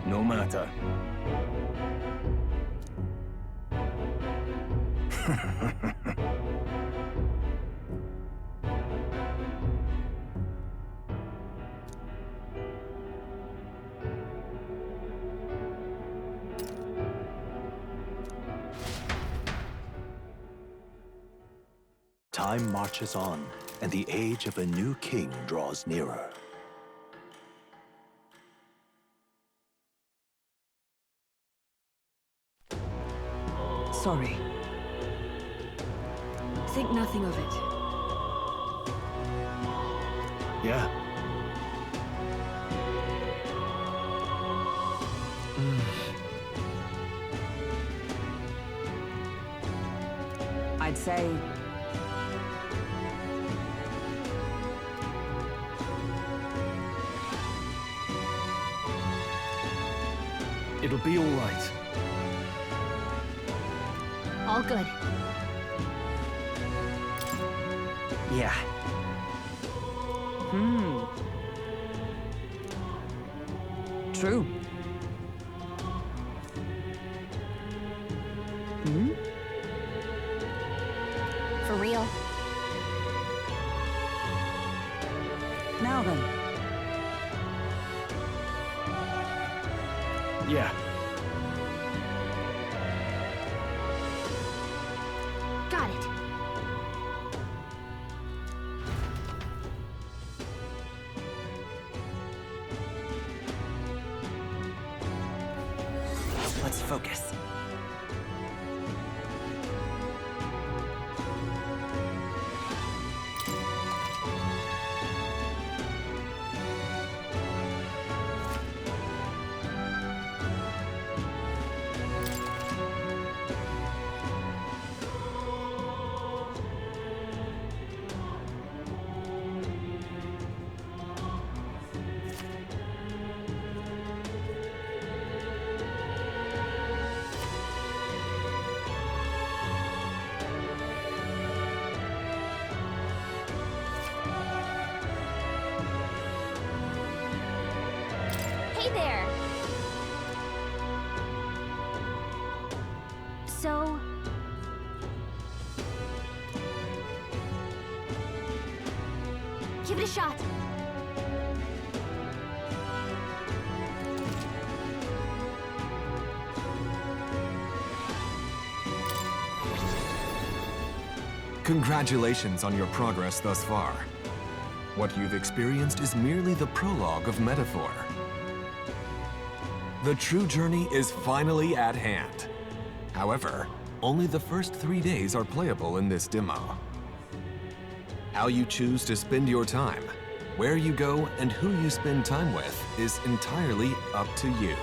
Speaker 2: No matter.
Speaker 8: Time marches on, and the age of a new king draws nearer.
Speaker 18: Sorry.
Speaker 7: Think nothing of it.
Speaker 8: Yeah.
Speaker 18: I'd say...
Speaker 2: It'll be all right.
Speaker 9: All good.
Speaker 13: Yeah.
Speaker 18: True.
Speaker 9: For real.
Speaker 18: Now then.
Speaker 2: Yeah.
Speaker 9: Got it.
Speaker 13: Let's focus.
Speaker 9: Hey there! So... give it a shot.
Speaker 5: Congratulations on your progress thus far. What you've experienced is merely the prologue of metaphor. The true journey is finally at hand. However, only the first 3 days are playable in this demo. How you choose to spend your time, where you go, and who you spend time with is entirely up to you.